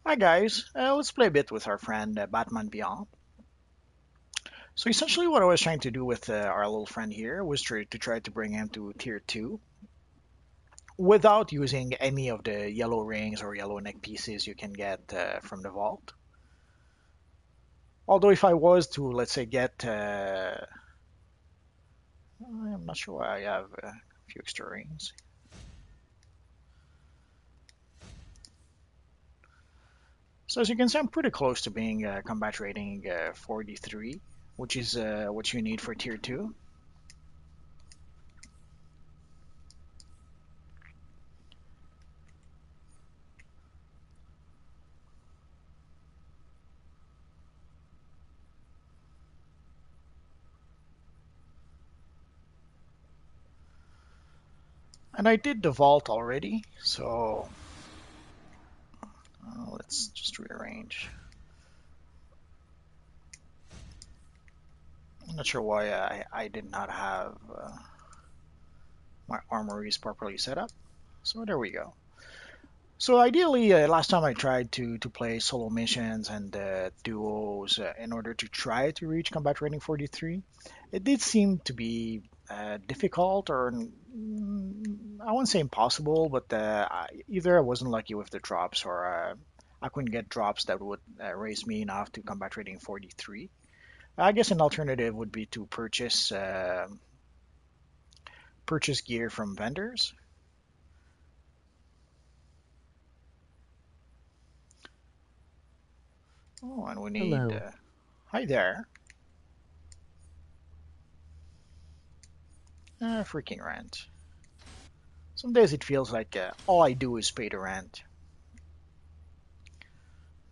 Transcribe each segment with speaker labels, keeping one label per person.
Speaker 1: Hi guys, let's play a bit with our friend Batman Beyond. So essentially what I was trying to do with our little friend here was to try to bring him to tier 2 without using any of the yellow rings or yellow neck pieces you can get from the vault. Although if I was to, let's say, get, I'm not sure why I have a few extra rings. So as you can see, I'm pretty close to being combat rating 43, which is what you need for tier 2. And I did the vault already, so let's just rearrange. I'm not sure why I did not have my armories properly set up. So there we go. So ideally, last time I tried to play solo missions and duos in order to try to reach combat rating 43, it did seem to be difficult or I wouldn't say impossible, but either I wasn't lucky with the drops or I couldn't get drops that would raise me enough to combat rating 43. I guess an alternative would be to purchase gear from vendors. Oh, and we need.
Speaker 2: Hello.
Speaker 1: Hi there. Freaking rent. Some days it feels like all I do is pay the rent.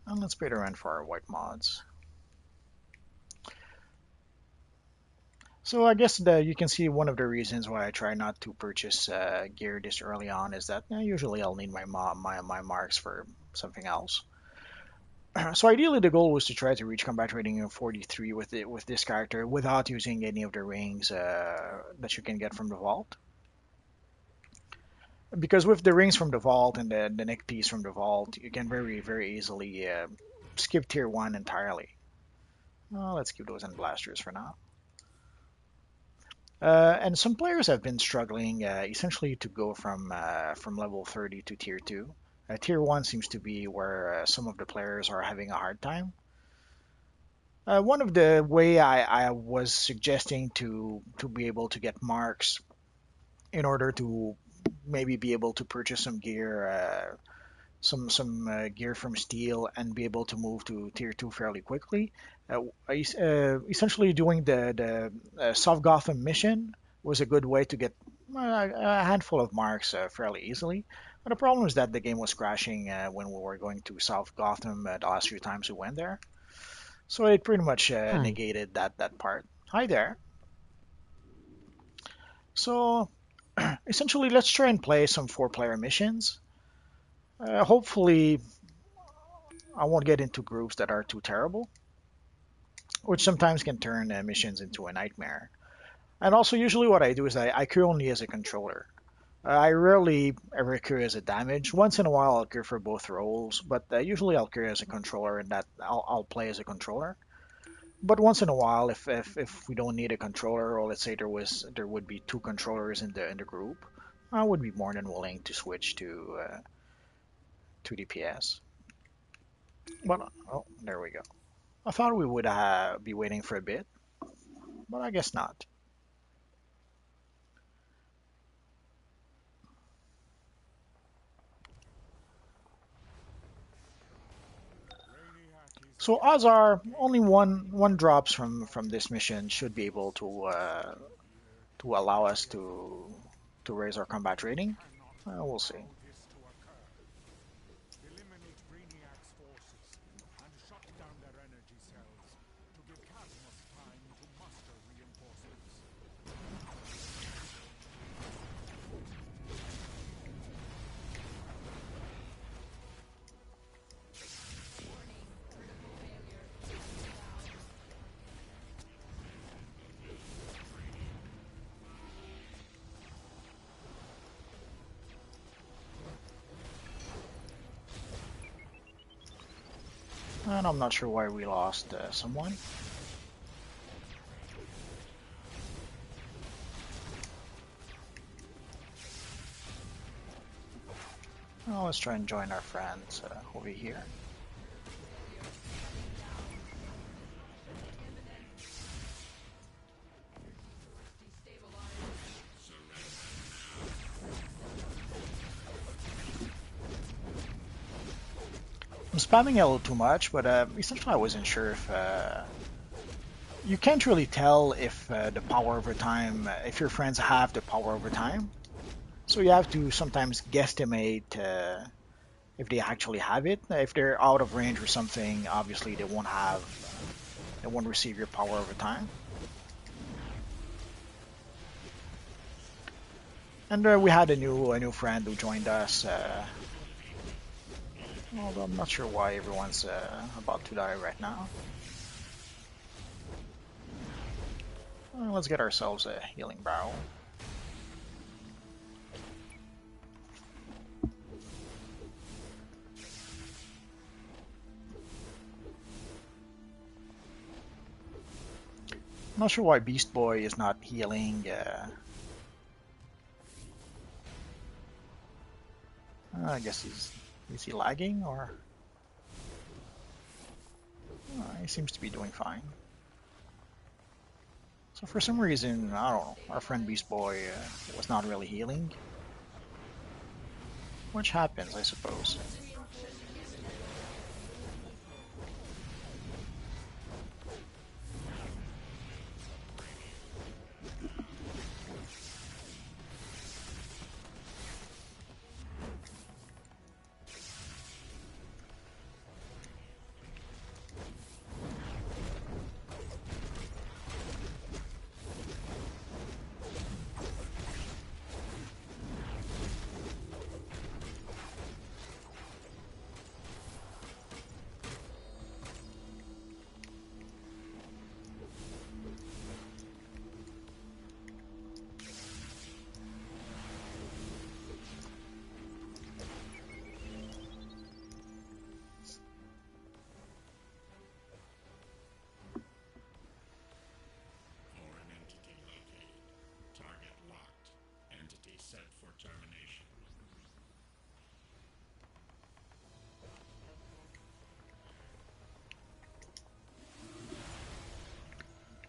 Speaker 1: And let's pay the rent for our white mods. So I guess you can see one of the reasons why I try not to purchase gear this early on is that usually I'll need my marks for something else. So ideally the goal was to try to reach combat rating of 43 with this character without using any of the rings that you can get from the vault. Because with the rings from the vault and the neck piece from the vault, you can very easily skip tier 1 entirely. Let's keep those in blasters for now. And some players have been struggling essentially to go from level 30 to tier 2. Tier 1 seems to be where some of the players are having a hard time. One of the way I was suggesting to be able to get marks in order to maybe be able to purchase some gear, some gear from Steel, and be able to move to tier 2 fairly quickly. Essentially, doing the South Gotham mission was a good way to get a handful of marks fairly easily. But the problem is that the game was crashing when we were going to South Gotham the last few times we went there. So it pretty much
Speaker 2: Hi.
Speaker 1: negated that part. Hi there. So essentially, let's try and play some four-player missions. Hopefully, I won't get into groups that are too terrible, which sometimes can turn missions into a nightmare. And also, usually what I do is I queue only as a controller. I rarely ever queue as a damage. Once in a while, I'll queue for both roles, but usually I'll queue as a controller, and that I'll play as a controller. But once in a while, if we don't need a controller, or let's say there would be two controllers in the group, I would be more than willing to switch to DPS. But oh, there we go. I thought we would be waiting for a bit, but I guess not. So odds are only one drops from this mission should be able to allow us to raise our combat rating. We'll see. And I'm not sure why we lost someone. Well, let's try and join our friends over here. I'm spamming a little too much, but essentially I wasn't sure if you can't really tell if the power over time, if your friends have the power over time. So you have to sometimes guesstimate if they actually have it. If they're out of range or something, obviously they won't receive your power over time. And we had a new friend who joined us. Although I'm not sure why everyone's about to die right now. Well, let's get ourselves a healing barrel. I'm not sure why Beast Boy is not healing. I guess is he lagging or? He seems to be doing fine. So for some reason, I don't know, our friend Beast Boy was not really healing. Which happens, I suppose.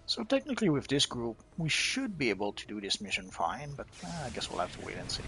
Speaker 1: So technically with this group, we should be able to do this mission fine, but I guess we'll have to wait and see.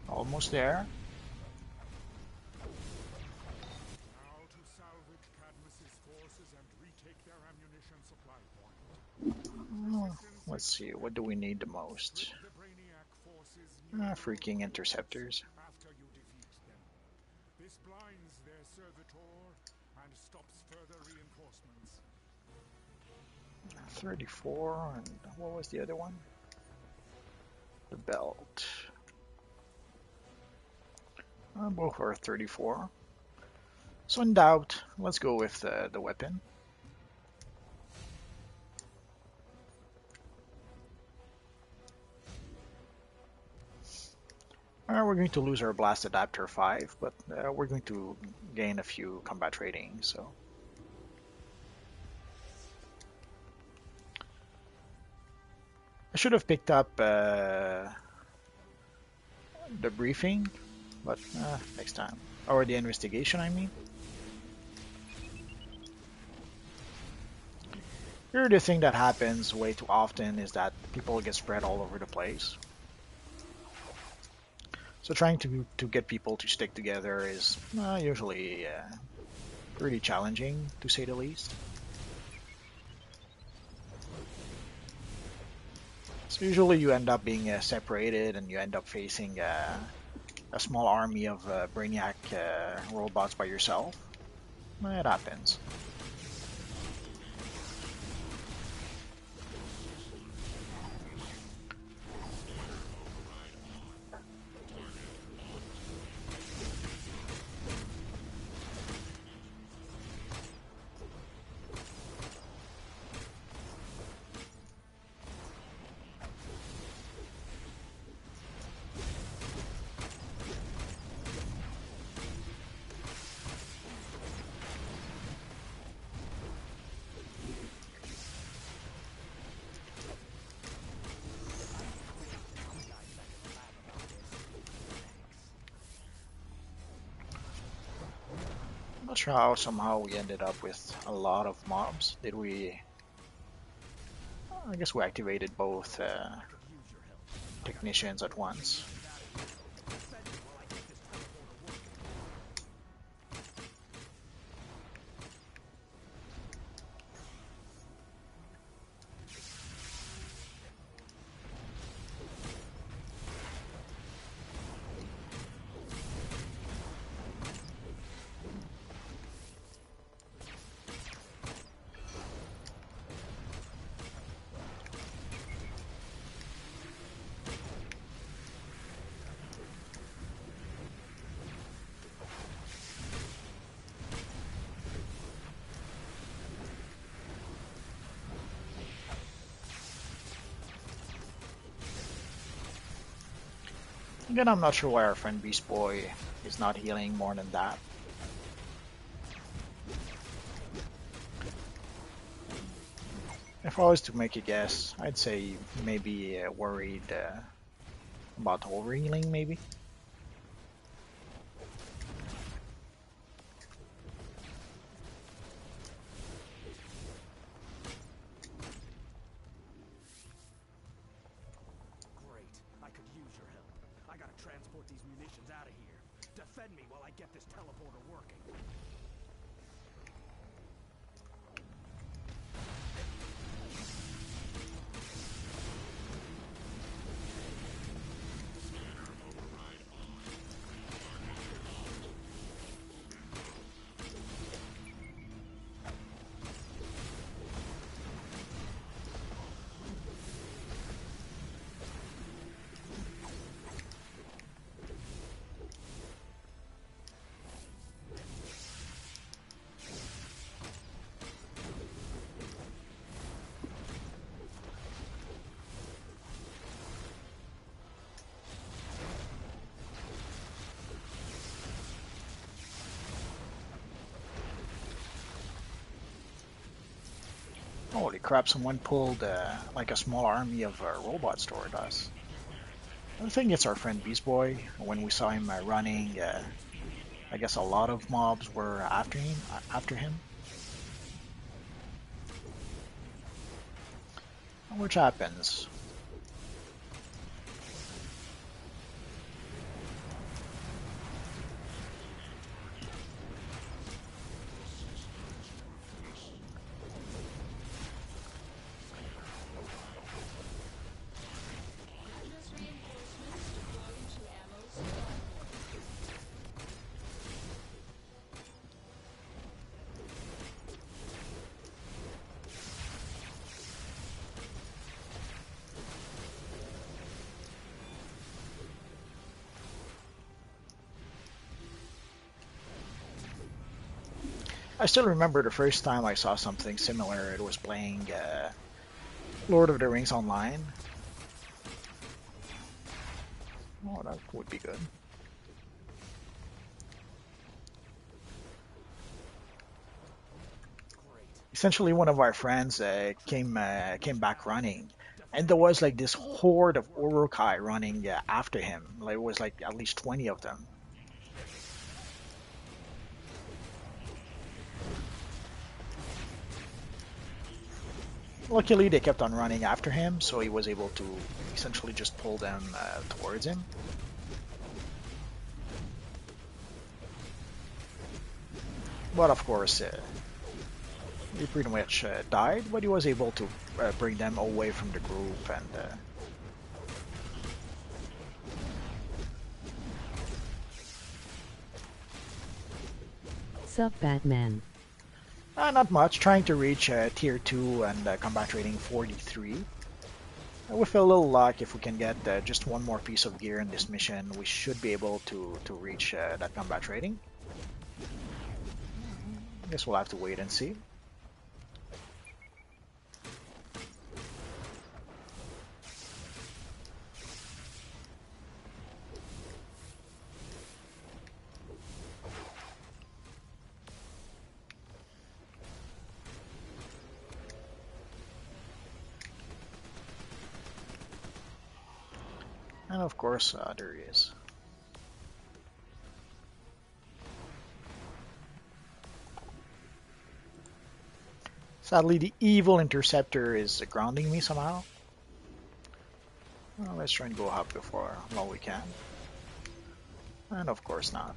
Speaker 1: Almost there.
Speaker 2: Now to salvage Cadmus's forces and retake their ammunition supply point.
Speaker 1: Let's see, what do we need the most?
Speaker 2: The Brainiac forces
Speaker 1: Freaking interceptors.
Speaker 2: after you defeat them. This blinds their servitor and stops further reinforcements.
Speaker 1: 34, and what was the other one? The belt. Both are 34. So in doubt, let's go with the weapon. We're going to lose our blast adapter 5, but we're going to gain a few combat ratings, so. I should have picked up the briefing, but next time. Or the investigation, I mean. Here, the thing that happens way too often is that people get spread all over the place. So trying to get people to stick together is usually pretty challenging, to say the least. So usually you end up being separated, and you end up facing a small army of Brainiac robots by yourself. It happens. I'm not sure how somehow we ended up with a lot of mobs. Did we? I guess we activated both technicians at once. Again, I'm not sure why our friend Beast Boy is not healing more than that. If I was to make a guess, I'd say maybe worried about overhealing, maybe.
Speaker 3: Great. I could use your help. I gotta transport these munitions out of here. Defend me while I get this teleporter working.
Speaker 1: Holy crap, someone pulled like a small army of robots toward us. I think it's our friend Beast Boy. When we saw him running, I guess a lot of mobs were after him. Which happens. I still remember the first time I saw something similar. It was playing Lord of the Rings Online. Oh, that would be good. Essentially, one of our friends came back running, and there was like this horde of Urukai running after him. Like it was like at least 20 of them. Luckily, they kept on running after him, so he was able to essentially just pull them towards him. But of course, he pretty much died, but he was able to bring them away from the group and
Speaker 4: Sup, Batman?
Speaker 1: not much, trying to reach tier 2 and combat rating 43. With a little luck, if we can get just one more piece of gear in this mission, we should be able to reach that combat rating. Guess we'll have to wait and see. And of course, there he is. Sadly, the evil interceptor is grounding me somehow. Well, let's try and go up before while we can. And of course not.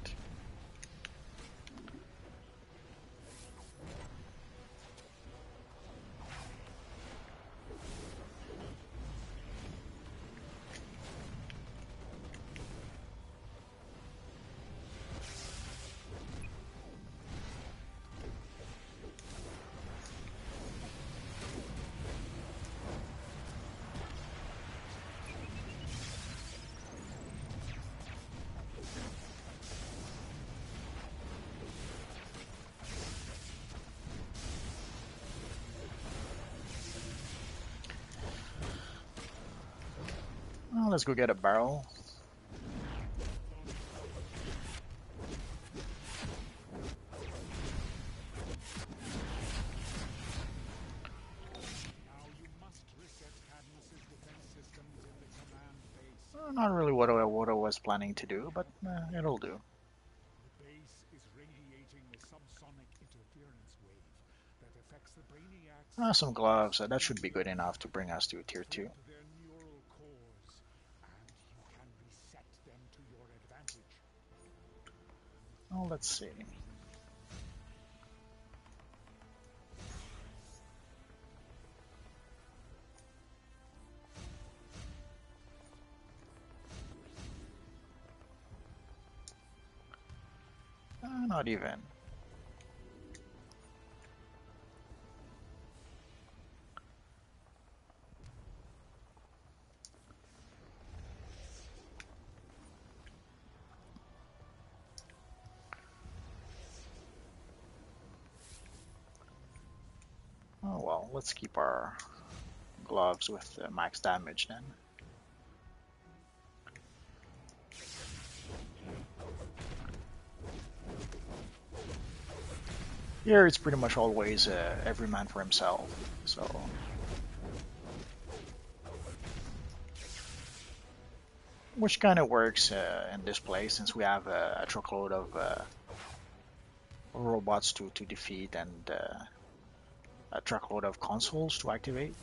Speaker 1: Well, let's go get a barrel. Not really what I was planning to do, but it'll do.
Speaker 2: The base is radiating a subsonic interference wave that affects the brainiacs.
Speaker 1: Some gloves, that should be good enough to bring us to tier 2.
Speaker 2: Their neural cores, and you can reset them to your advantage.
Speaker 1: Oh, let's see. Not even. Oh well, let's keep our gloves with max damage then. Here it's pretty much always every man for himself, so... Which kind of works in this place, since we have a truckload of robots to defeat and a truckload of consoles to activate.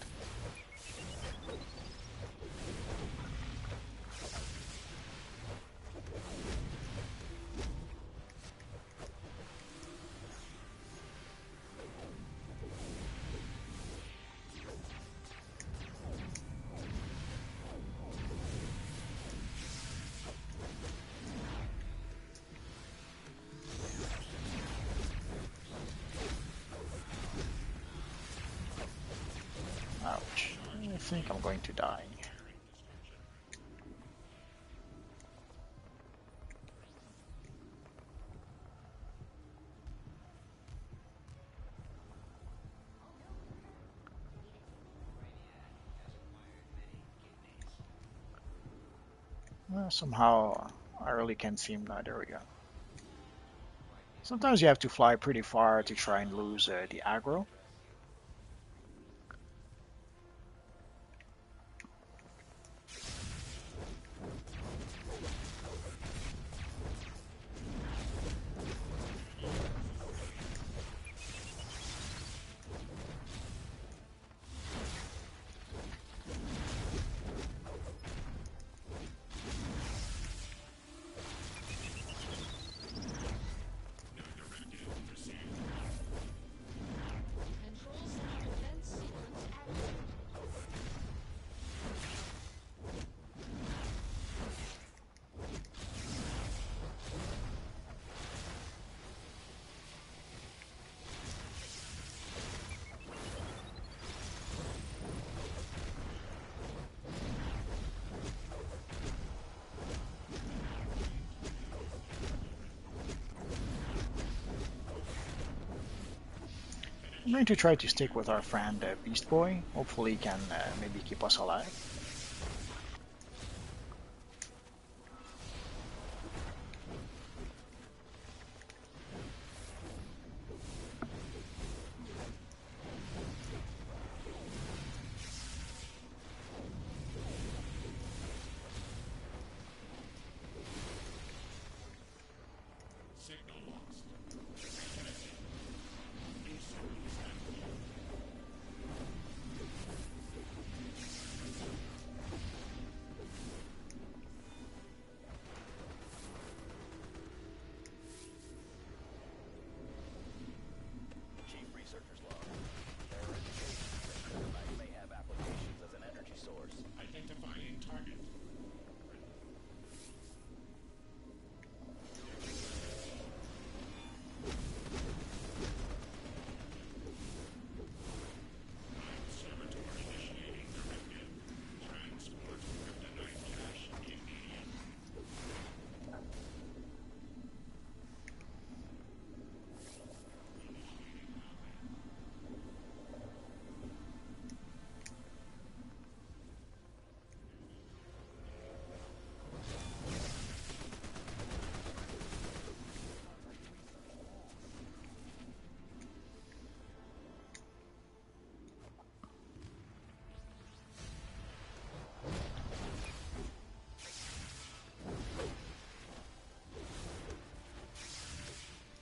Speaker 1: Ouch. I think I'm going to die. Somehow I really can't seem... there we go. Sometimes you have to fly pretty far to try and lose the aggro. I'm going to try to stick with our friend Beast Boy. Hopefully he can maybe keep us alive.
Speaker 3: Chief Researcher's Log. Error indicates that kryptonite may have applications as an energy source.
Speaker 2: Identifying target. Observatory initiating directive. Transport kryptonite cache immediate.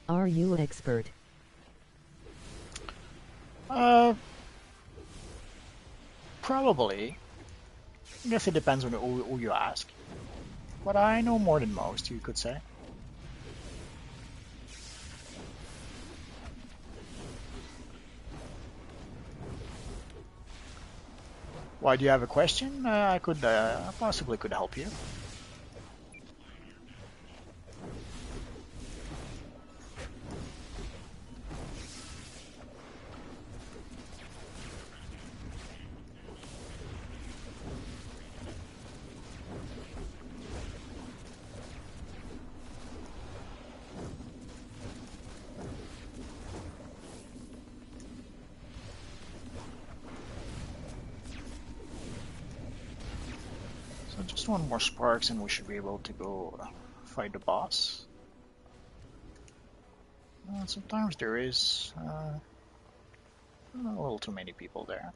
Speaker 4: Are you expert?
Speaker 1: Probably. I guess it depends on who you ask. But I know more than most, you could say. Why, do you have a question? I could possibly could help you. So just one more sparks and we should be able to go fight the boss. Sometimes there is a little too many people there.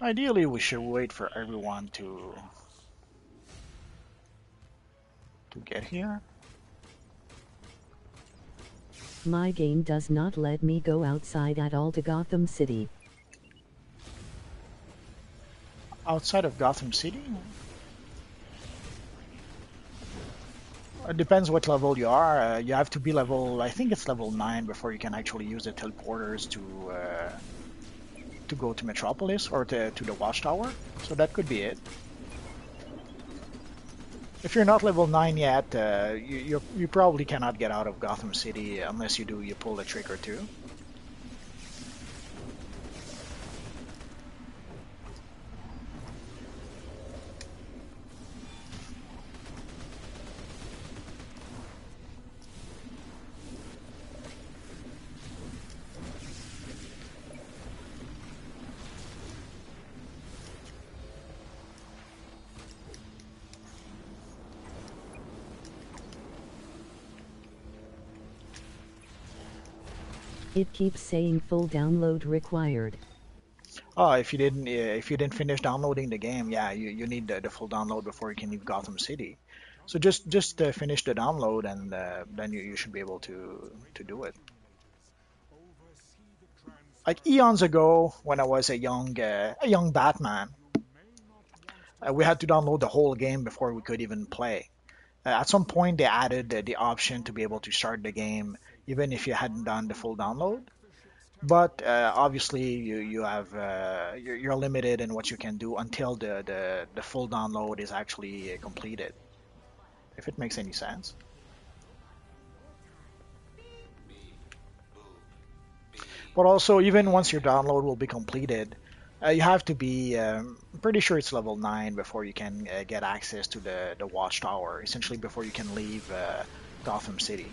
Speaker 1: Ideally, we should wait for everyone to get here.
Speaker 4: My game does not let me go outside at all to Gotham City.
Speaker 1: Outside of Gotham City? It depends what level you are. You have to be level, I think it's level 9 before you can actually use the teleporters to go to Metropolis or to the Watchtower. So that could be it. If you're not level 9 yet, you probably cannot get out of Gotham City unless you pull a trick or two.
Speaker 4: It keeps saying full download required.
Speaker 1: Oh, if you didn't finish downloading the game, yeah, you need the full download before you can leave Gotham City. So just finish the download and then you should be able to do it.
Speaker 2: Oversee the transport.
Speaker 1: Like eons ago, when I was a young Batman,
Speaker 2: You may not want to
Speaker 1: we had to download the whole game before we could even play. At some point, they added the option to be able to start the game even if you hadn't done the full download. But obviously, you have you're limited in what you can do until the full download is actually completed. If it makes any sense. But also, even once your download will be completed, you have to be pretty sure it's level 9 before you can get access to the watchtower. Essentially, before you can leave Gotham City.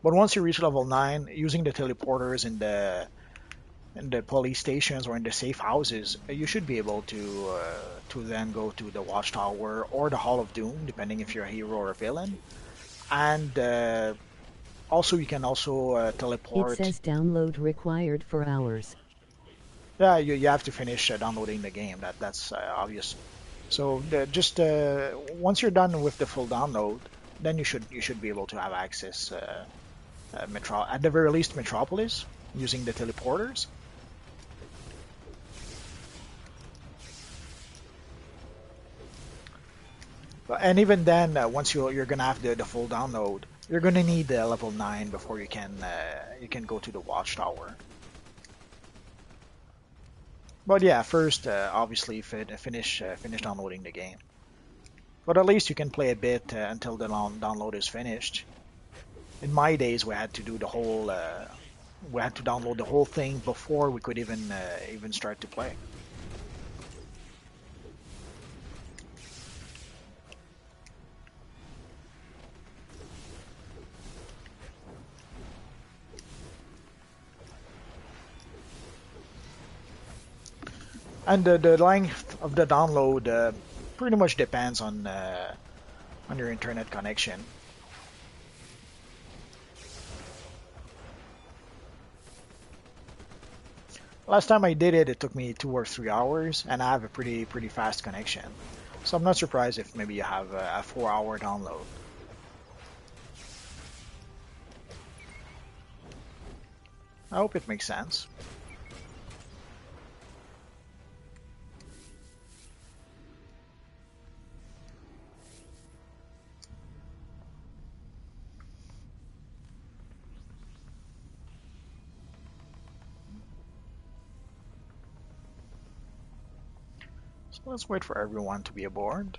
Speaker 1: But once you reach level 9, using the teleporters in the police stations or in the safe houses, you should be able to then go to the Watchtower or the Hall of Doom, depending if you're a hero or a villain. And also, you can also
Speaker 4: It
Speaker 1: teleport.
Speaker 4: says download required for hours.
Speaker 1: Yeah, you have to finish downloading the game. That's obvious. So just once you're done with the full download, then you should be able to have access Metro at the very least Metropolis using the teleporters. And even then, once you're gonna have the full download, you're gonna need level 9 before you can go to the watchtower. But yeah, first obviously finish downloading the game. But at least you can play a bit until the download is finished. In my days, we had to do the whole we had to download the whole thing before we could even start to play. And the length of the download pretty much depends on your internet connection. Last time I did it, it took me 2 or 3 hours, and I have a pretty fast connection. So I'm not surprised if maybe you have a 4 hour download. I hope it makes sense. So let's wait for everyone to be aboard.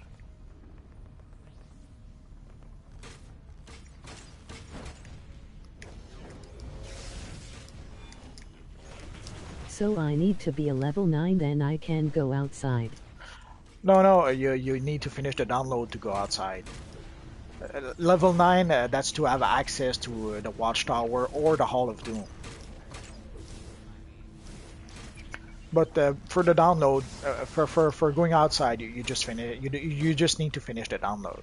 Speaker 4: So I need to be a level 9, then I can go outside.
Speaker 1: No, you need to finish the download to go outside. Level 9, that's to have access to the Watchtower or the Hall of Doom. But for the download, for going outside, you just finish. You just need to finish the download.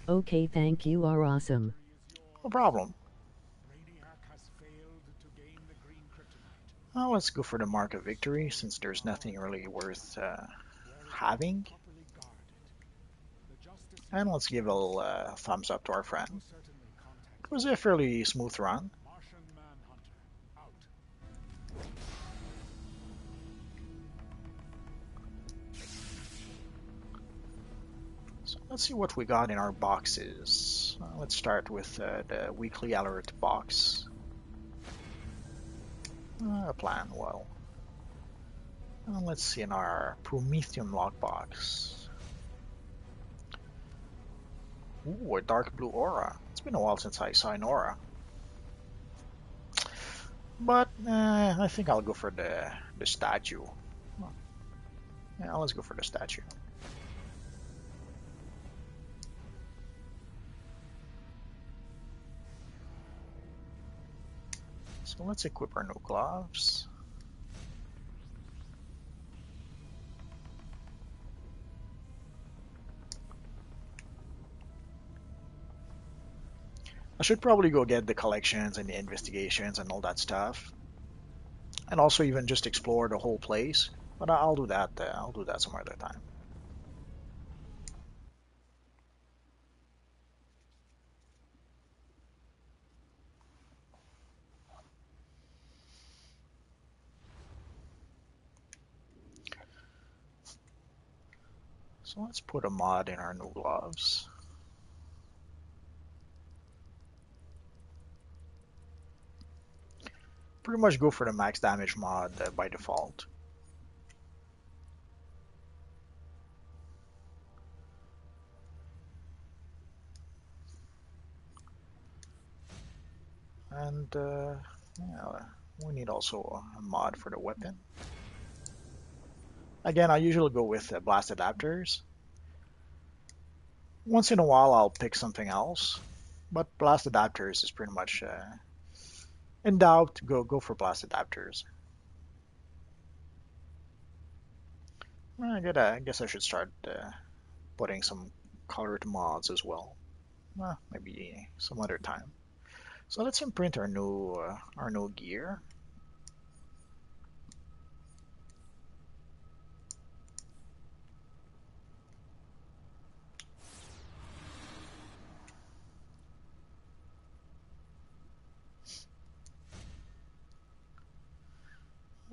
Speaker 4: Okay, thank you, are awesome.
Speaker 1: No problem.
Speaker 2: Brainiac has failed to gain the green kryptonite.
Speaker 1: Well, let's go for the Mark of Victory since there's nothing really worth
Speaker 2: Where it
Speaker 1: having.
Speaker 2: is properly guarded, the justice
Speaker 1: And let's give a little thumbs up to our friend.
Speaker 2: most certainly
Speaker 1: It
Speaker 2: contact
Speaker 1: was a fairly smooth run.
Speaker 2: Martian Manhunter. Out.
Speaker 1: So let's see what we got in our boxes. Let's start with the weekly alert box. Plan well. Let's see in our Prometheum lockbox. Ooh, a dark blue aura. It's been a while since I saw an aura. But I think I'll go for the statue. Yeah, let's go for the statue. So let's equip our new gloves. I should probably go get the collections and the investigations and all that stuff, and also even just explore the whole place. But I'll do that. I'll do that some other time. So let's put a mod in our new gloves. Pretty much go for the max damage mod by default. And yeah, we need also a mod for the weapon. Again, I usually go with blast adapters. Once in a while, I'll pick something else, but blast adapters is pretty much in doubt. Go for blast adapters. I guess I should start putting some colored mods as well. Maybe some other time. So let's imprint our new gear.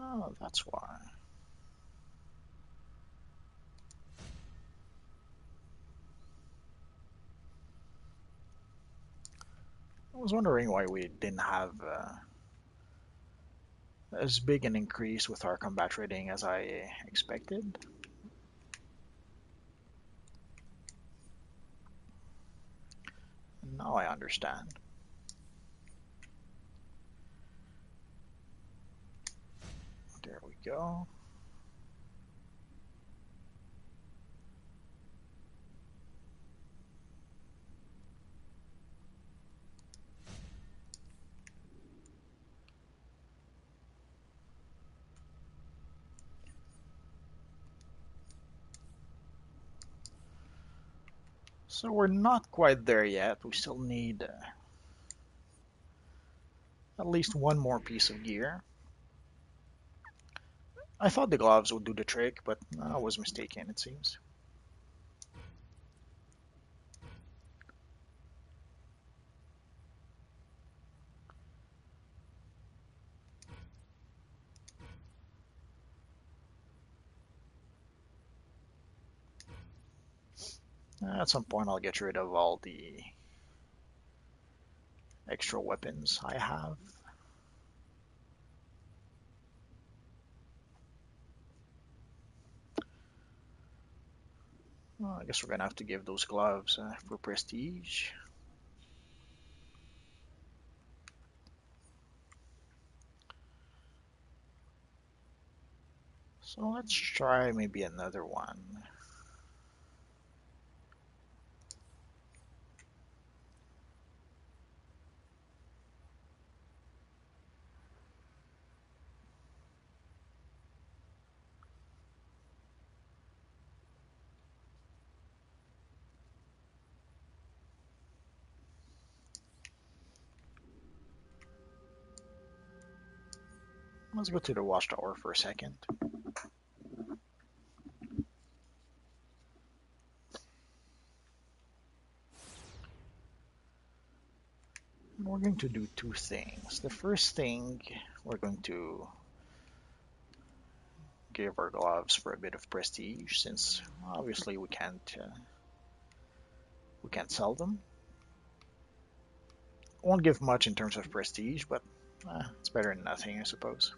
Speaker 1: Oh, that's why. I was wondering why we didn't have as big an increase with our combat rating as I expected. Now I understand. There we go. So we're not quite there yet. We still need at least one more piece of gear. I thought the gloves would do the trick, but I was mistaken, it seems. At some point, I'll get rid of all the extra weapons I have. Well, I guess we're gonna have to give those gloves for prestige. So let's try maybe another one. Let's go to the watchtower for a second. We're going to do two things. The first thing, we're going to give our gloves for a bit of prestige, since obviously we can't sell them. Won't give much in terms of prestige, but it's better than nothing, I suppose.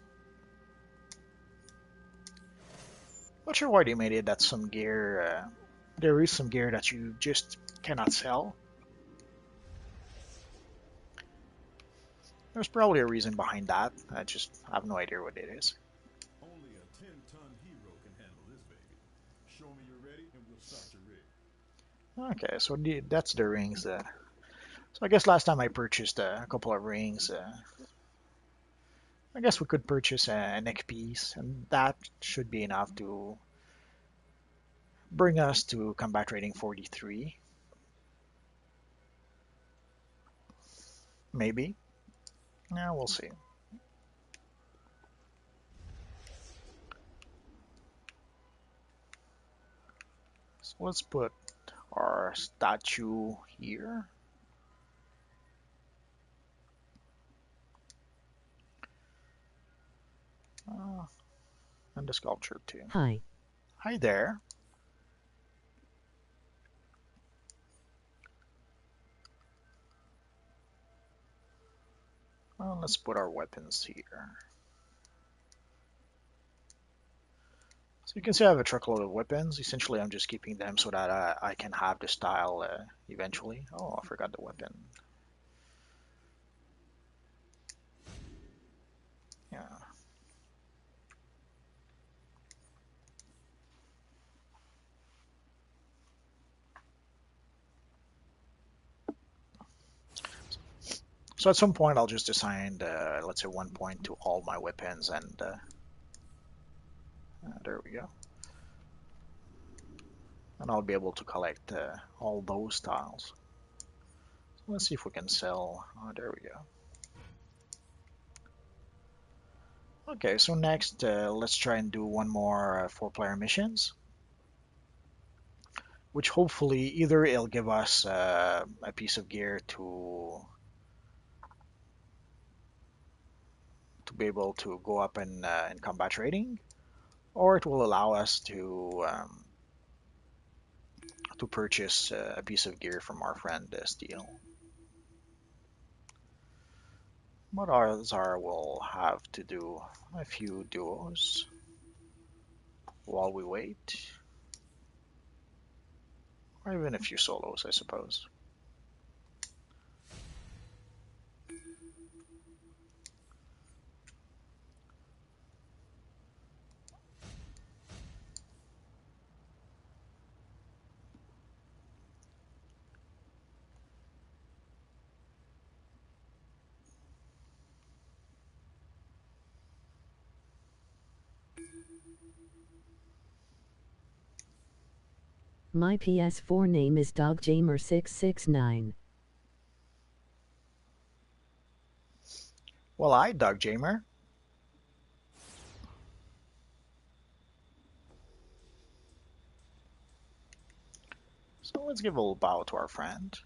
Speaker 1: Not sure why they made it that some gear, there is some gear that you just cannot sell. There's probably a reason behind that. I just have no idea what it is.
Speaker 2: Only a 10-ton hero can handle this baby. Show me you're ready and we'll start your rig.
Speaker 1: Okay, so that's the rings. So I guess last time I purchased a couple of rings. I guess we could purchase a neck piece, and that should be enough to bring us to combat rating 43. Maybe. Yeah, we'll see. So let's put our statue here. And the sculpture too.
Speaker 4: Hi.
Speaker 1: Hi there. Well, let's put our weapons here. So you can see I have a truckload of weapons. Essentially, I'm just keeping them so that I can have the style eventually. Oh, I forgot the weapon. Yeah. So at some point, I'll just assign, let's say, 1 point to all my weapons, and there we go. And I'll be able to collect all those styles. So let's see if we can sell. Oh, there we go. Okay, so next, let's try and do one more 4-player missions, which hopefully either it'll give us a piece of gear to be able to go up in combat rating, or it will allow us to purchase a piece of gear from our friend Steel. But odds are we'll have to do a few duos while we wait, or even a few solos, I suppose.
Speaker 4: My PS4 name is DogJamer669.
Speaker 1: Well, I, Doug Jamer. So let's give a little bow to our friend.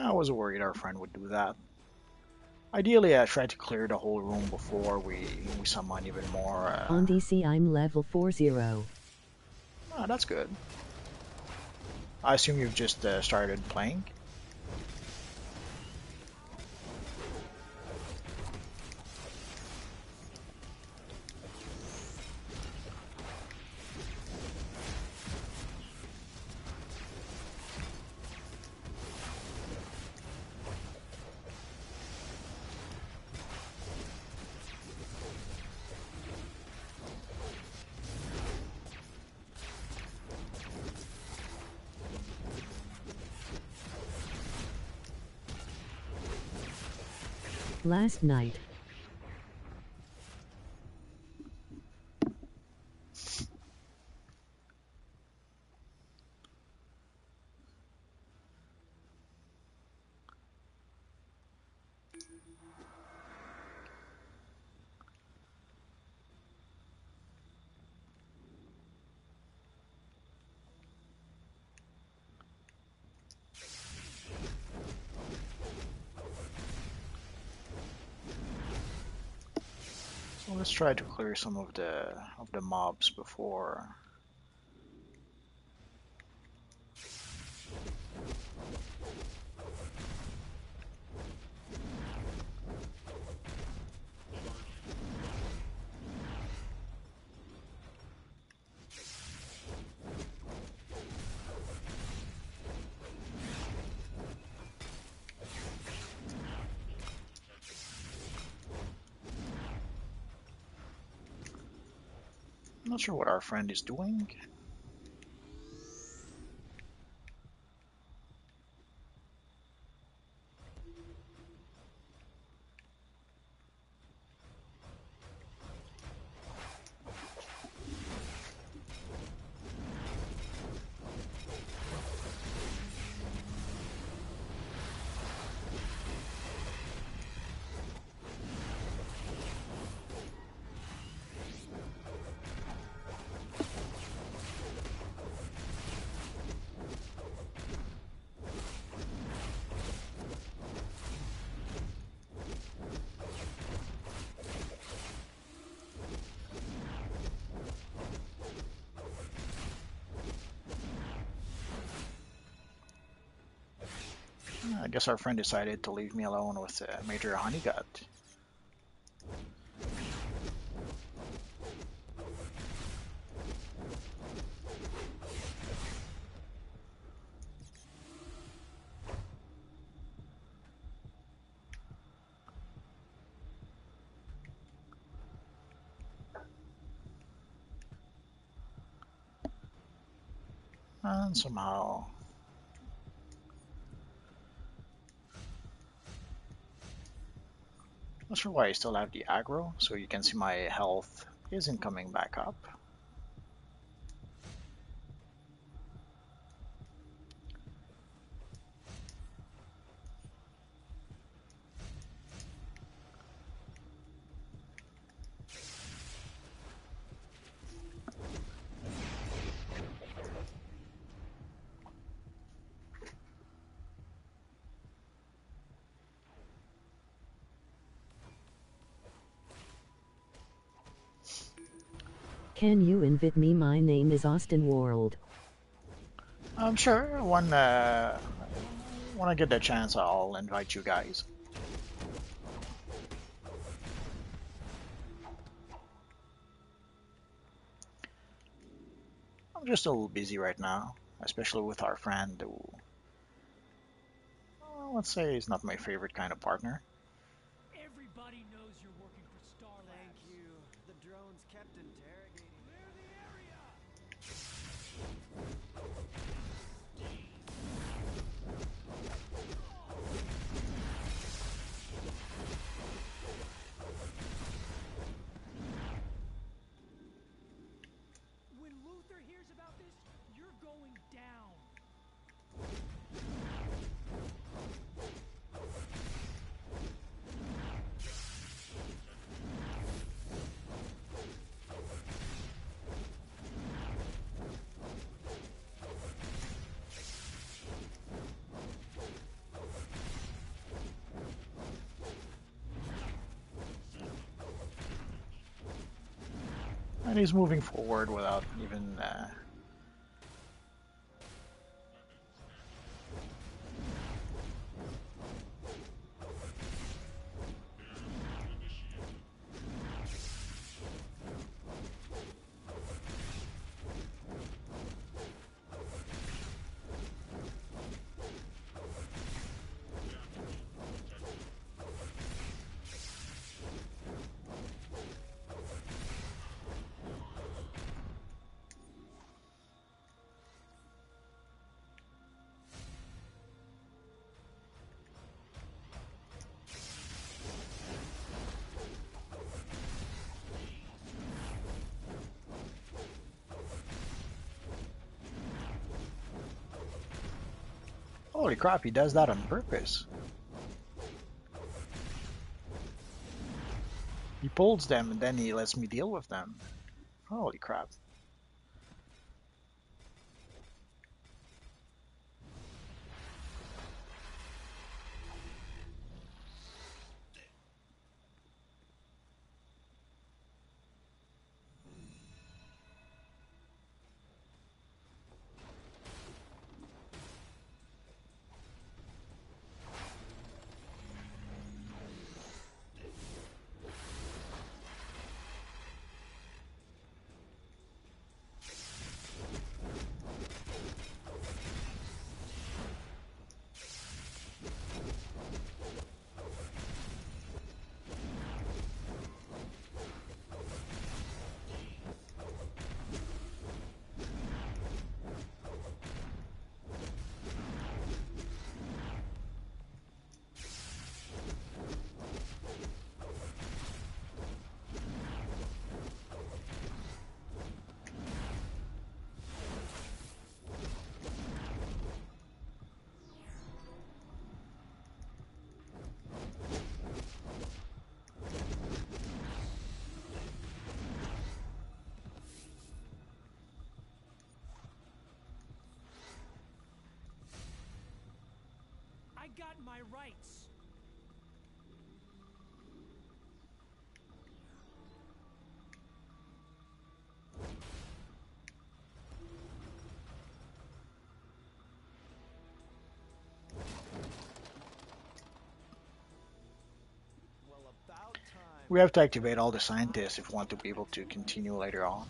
Speaker 1: I was worried our friend would do that. Ideally, I tried to clear the whole room before we summon even more.
Speaker 4: On DC I'm level 40.
Speaker 1: Oh, that's good. I assume you've just started playing.
Speaker 4: last night.
Speaker 1: So let's try to clear some of the mobs before. I'm not sure what our friend is doing. I guess our friend decided to leave me alone with Major Honeygut. And somehow, not sure why I still have the aggro, so you can see my health isn't coming back up.
Speaker 4: Can you invite me? My name is Austin World.
Speaker 1: I'm sure when I get the chance, I'll invite you guys. I'm just a little busy right now, especially with our friend who, well, let's say, is not my favorite kind of partner.
Speaker 5: Everybody knows you're working for Star Labs.
Speaker 6: Thank you. The drones kept interrogating.
Speaker 5: Clear the area! When Luther hears about this, you're going down.
Speaker 1: And he's moving forward without even Holy crap, he does that on purpose. He pulls them and then he lets me deal with them. Holy crap.
Speaker 5: I got my rights.
Speaker 6: Well, about time.
Speaker 1: We have to activate all the scientists if we want to be able to continue later on.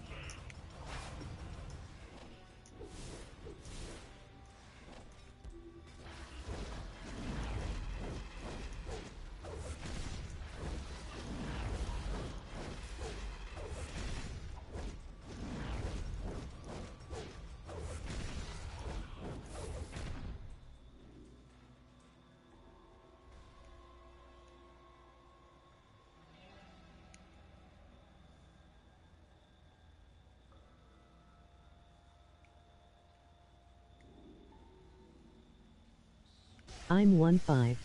Speaker 4: I'm 1-5.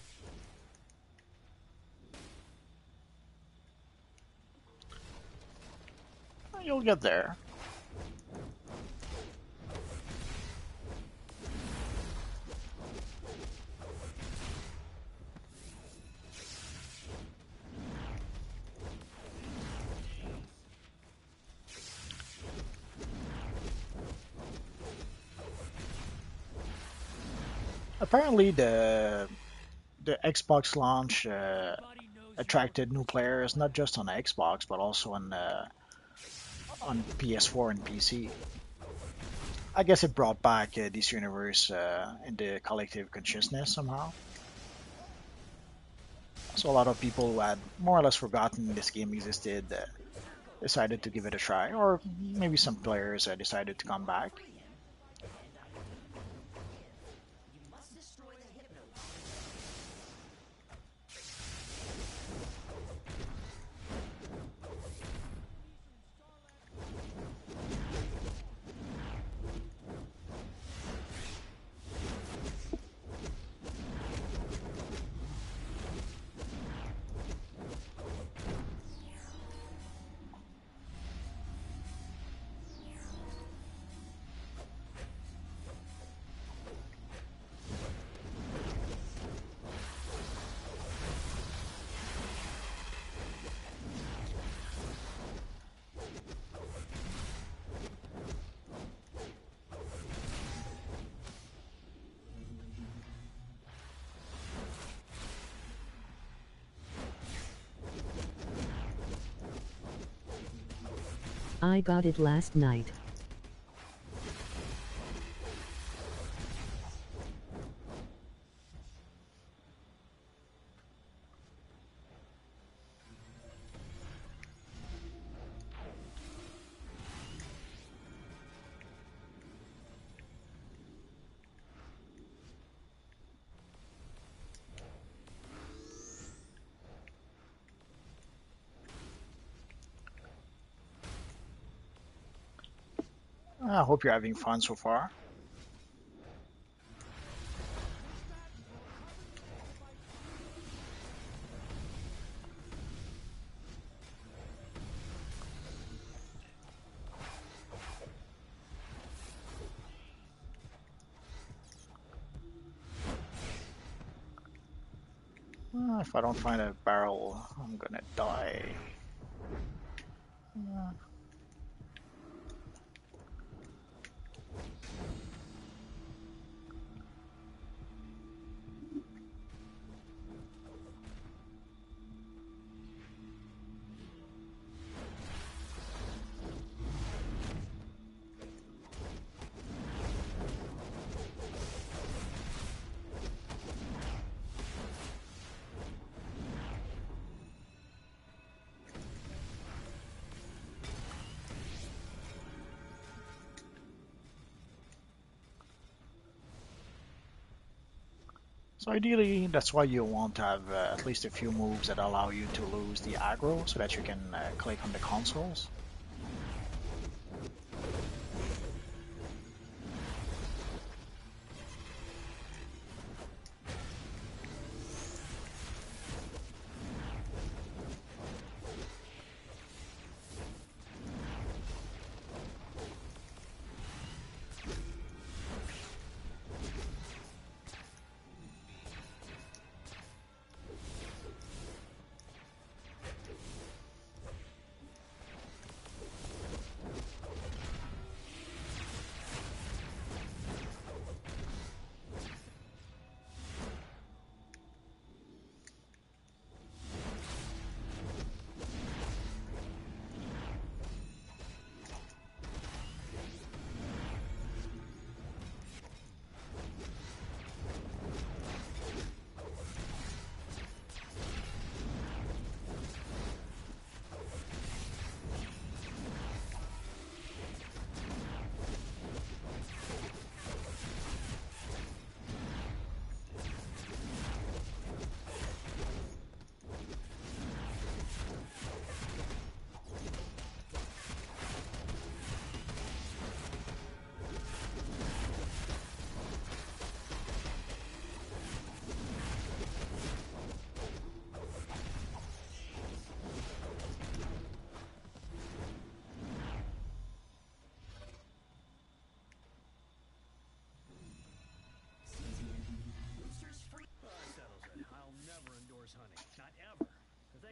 Speaker 1: You'll get there. Apparently the Xbox launch
Speaker 5: Everybody knows
Speaker 1: attracted new players, not just on Xbox but also on PS4 and PC. I guess it brought back this universe in the collective consciousness somehow. So a lot of people who had more or less forgotten this game existed decided to give it a try, or maybe some players decided to come back.
Speaker 4: I got it last night.
Speaker 1: I hope you're having fun so far. If I don't find a barrel, I'm gonna die. So ideally, that's why you want to have at least a few moves that allow you to lose the aggro so that you can click on the consoles.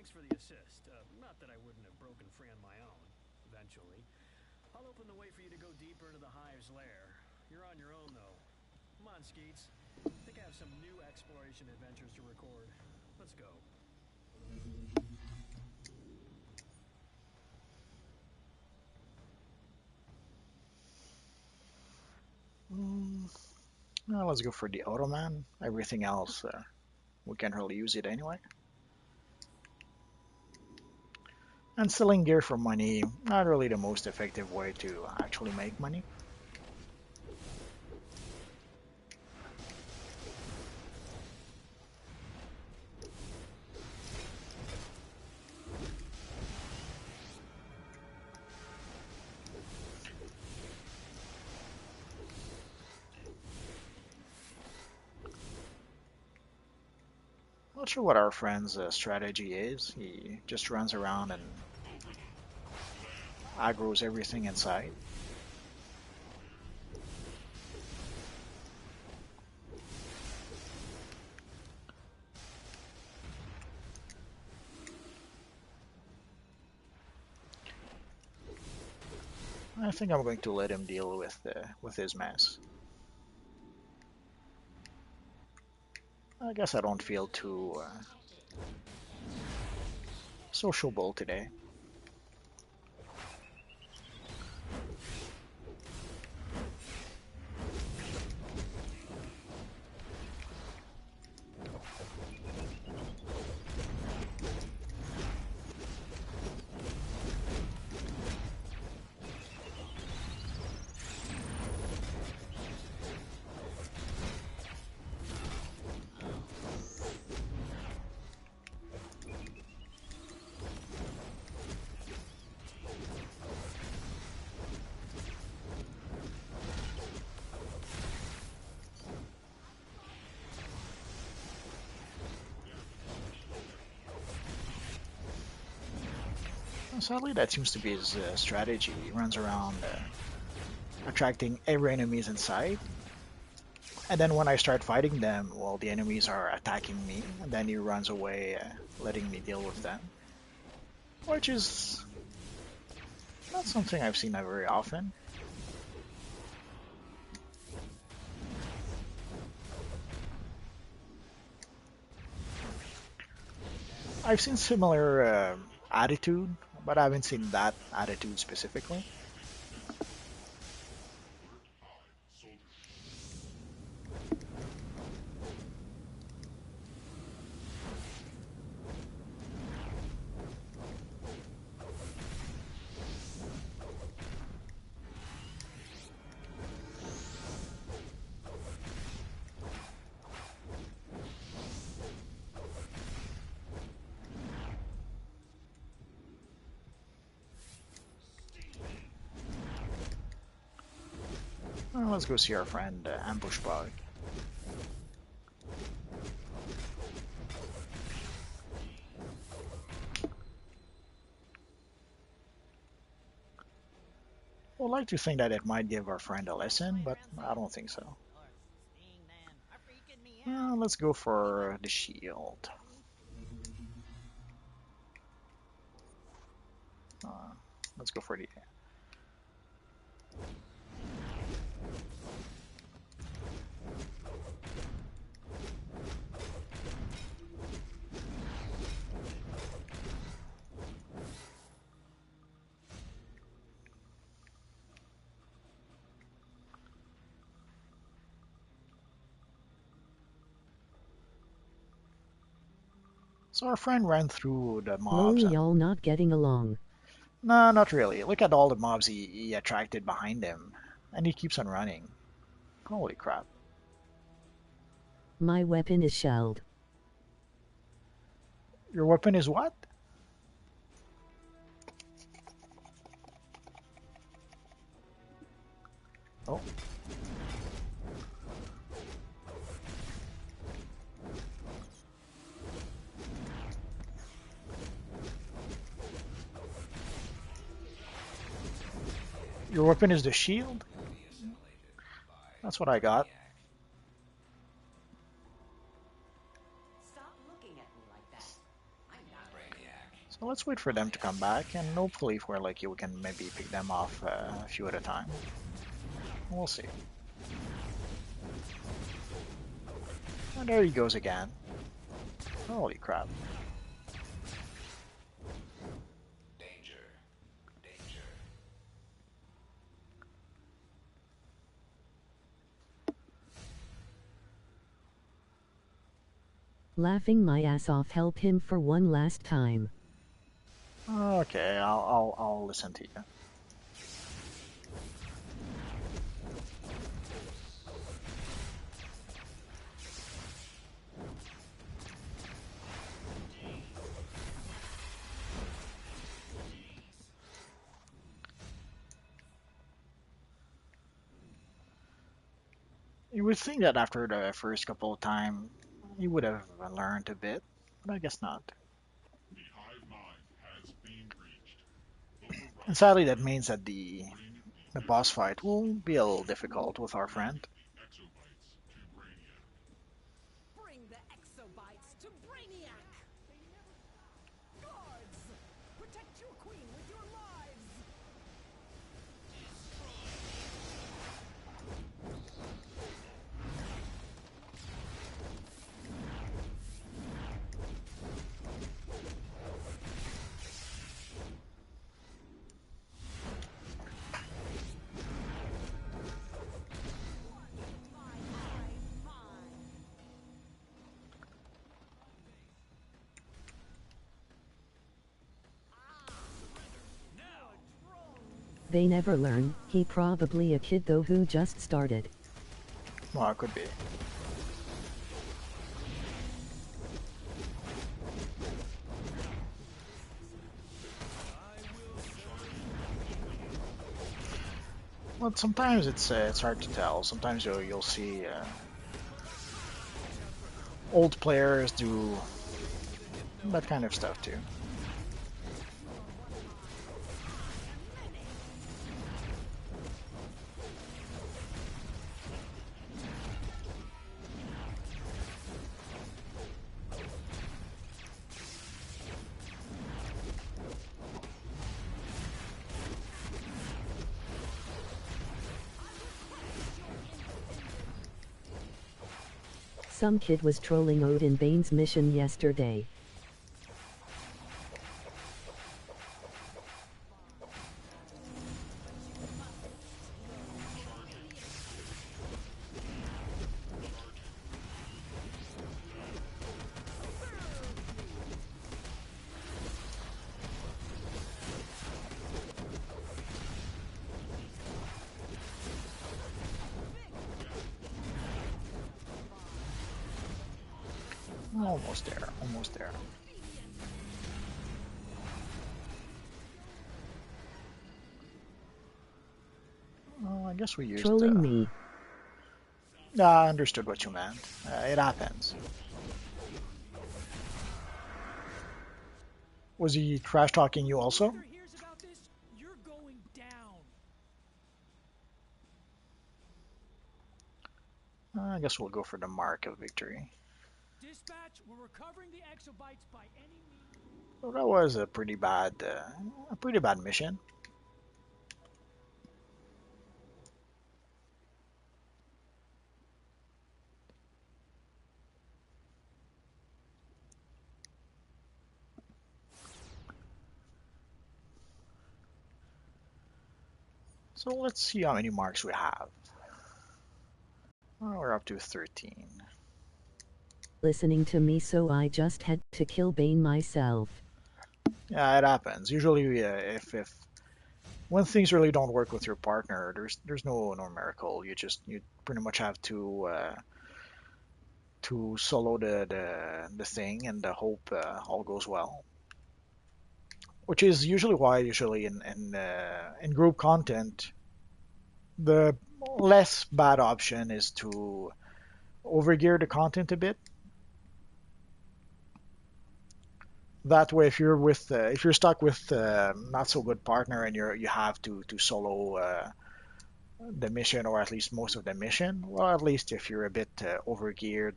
Speaker 7: Thanks for the assist. Not that I wouldn't have broken free on my own, eventually. I'll open the way for you to go deeper into the Hive's lair. You're on your own, though. Come on, Skeets. I think I have some new exploration adventures to record. Let's go.
Speaker 1: Well, let's go for the Ottoman. Everything else, we can't really use it anyway. And selling gear for money, not really the most effective way to actually make money. Not sure what our friend's strategy is. He just runs around and aggroes everything inside. I think I'm going to let him deal with his mess. I guess I don't feel too sociable today. Sadly, that seems to be his strategy. He runs around attracting every enemies inside, And then when I start fighting them, well, the enemies are attacking me, and then he runs away, letting me deal with them. Which is not something I've seen that very often. I've seen similar attitude, but I haven't seen that attitude specifically. Well, let's go see our friend Ambush Bug. I'd like to think that it might give our friend a lesson, but I don't think so. Let's go for the shield. Let's go for the. So our friend ran through the mobs.
Speaker 4: Lol, y'all not getting along.
Speaker 1: No, not really. Look at all the mobs he attracted behind him, and he keeps on running. Holy crap.
Speaker 4: My weapon is shelled.
Speaker 1: Your weapon is what? Oh. Your weapon is the shield? That's what I got. So let's wait for them to come back, and hopefully if we're lucky we can maybe pick them off a few at a time. We'll see. And there he goes again. Holy crap.
Speaker 4: Laughing my ass off, help him for one last time.
Speaker 1: Okay, I'll listen to you. You would think that after the first couple of times, he would have learned a bit, but I guess not.
Speaker 2: The hive mind has been breached.
Speaker 1: And sadly, that means that the boss fight will be a little difficult with our friend.
Speaker 2: Exobytes to Brainiac.
Speaker 5: Bring the exobytes to Brainiac! Guards! Protect your queen with your lives!
Speaker 4: They never learn. He probably a kid though who just started.
Speaker 1: Well, it could be. Well, sometimes it's hard to tell. Sometimes you'll see old players do that kind of stuff too.
Speaker 4: Some kid was trolling Odin Bane's mission yesterday.
Speaker 1: Almost there, almost there. Oh, I guess we used.
Speaker 4: Trolling me.
Speaker 1: I understood what you meant. It happens. Was he trash talking you also?
Speaker 5: Luther hears about this, you're going down.
Speaker 1: I guess we'll go for the mark of victory.
Speaker 5: Dispatch, we're recovering the exobytes by any means.
Speaker 1: So that was a pretty bad mission. So let's see how many marks we have. Oh, we're up to 13.
Speaker 4: Listening to me, so I just had to kill Bane myself.
Speaker 1: Yeah, it happens. Usually, if when things really don't work with your partner, there's no miracle. You pretty much have to solo the thing and hope all goes well. Which is usually why in group content, the less bad option is to overgear the content a bit. That way, if you're stuck with not so good partner and you have to solo the mission or at least most of the mission, well, at least if you're a bit overgeared,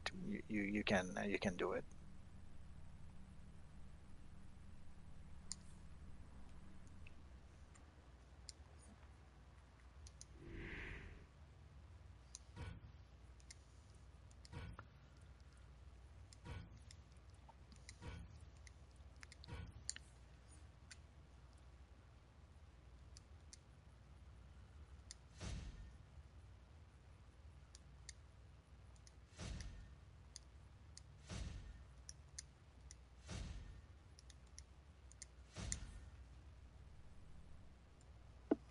Speaker 1: you can do it.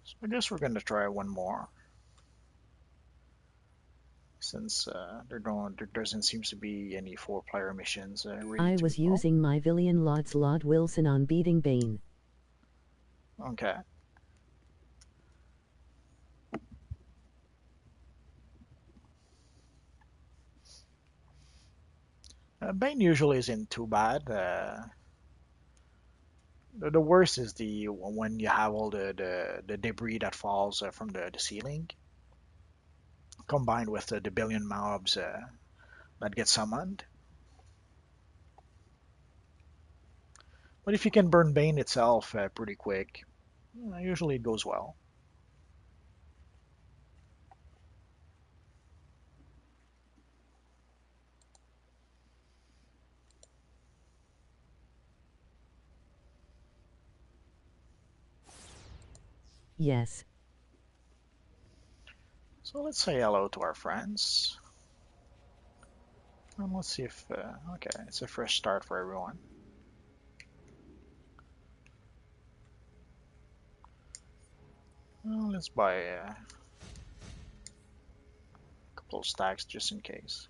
Speaker 1: So I guess we're going to try one more. Since there doesn't seem to be any 4-player missions ready
Speaker 4: I
Speaker 1: to
Speaker 4: was
Speaker 1: go.
Speaker 4: using my villain Lod Wilson on beating Bane.
Speaker 1: Okay. Bane usually isn't too bad. The worst is the when you have all the debris that falls from the ceiling, combined with the billion mobs that get summoned. But if you can burn Bane itself pretty quick, usually it goes well.
Speaker 4: Yes.
Speaker 1: So let's say hello to our friends. And let's see if, okay, it's a fresh start for everyone. Well, let's buy a couple of stacks just in case.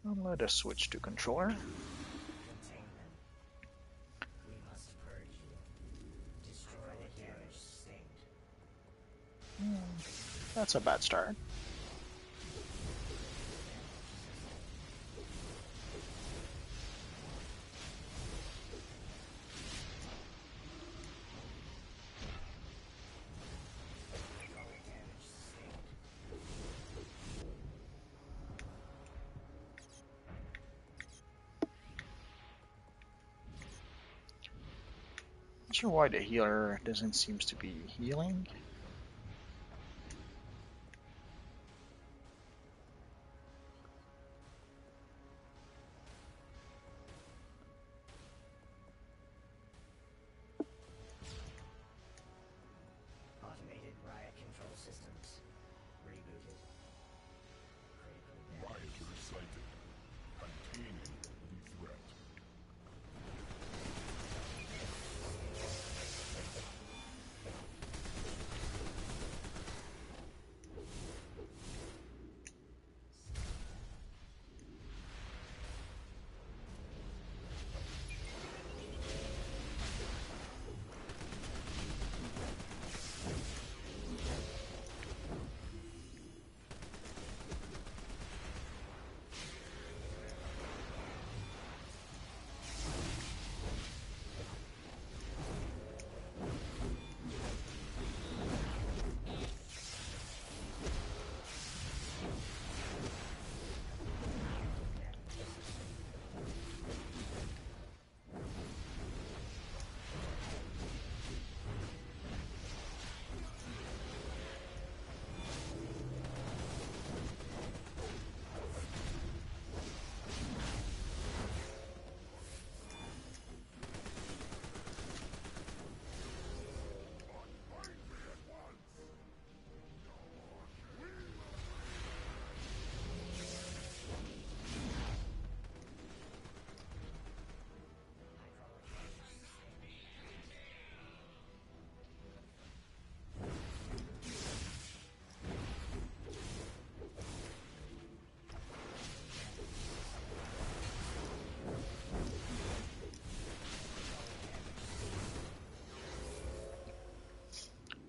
Speaker 1: And let us switch to controller. That's a bad start. Not sure why the healer doesn't seem to be healing.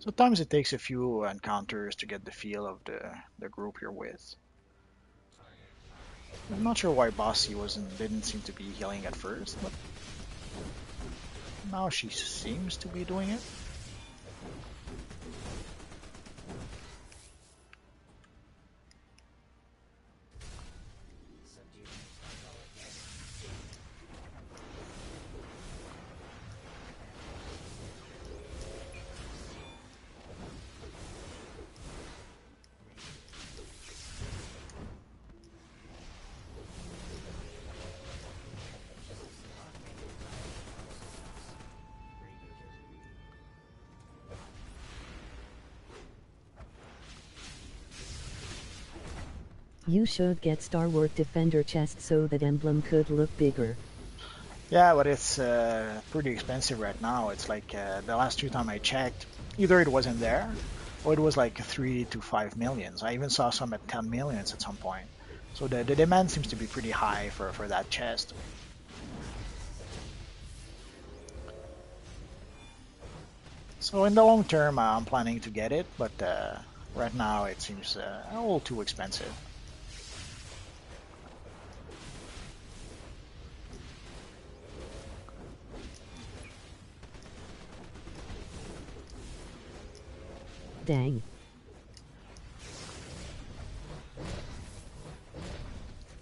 Speaker 1: Sometimes it takes a few encounters to get the feel of the group you're with. I'm not sure why Bossy didn't seem to be healing at first, but now she seems to be doing it.
Speaker 4: You should get Star Wars Defender chest so that emblem could look bigger.
Speaker 1: Yeah, but it's pretty expensive right now. It's like the last two time I checked, either it wasn't there, or it was like 3 to 5 millions. I even saw some at 10 millions at some point. So the demand seems to be pretty high for that chest. So in the long term, I'm planning to get it, but right now it seems a little too expensive.
Speaker 4: Dang.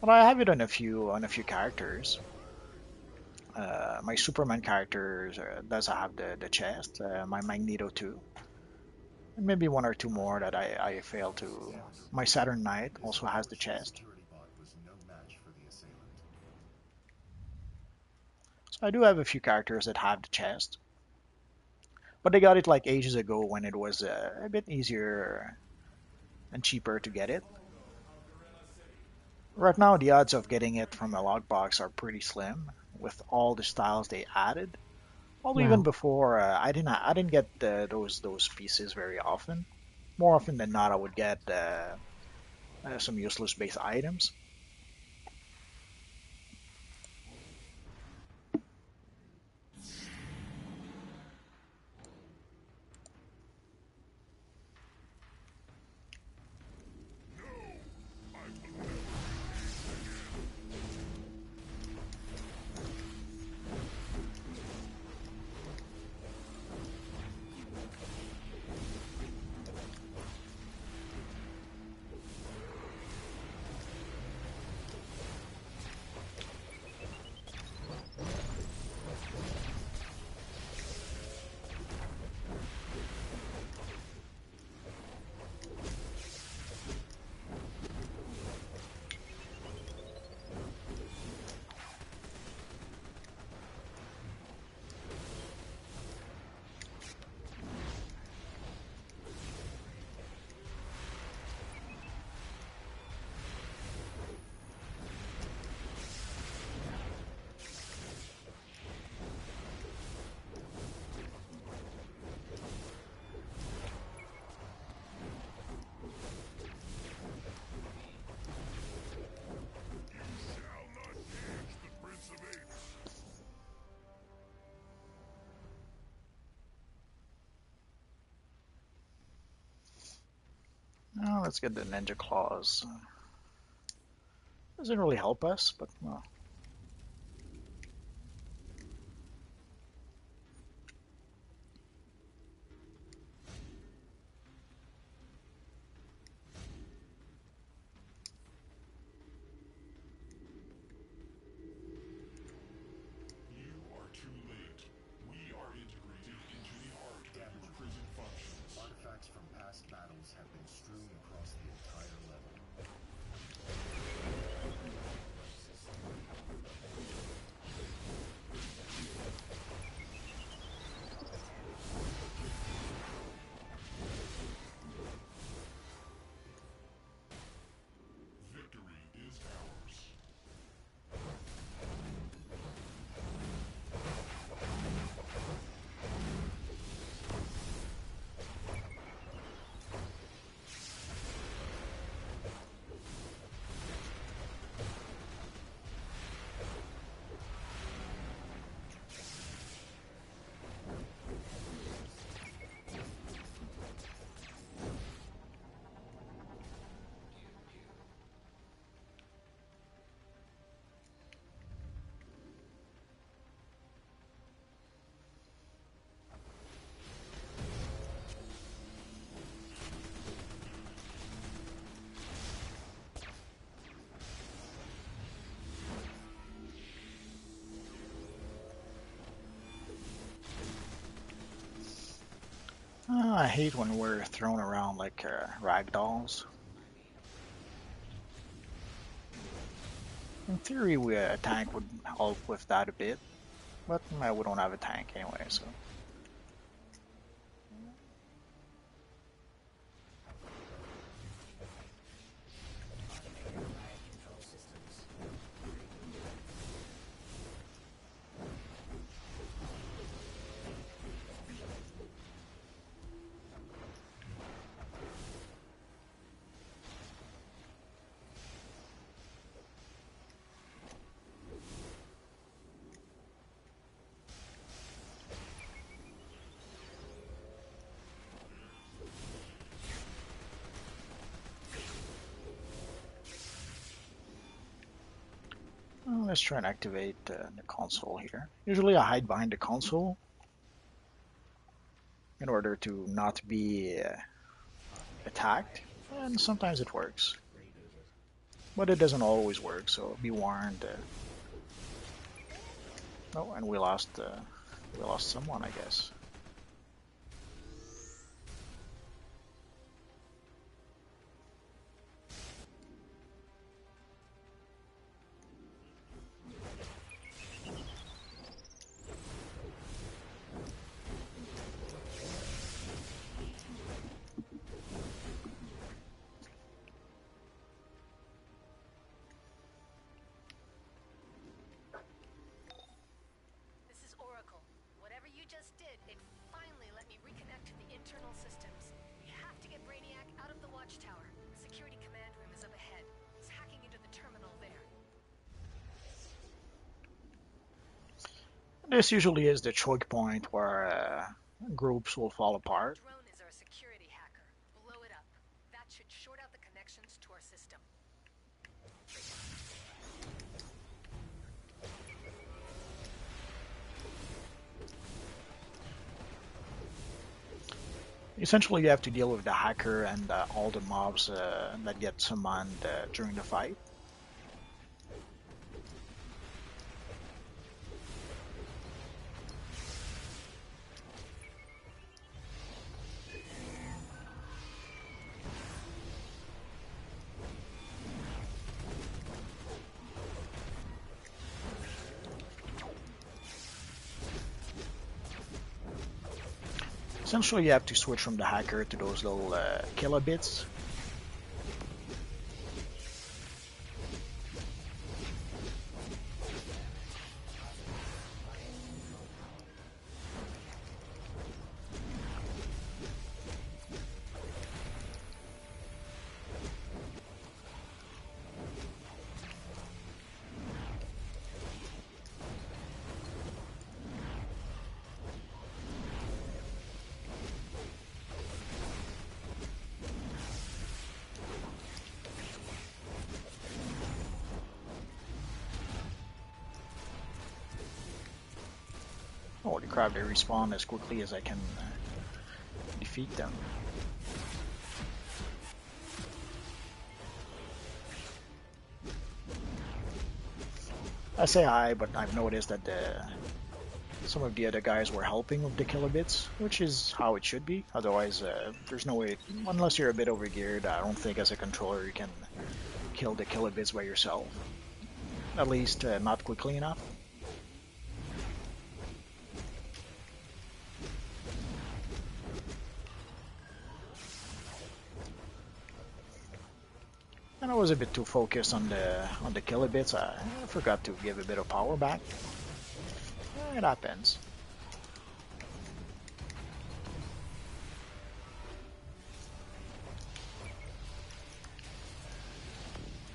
Speaker 1: But I have it on a few characters. My Superman character does have the chest. My Magneto too, and maybe one or two more that I failed to. My Saturn Knight also has the chest. So I do have a few characters that have the chest, but they got it like ages ago when it was a bit easier and cheaper to get it. Right now, the odds of getting it from a logbox are pretty slim with all the styles they added. Although even
Speaker 4: Wow.
Speaker 1: before, I didn't get those pieces very often. More often than not, I would get some useless base items. Now let's get the Ninja Claws. Doesn't really help us, but well.
Speaker 8: Artifacts from past battles have been strewn across the entire level.
Speaker 1: I hate when we're thrown around like rag dolls. In theory, a tank would help with that a bit, but we don't have a tank anyway, so. Well, let's try and activate the console here. Usually I hide behind the console in order to not be attacked, and sometimes it works. But it doesn't always work, so be warned. Oh, and we lost someone, I guess. This usually is the choke point where groups will fall apart.
Speaker 9: Drone is our security hacker. Blow it up. That should short out the connections to our system.
Speaker 1: Essentially, you have to deal with the hacker and all the mobs that get summoned during the fight. Essentially, you have to switch from the hacker to those little kilobits. Holy crap, they respawn as quickly as I can defeat them. I say hi, but I've noticed that some of the other guys were helping with the kilobits, which is how it should be. Otherwise, there's no way, unless you're a bit overgeared, I don't think as a controller you can kill the kilobits by yourself. At least not quickly enough. And I was a bit too focused on the kilobits. I forgot to give a bit of power back. It happens.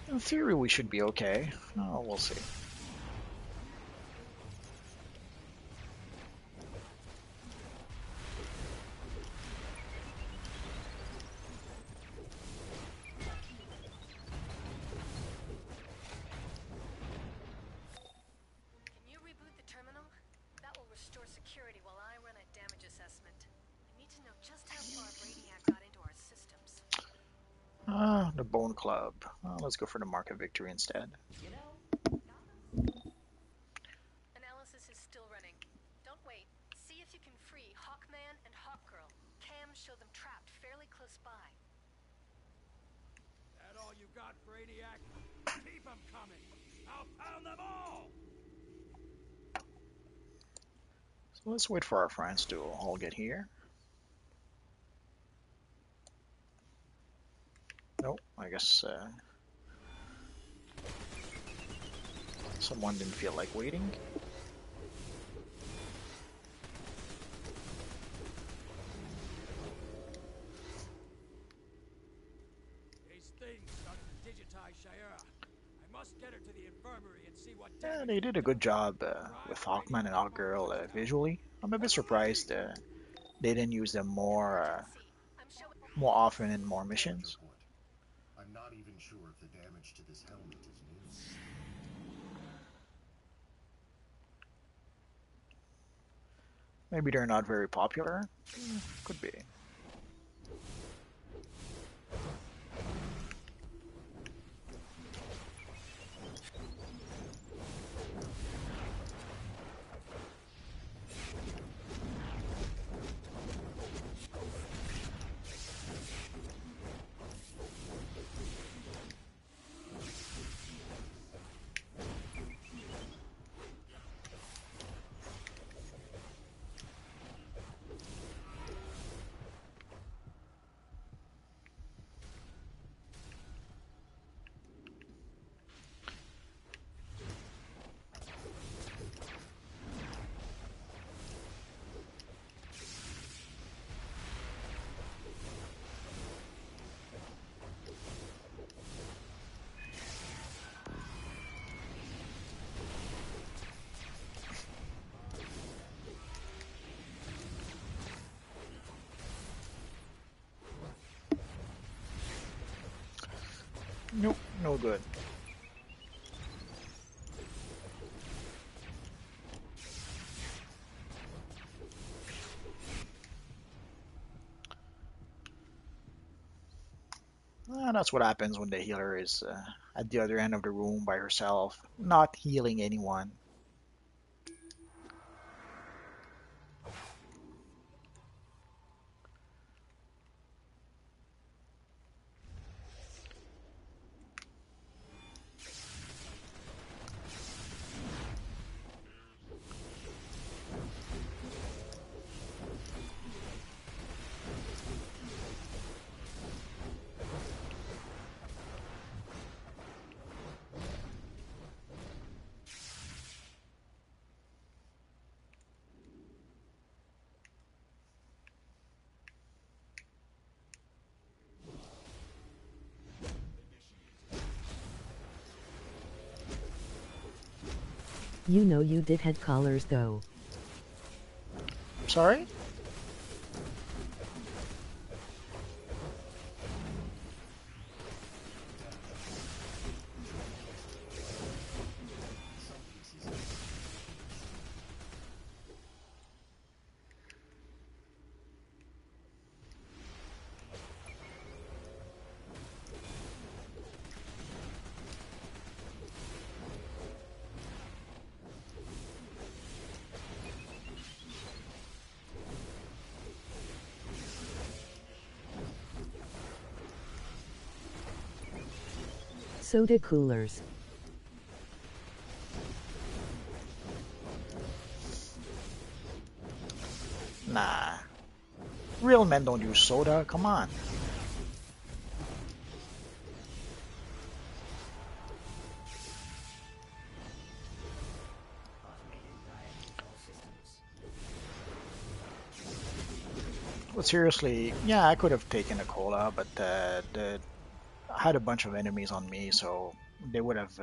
Speaker 1: In theory, we should be okay. Oh, we'll see. The Bone Club. Let's go for the Mark of Victory instead.
Speaker 9: Analysis is still running. Don't wait. See if you can free Hawkman and Hawkgirl. Cams show them trapped fairly close by.
Speaker 5: That all you got, Brainiac? Keep them coming! I'll pound them all!
Speaker 1: So let's wait for our friends to all get here. Nope, I guess someone didn't feel like waiting.
Speaker 5: These things started to digitize Shayera. I must get her to the infirmary and see what
Speaker 1: Yeah,
Speaker 5: damage
Speaker 1: they did a good job with Hawkman and Hawkgirl visually. I'm a bit surprised they didn't use them
Speaker 9: See, I'm showing.
Speaker 1: more often in more missions.
Speaker 8: Report. I'm not even sure if the damage to this helmet is new.
Speaker 1: Maybe they're not very popular. Could be. Nope, no good. That's what happens when the healer is at the other end of the room by herself, not healing anyone.
Speaker 4: You know you did head collars though.
Speaker 1: Sorry?
Speaker 4: Soda coolers.
Speaker 1: Nah. Real men don't use soda, come on. But seriously, yeah, I could have taken a cola, but I had a bunch of enemies on me, so they would have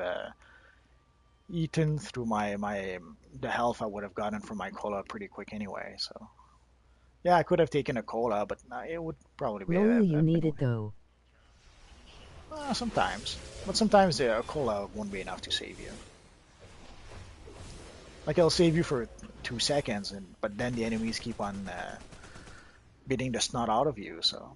Speaker 1: eaten through the health I would have gotten from my cola pretty quick anyway. So yeah, I could have taken a cola, but it would probably be
Speaker 4: Lol, you
Speaker 1: have
Speaker 4: need
Speaker 1: been
Speaker 4: it though.
Speaker 1: sometimes, but sometimes a cola won't be enough to save you. Like it'll save you for 2 seconds, but then the enemies keep on beating the snot out of you. So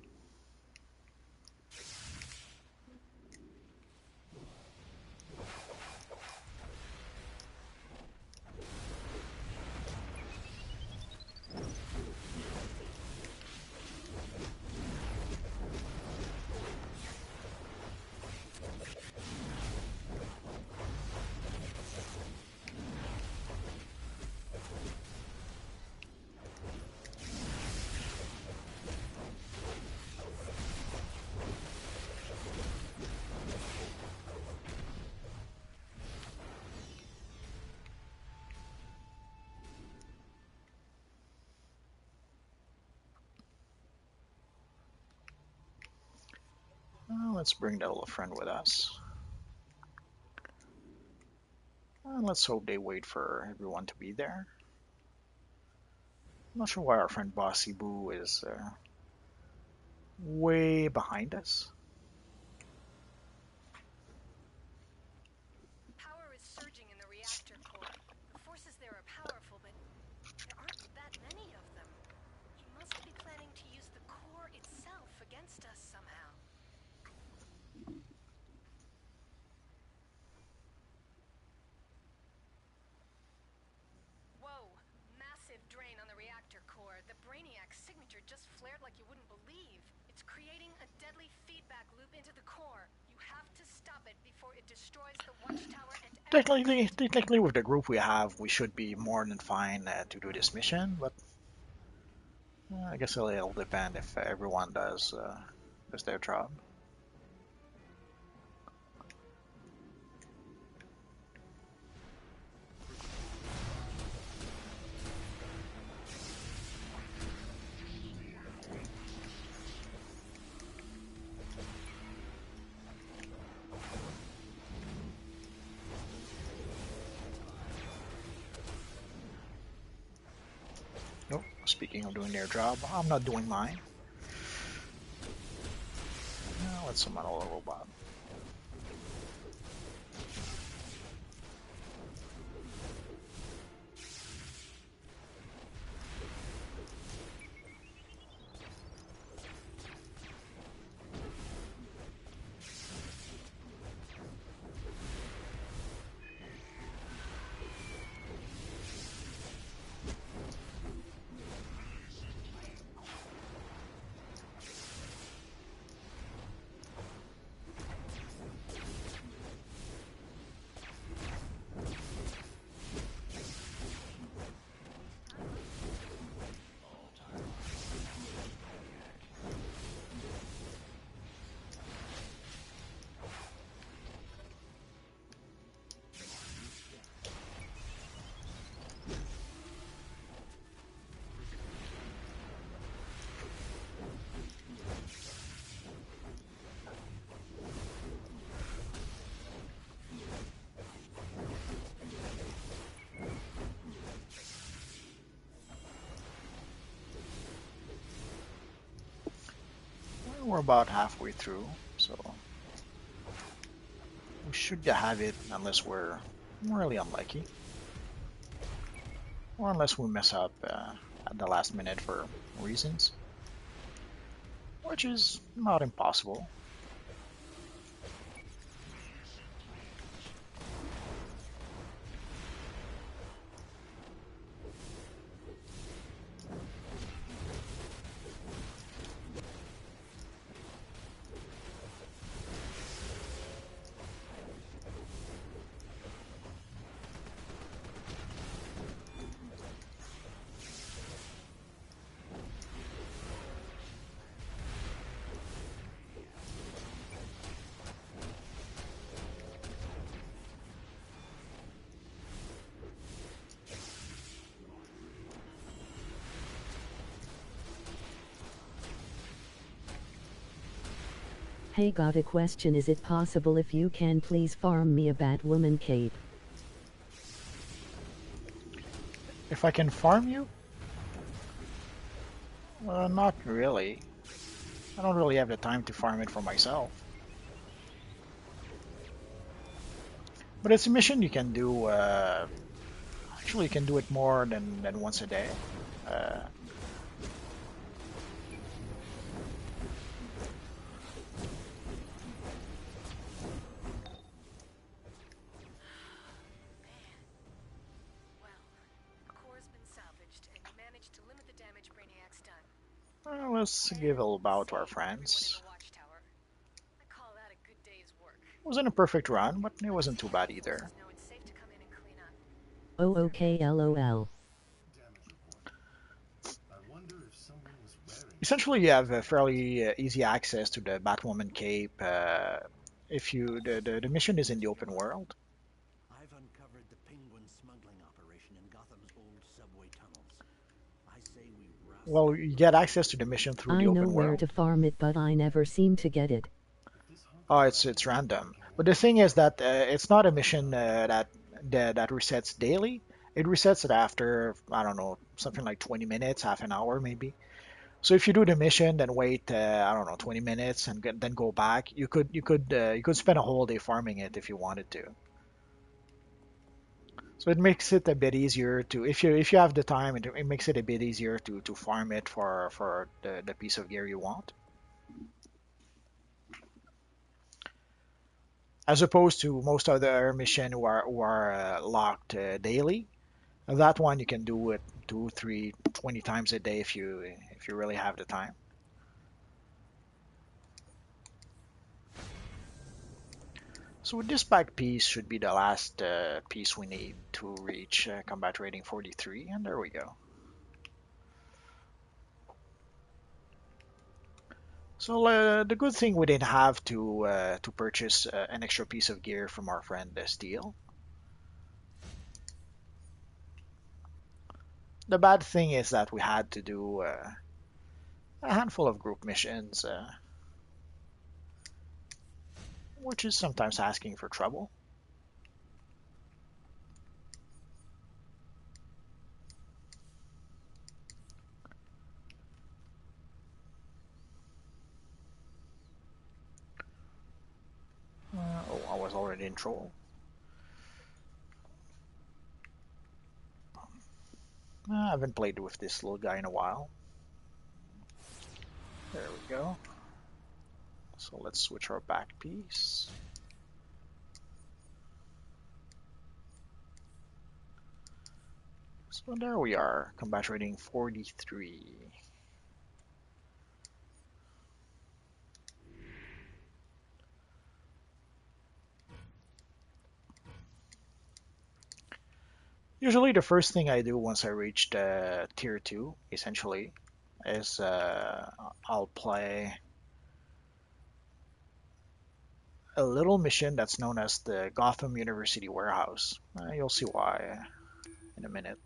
Speaker 1: Let's bring the little friend with us. And let's hope they wait for everyone to be there. I'm not sure why our friend Bossy Boo is way behind us.
Speaker 9: Power is surging in the reactor core. The forces there are powerful, but there aren't that many of them. He must be planning to use the core itself against us somehow. Whoa! Massive drain on the reactor core. The Brainiac signature just flared like you wouldn't believe. It's creating a deadly feedback loop into the core. You have to stop it before it destroys the watchtower and
Speaker 1: Technically, with the group we have, we should be more than fine to do this mission, but I guess it'll depend if everyone does their job. Oh, speaking of doing their job, I'm not doing mine. Now let's summon a little robot. We're about halfway through, so we should have it unless we're really unlucky. Or unless we mess up at the last minute for reasons. Which is not impossible.
Speaker 4: Hey, got a question. Is it possible if you can please farm me a Batwoman cape?
Speaker 1: If I can farm you? Not really. I don't really have the time to farm it for myself. But it's a mission you can do, actually you can do it more than once a day. Let's give a little bow to our friends. It wasn't a perfect run, but it wasn't too bad either.
Speaker 4: Oh, okay, lol.
Speaker 1: Essentially, you have a fairly easy access to the Batwoman cape if the mission is in the open world.
Speaker 6: I've uncovered the Penguin smuggling operation in Gotham's old subway tunnels. I say we rust.
Speaker 1: Well, you get access to the mission through
Speaker 4: I
Speaker 1: the
Speaker 4: know
Speaker 1: open
Speaker 4: where
Speaker 1: world.
Speaker 4: to farm it, but I never seem to get it.
Speaker 8: If this
Speaker 1: Oh, it's random. But the thing is that it's not a mission that resets daily. It resets it after, I don't know, something like 20 minutes, half an hour maybe. So if you do the mission, then wait, I don't know, 20 minutes, and then go back, you could spend a whole day farming it if you wanted to. So it makes it a bit easier to, if you have the time, it makes it a bit easier to farm it for the piece of gear you want, as opposed to most other mission who are locked daily. And that one you can do it 2, 3, 20 times a day if you really have the time. So this back piece should be the last piece we need to reach combat rating 43, and there we go. So the good thing we didn't have to purchase an extra piece of gear from our friend Steel. The bad thing is that we had to do a handful of group missions, which is sometimes asking for trouble. Oh, I was already in trouble. I haven't played with this little guy in a while. There we go. So let's switch our back piece. So there we are, combat rating 43. Usually the first thing I do once I reach tier 2, essentially, is I'll play a little mission that's known as the Gotham University Warehouse. You'll see why in a minute.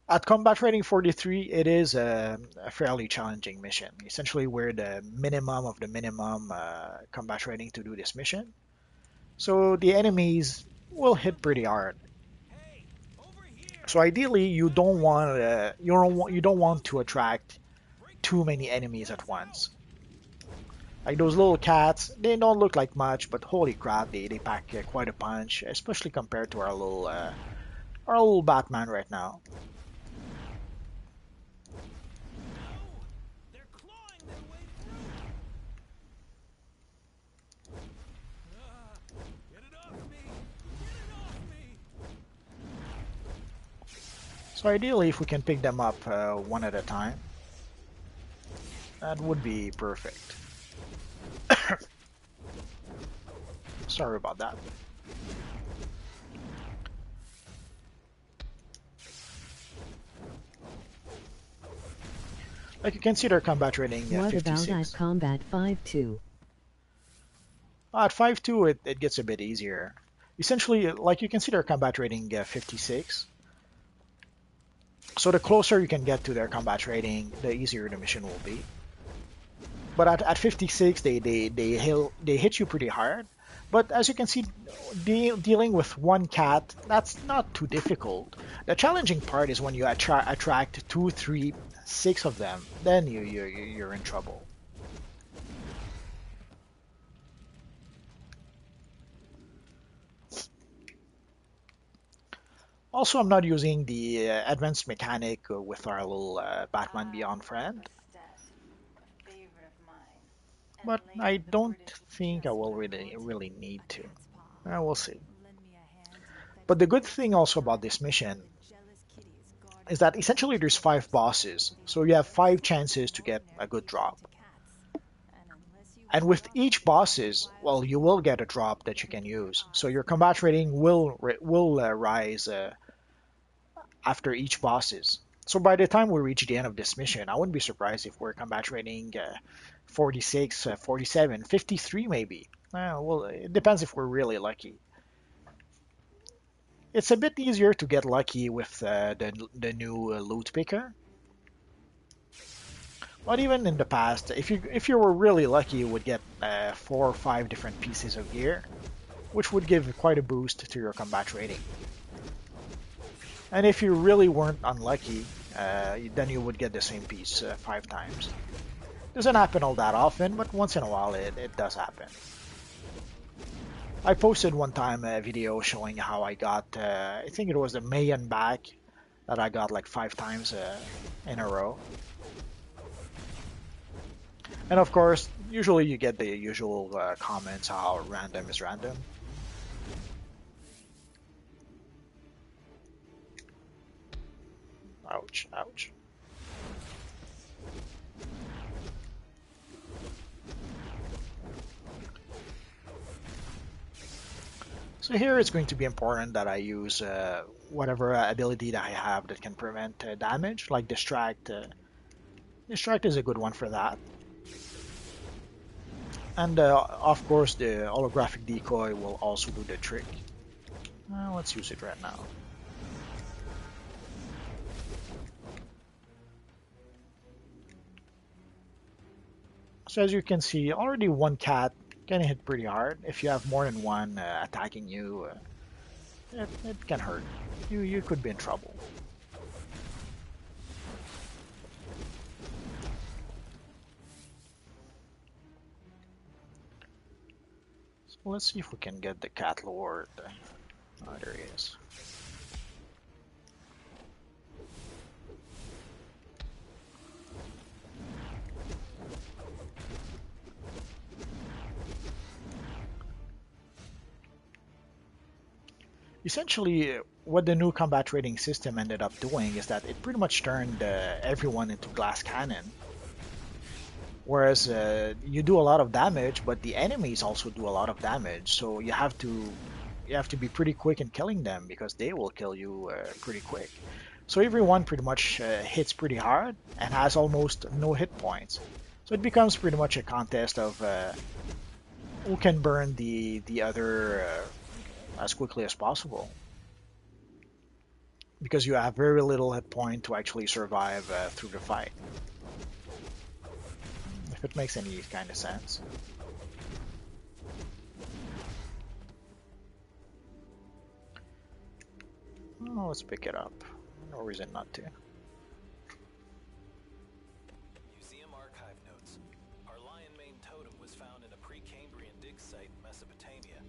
Speaker 1: At combat rating 43, it is a fairly challenging mission. Essentially, we're the minimum of the minimum combat rating to do this mission. So the enemies will hit pretty hard. So ideally, you don't want to attract too many enemies at once. Like those little cats, they don't look like much, but holy crap, they pack quite a punch, especially compared to our little Batman right now. So ideally, if we can pick them up one at a time, that would be perfect. Sorry about that. Like you can see their combat rating
Speaker 4: What
Speaker 1: 56.
Speaker 4: about at combat 5-2?
Speaker 1: At 5-2, it gets a bit easier. Essentially, like you can see their combat rating 56. So the closer you can get to their combat rating, the easier the mission will be. But at 56, they hit you pretty hard. But as you can see, dealing with one cat, that's not too difficult. The challenging part is when you attract 2, 3, 6 of them. Then you're in trouble. Also, I'm not using the advanced mechanic with our little Batman Beyond friend. But I don't think I will really need to. We'll see. But the good thing also about this mission is that essentially there's 5 bosses, so you have 5 chances to get a good drop. And with each bosses, well, you will get a drop that you can use. So your combat rating will rise after each bosses. So by the time we reach the end of this mission, I wouldn't be surprised if we're combat rating 46, 47, 53 maybe. Well, it depends if we're really lucky. It's a bit easier to get lucky with the new loot picker. But even in the past, if you were really lucky, you would get 4 or 5 different pieces of gear, which would give quite a boost to your combat rating. And if you really weren't unlucky, then you would get the same piece 5 times. Doesn't happen all that often, but once in a while it does happen. I posted one time a video showing how I got, I think it was the Mayan back that I got like 5 times in a row. And of course, usually you get the usual comments how random is random. Ouch, ouch. So here it's going to be important that I use whatever ability that I have that can prevent damage, like Distract. Distract is a good one for that. And of course the holographic decoy will also do the trick. Let's use it right now. So as you can see, already one cat can hit pretty hard. If you have more than one attacking you, it can hurt. You could be in trouble. So let's see if we can get the cat lord. Oh, there he is. Essentially, what the new combat rating system ended up doing is that it pretty much turned everyone into glass cannon. Whereas you do a lot of damage, but the enemies also do a lot of damage. So you have to be pretty quick in killing them because they will kill you pretty quick. So everyone pretty much hits pretty hard and has almost no hit points. So it becomes pretty much a contest of who can burn the other as quickly as possible. Because you have very little hit point to actually survive through the fight. If it makes any kind of sense. Oh, let's pick it up. No reason not to.
Speaker 3: Museum archive notes. Our lion mane totem was found in a pre-Cambrian dig site in Mesopotamia.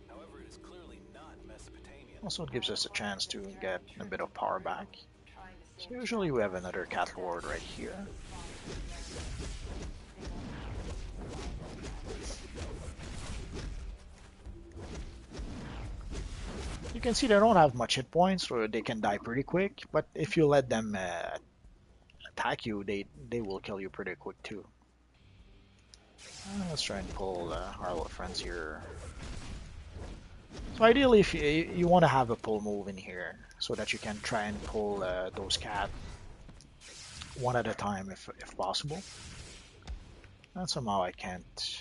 Speaker 3: However, it is clearly not Mesopotamian.
Speaker 1: Also, it gives us a chance to get a bit of power back. So usually we have another cat lord right here. You can see they don't have much hit points, so they can die pretty quick. But if you let them attack you, they will kill you pretty quick too. Let's try and pull our little friends here. So ideally, if you want to have a pull move in here, so that you can try and pull those cat one at a time if possible. And somehow I can't.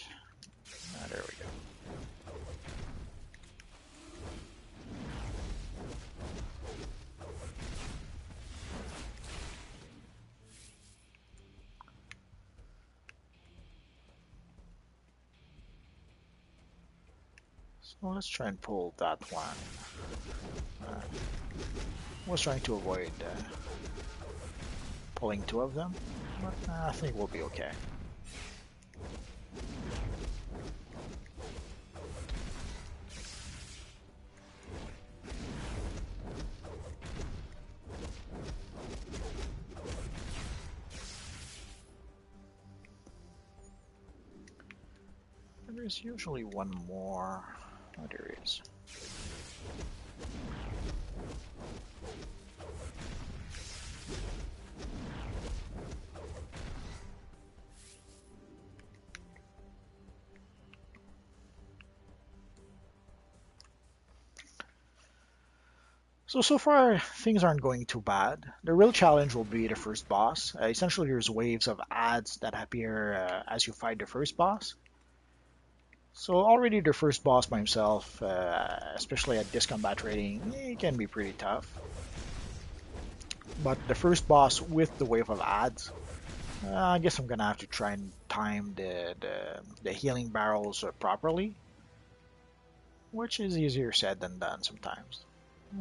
Speaker 1: There we go. So let's try and pull that one. I was trying to avoid pulling 2 of them, but I think we'll be okay. There's usually one more. Oh, there is. So far, things aren't going too bad. The real challenge will be the first boss. Essentially, there's waves of ads that appear as you fight the first boss. So already the first boss by himself, especially at this combat rating, it can be pretty tough. But the first boss with the wave of ads, I guess I'm gonna have to try and time the healing barrels properly, which is easier said than done sometimes.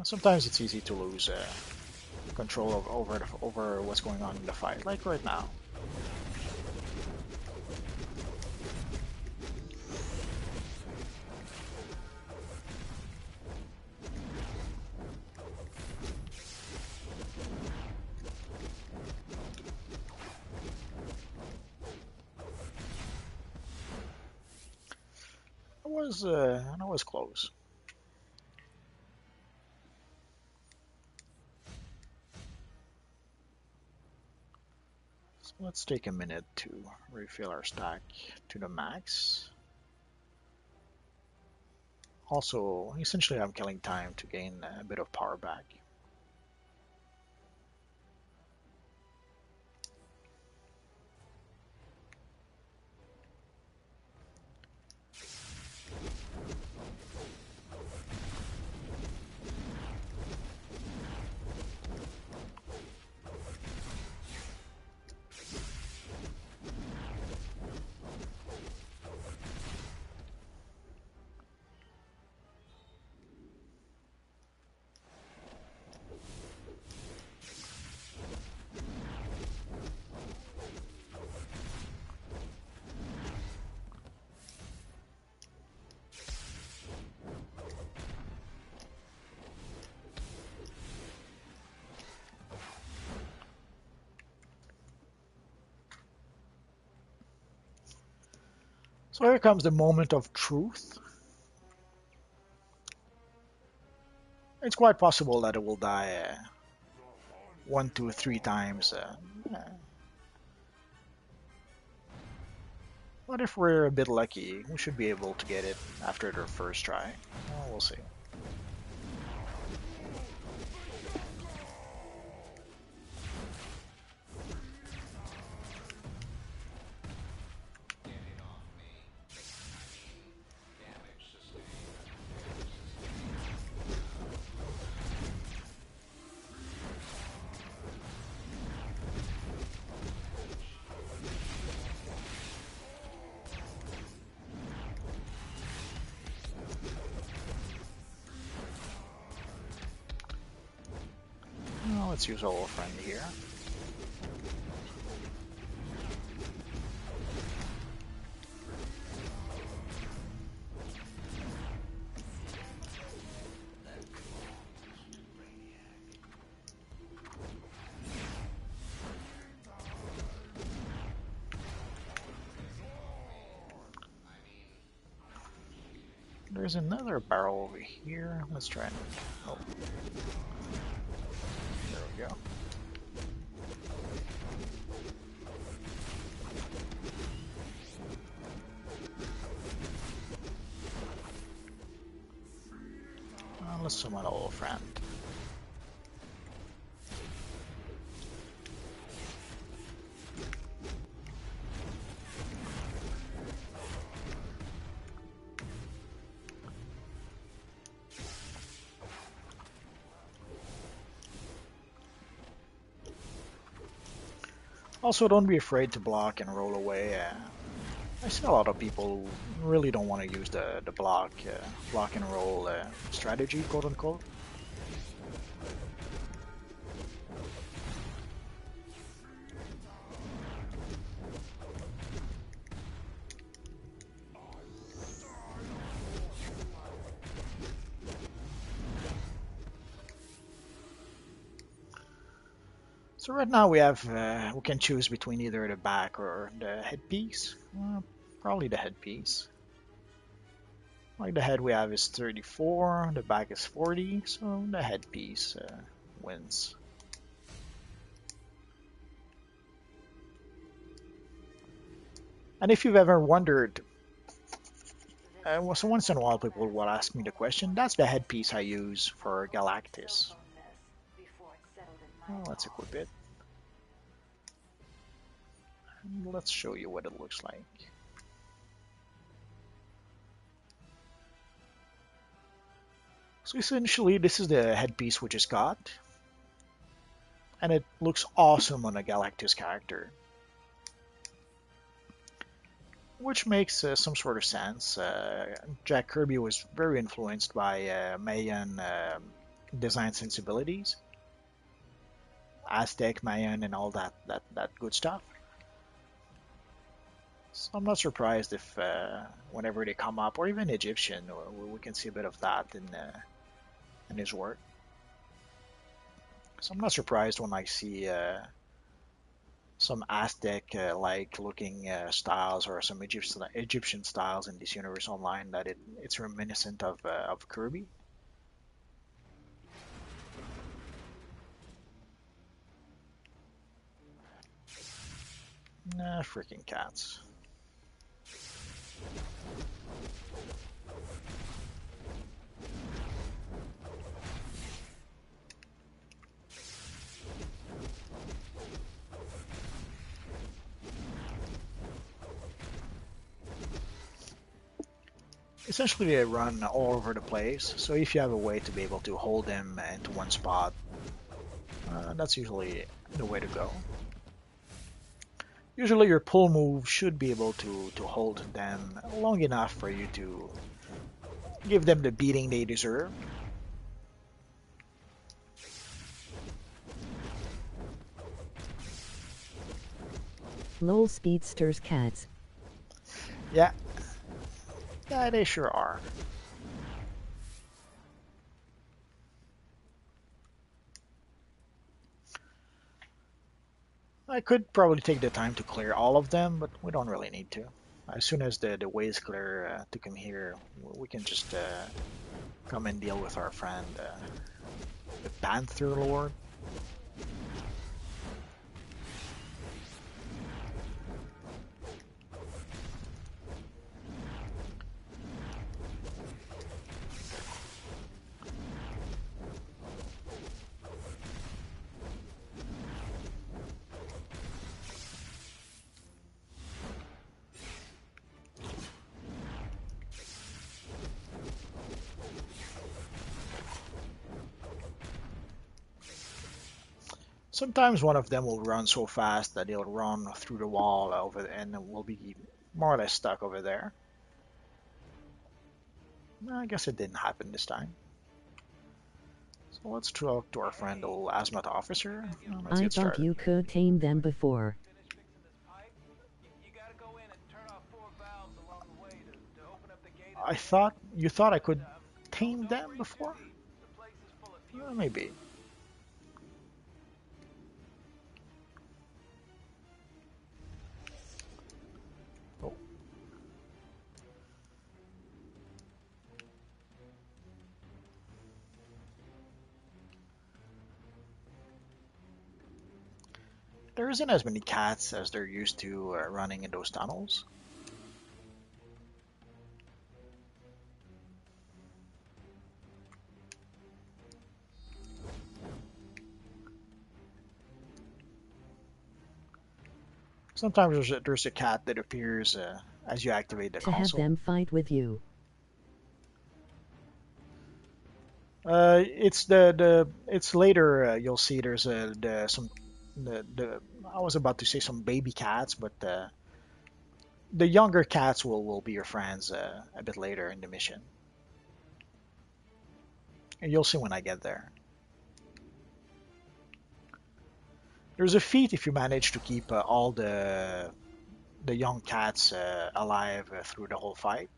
Speaker 1: Sometimes it's easy to lose control over what's going on in the fight, like right now. I was close. So let's take a minute to refill our stack to the max. Also, essentially I'm killing time to gain a bit of power back. So here comes the moment of truth. It's quite possible that it will die 1, 2, 3 times. But if we're a bit lucky, we should be able to get it after their first try. Well, we'll see. Well, let's use our little friend here. There's another barrel over here. Let's try and... Oh. There we go. Let's summon a little friend. Also, don't be afraid to block and roll away. I see a lot of people who really don't want to use the block and roll strategy, quote unquote. So right now we can choose between either the back or the headpiece. Probably the headpiece. Like the head we have is 34, the back is 40, so the headpiece wins. And if you've ever wondered, so once in a while people will ask me the question, that's the headpiece I use for Galactus. let's equip it. And let's show you what it looks like. So essentially, this is the headpiece we just got, and it looks awesome on a Galactus character, which makes some sort of sense. Jack Kirby was very influenced by Mayan design sensibilities, Aztec, Mayan, and all that good stuff. So I'm not surprised if whenever they come up, or even Egyptian, we can see a bit of that in his work. So I'm not surprised when I see some Aztec-like looking styles or some Egyptian styles in this universe online that it's reminiscent of Kirby. Nah, freaking cats. Essentially, they run all over the place, so if you have a way to be able to hold them into one spot, that's usually the way to go. Usually your pull move should be able to hold them long enough for you to give them the beating they deserve.
Speaker 4: Lol speedsters cats.
Speaker 1: Yeah. Yeah, they sure are. I could probably take the time to clear all of them, but we don't really need to. As soon as the way is clear to come here, we can just come and deal with our friend, the Panther Lord. Sometimes one of them will run so fast that they'll run through the wall over and will be more or less stuck over there. I guess it didn't happen this time. So let's talk to our friend, the little Asmat officer. Let's
Speaker 4: I
Speaker 1: get
Speaker 4: thought
Speaker 1: started.
Speaker 4: you could tame them before.
Speaker 1: I thought you thought I could tame them before? Maybe. Oh. There isn't as many cats as they're used to running in those tunnels. Sometimes there's a cat that appears as you activate the
Speaker 4: To have
Speaker 1: console.
Speaker 4: them fight with you.
Speaker 1: It's it's later. You'll see there's the I was about to say some baby cats, but the younger cats will be your friends a bit later in the mission, and you'll see when I get there. There's a feat if you manage to keep all the young cats alive through the whole fight.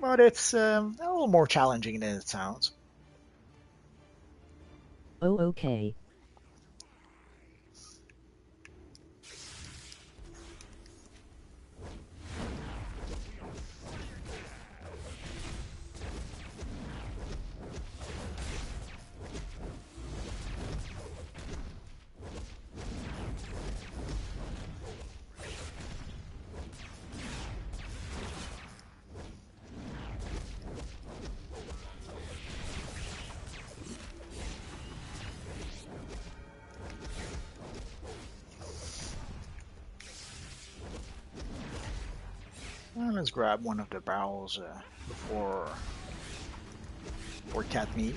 Speaker 1: But it's a little more challenging than it sounds.
Speaker 4: Oh, okay.
Speaker 1: Let's grab one of the barrels before for cat meat.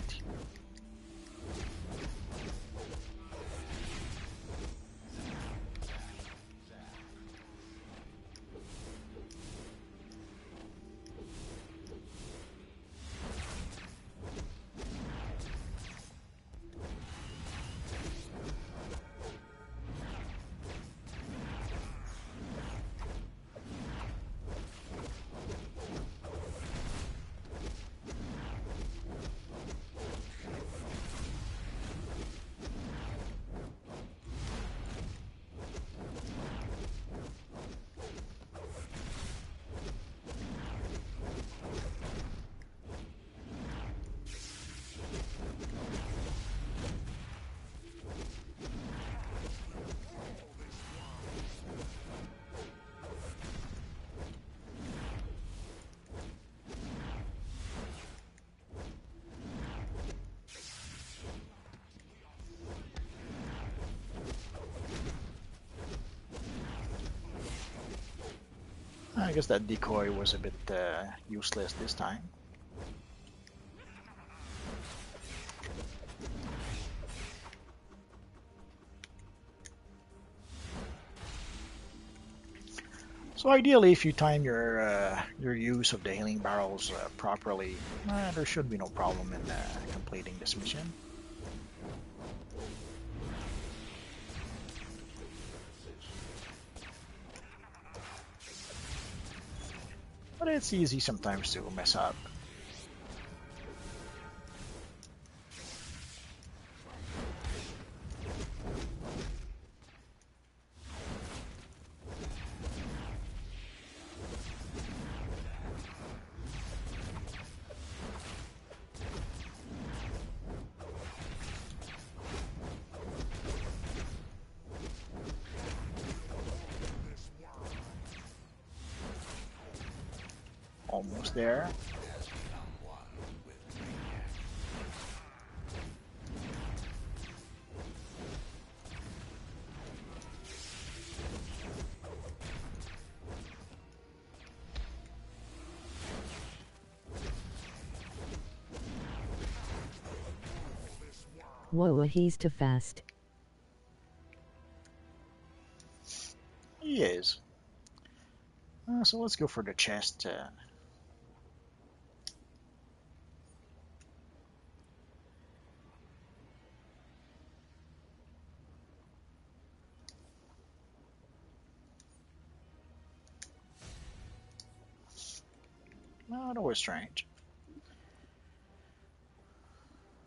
Speaker 1: I guess that decoy was a bit useless this time. So ideally, if you time your use of the healing barrels properly, there should be no problem in completing this mission. But it's easy sometimes to mess up. Almost there.
Speaker 4: Whoa, he's too fast.
Speaker 1: He is. So let's go for the chest. No, that was strange.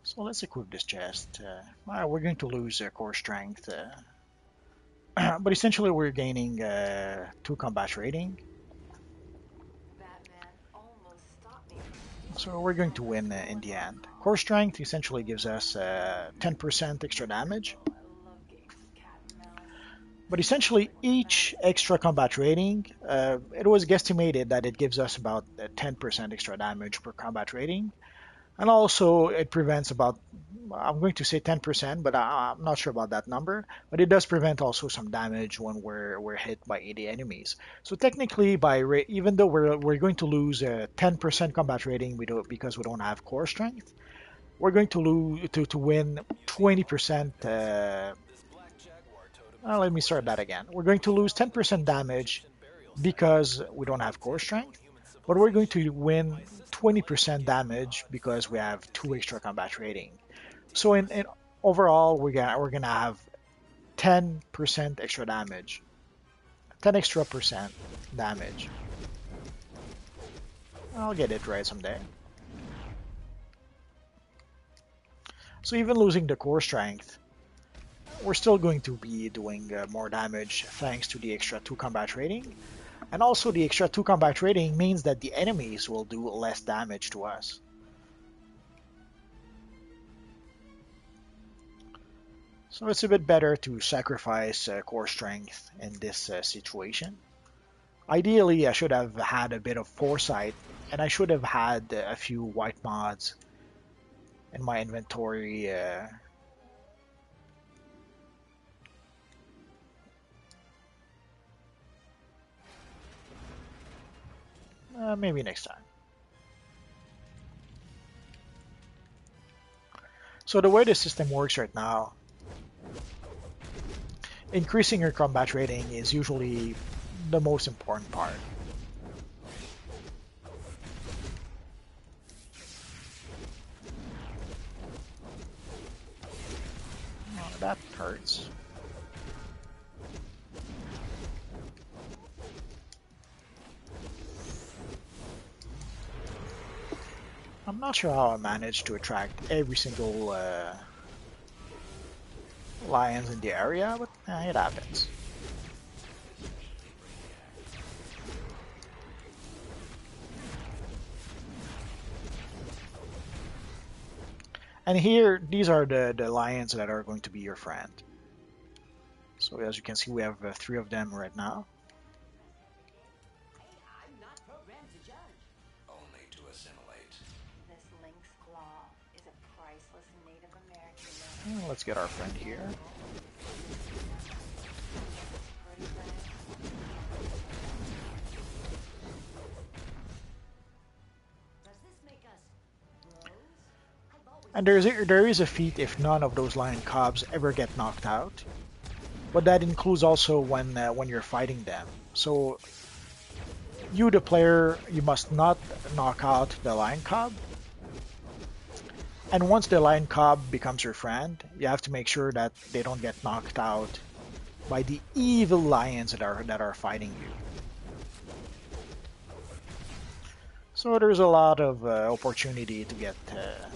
Speaker 1: So let's equip this chest. We're going to lose core strength, but essentially we're gaining 2 combat rating. So we're going to win in the end. Core strength essentially gives us 10% extra damage. But essentially each extra combat rating, it was guesstimated that it gives us about 10% extra damage per combat rating. And also it prevents about, I'm going to say 10%, but I'm not sure about that number. But it does prevent also some damage when we're hit by 80 enemies. So technically, even though we're going to lose 10% combat rating because we don't have core strength, we're going to lose to win 20%. Let me start that again. We're going to lose 10% damage because we don't have core strength, but we're going to win 20% damage because we have 2 extra combat rating. So in overall, we're gonna have 10% extra damage, 10 extra percent damage. I'll get it right someday. So even losing the core strength, we're still going to be doing more damage thanks to the extra 2 combat rating. And also the extra 2 combat rating means that the enemies will do less damage to us. So it's a bit better to sacrifice core strength in this situation. Ideally, I should have had a bit of foresight, and I should have had a few white mods in my inventory. Maybe next time. So the way the system works right now, increasing your combat rating is usually the most important part. Oh, that hurts. I'm not sure how I managed to attract every single lions in the area, but it happens. And here, these are the lions that are going to be your friend. So as you can see, we have 3 of them right now.
Speaker 10: I'm not programmed to judge.
Speaker 8: Only to assimilate.
Speaker 9: This lynx claw is a priceless Native American.
Speaker 1: Let's get our friend here.
Speaker 10: Does this make us bros?
Speaker 1: And there is a feat if none of those lion cubs ever get knocked out. But that includes also when you're fighting them. So you, the player, you must not knock out the lion cub. And once the lion cub becomes your friend, you have to make sure that they don't get knocked out by the evil lions that are fighting you. So there's a lot of opportunity to get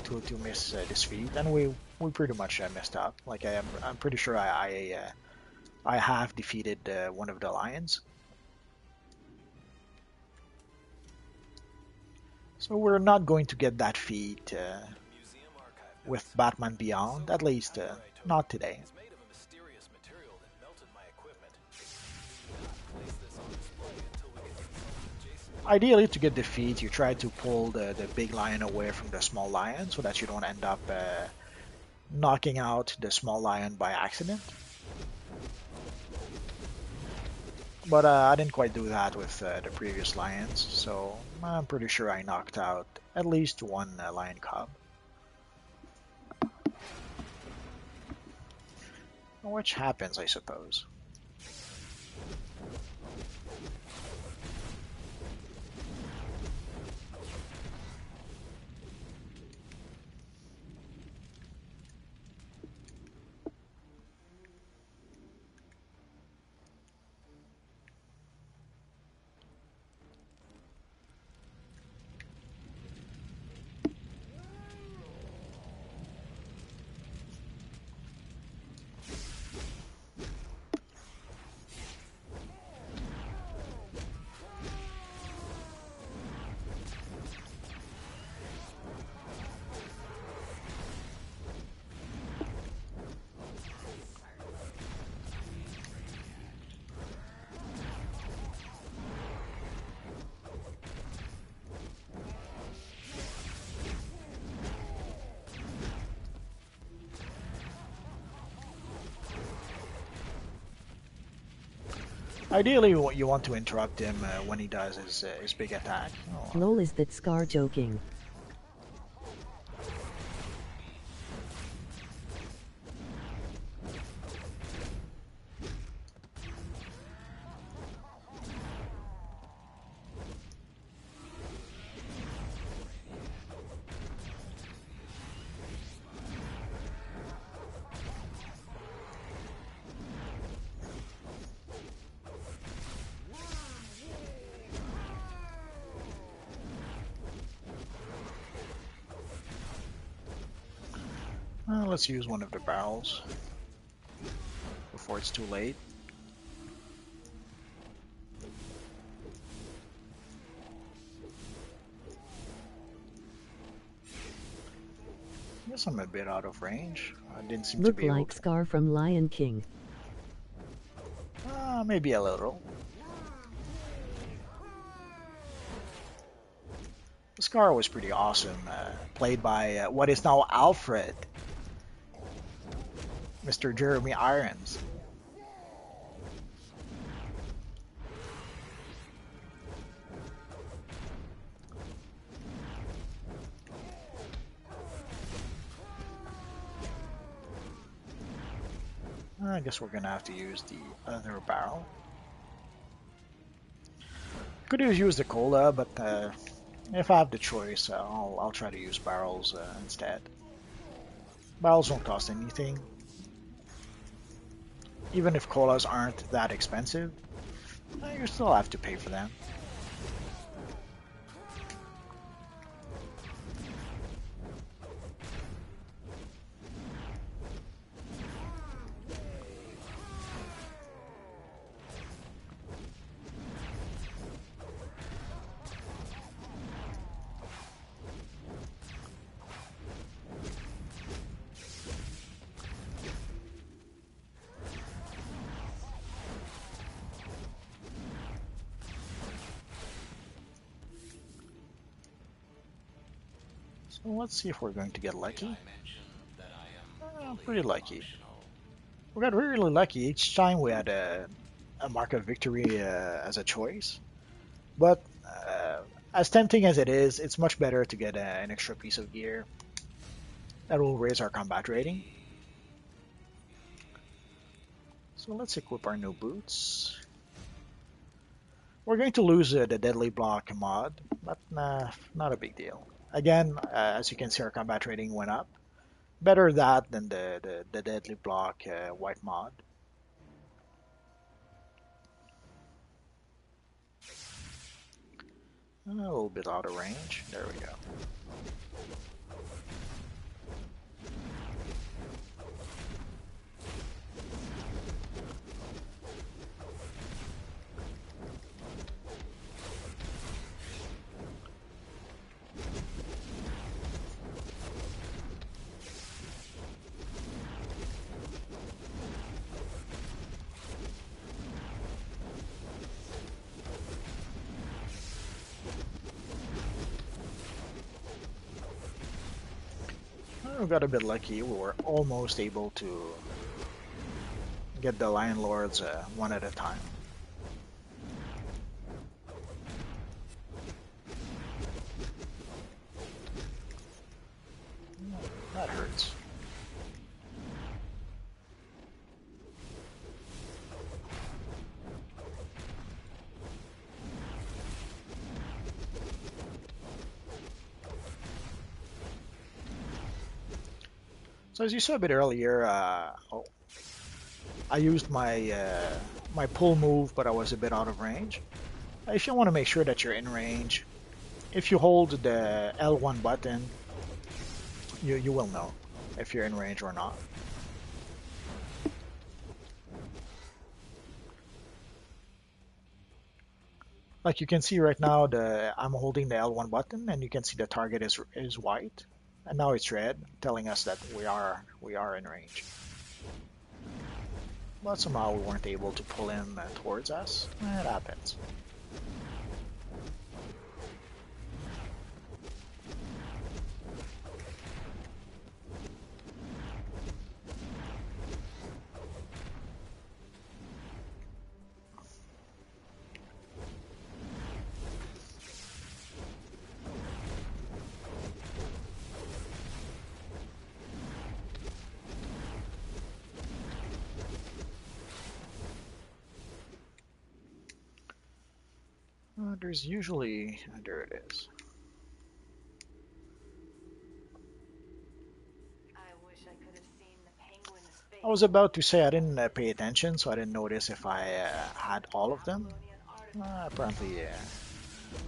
Speaker 1: to miss this feat, and we pretty much messed up. Like I'm pretty sure I have defeated one of the lions. So we're not going to get that feat with Batman Beyond, at least not today. Ideally, to get the feat, you try to pull the big lion away from the small lion so that you don't end up knocking out the small lion by accident. But I didn't quite do that with the previous lions, so I'm pretty sure I knocked out at least one lion cub. Which happens, I suppose. Ideally, you want to interrupt him when he does his big attack. Oh.
Speaker 4: Lol, is that Scar joking?
Speaker 1: Let's use one of the barrels before it's too late. I guess I'm a bit out of range. I didn't seem
Speaker 4: Look
Speaker 1: to be
Speaker 4: like
Speaker 1: able to...
Speaker 4: Scar from Lion King.
Speaker 1: Maybe a little. Scar was pretty awesome, played by what is now Alfred, Mr. Jeremy Irons. I guess we're gonna have to use the other barrel. Could have used the cola, but if I have the choice, I'll try to use barrels instead. Barrels don't cost anything, even if colas aren't that expensive. You still have to pay for them. So let's see if we're going to get lucky. Pretty lucky. We got really lucky each time we had a mark of victory as a choice. But as tempting as it is, it's much better to get an extra piece of gear that will raise our combat rating. So let's equip our new boots. We're going to lose the deadly block mod, but not a big deal. Again, as you can see, our combat rating went up. Better that than the deadly block white mod. A little bit out of range. There we go. We got a bit lucky. We were almost able to get the Lion Lords one at a time. That hurts. So as you saw a bit earlier, I used my pull move, but I was a bit out of range. If you want to make sure that you're in range, if you hold the L1 button, you will know if you're in range or not. Like you can see right now, I'm holding the L1 button, and you can see the target is white, and now it's red, telling us that we are in range. But somehow we weren't able to pull him towards us. It happens. There's usually... there it is. I was about to say I didn't pay attention, so I didn't notice if I had all of them. Apparently,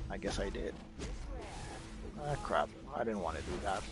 Speaker 1: I guess I did. Crap, I didn't want to do that.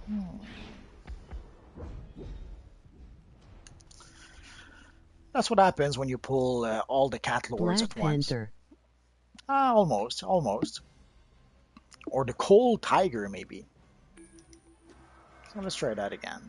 Speaker 1: Hmm. That's what happens when you pull all the cat lords
Speaker 4: Black
Speaker 1: at once.
Speaker 4: Panther.
Speaker 1: Ah, almost, almost. Or the cold tiger, maybe. So let's try that again.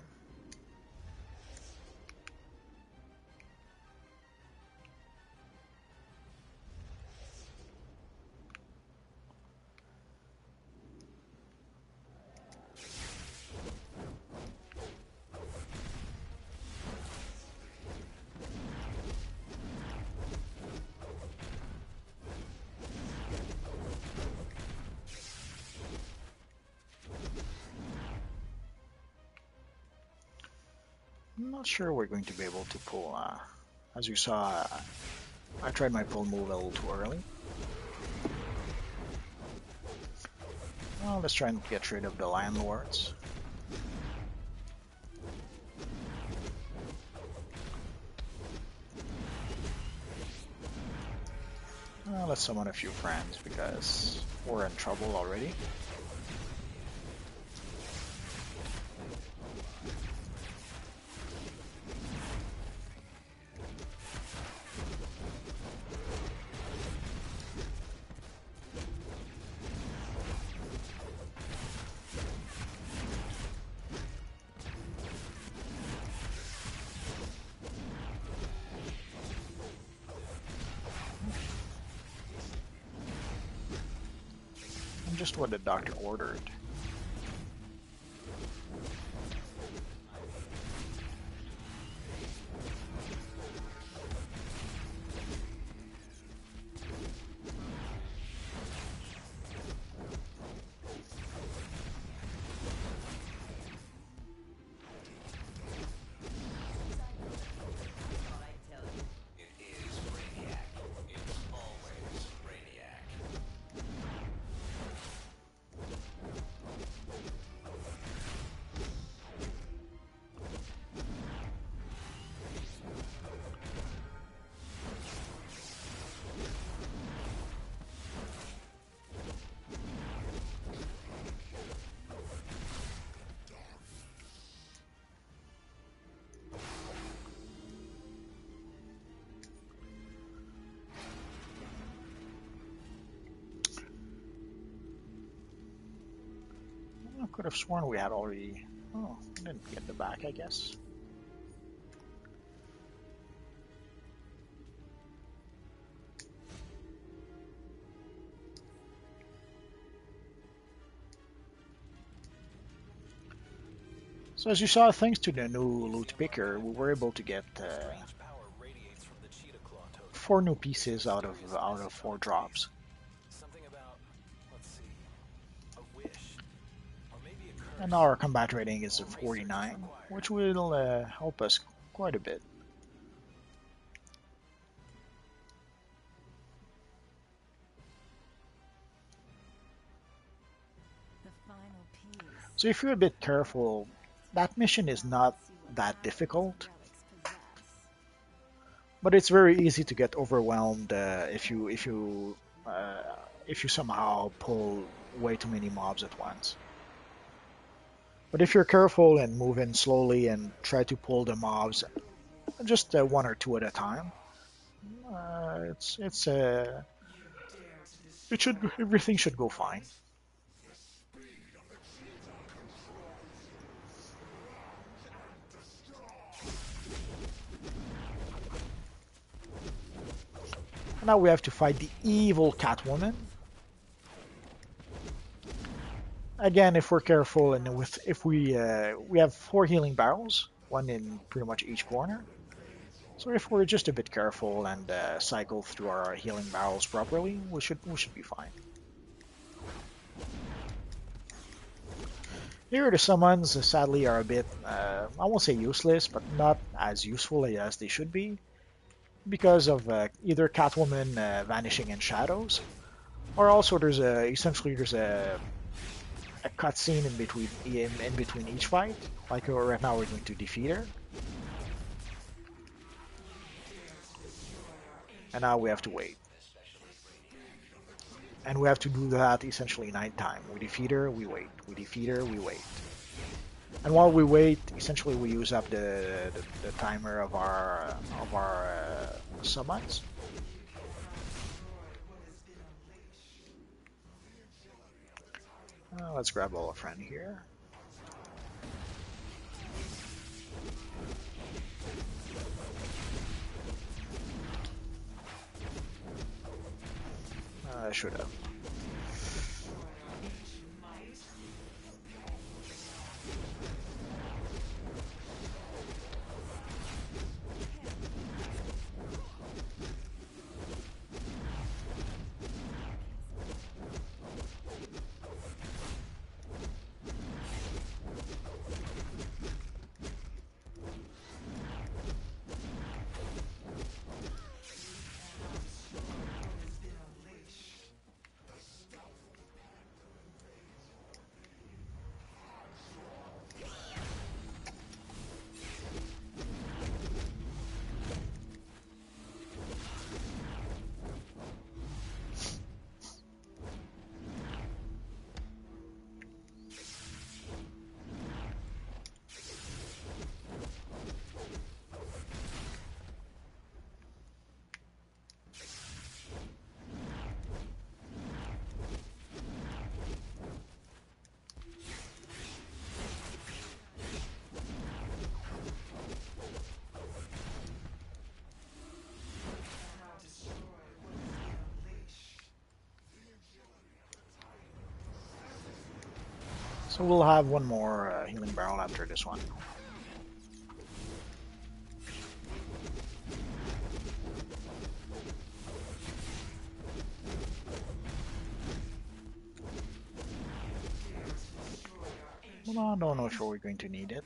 Speaker 1: I'm not sure we're going to be able to pull. As you saw, I tried my pull move a little too early. Well, let's try and get rid of the landlords. Let's summon a few friends because we're in trouble already. Just what the doctor ordered. I could have sworn we had already. Oh, I didn't get the back, I guess. So as you saw, thanks to the new loot picker, we were able to get 4 new pieces out of 4 drops.
Speaker 3: Something about, let's see, a wish, or maybe a curse.
Speaker 1: And now our combat rating is 49, which will help us quite a bit. So if you're a bit careful, that mission is not that difficult, but it's very easy to get overwhelmed if you somehow pull way too many mobs at once. But if you're careful and move in slowly and try to pull the mobs just 1 or 2 at a time, everything should go fine. Now we have to fight the evil Catwoman. Again, if we're careful and if we have 4 healing barrels, 1 in pretty much each corner. So if we're just a bit careful and cycle through our healing barrels properly, we should be fine. Here the summons sadly are a bit I won't say useless, but not as useful as they should be, because of either Catwoman vanishing in shadows, or also there's a cutscene in between each fight. Like right now we're going to defeat her, and now we have to wait, and we have to do that essentially 9 times. We defeat her, we wait. We defeat her, we wait. And while we wait, essentially we use up the timer of our summons. Let's grab all a friend here. I should have. So we'll have one more healing barrel after this one. Well, I don't know if we're going to need it.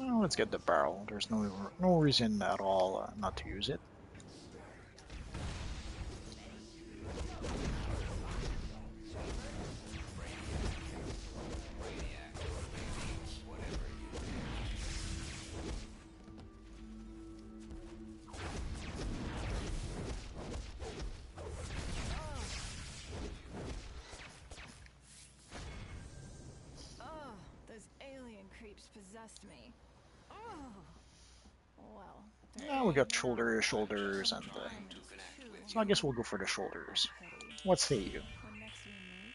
Speaker 1: Well, let's get the barrel. There's no reason at all not to use it.
Speaker 9: Possessed me. Oh. Well.
Speaker 1: Yeah, we got shoulders, and so I guess we'll go for the shoulders. What say you?
Speaker 9: When next we meet,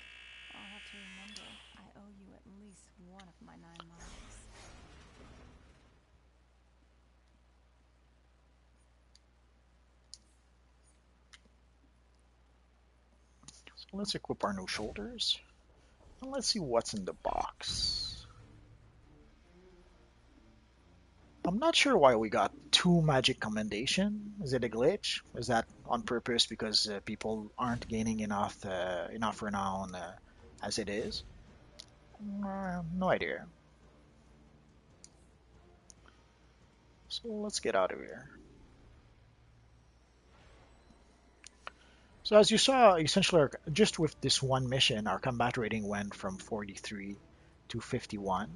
Speaker 9: I'll have to remember I owe you at least one of my 9 lives.
Speaker 1: So let's equip our new shoulders. And let's see what's in the box. I'm not sure why we got 2 magic commendation. Is it a glitch? Is that on purpose because people aren't gaining enough renown as it is? No idea. So let's get out of here. So as you saw, essentially, just with this one mission, our combat rating went from 43 to 51.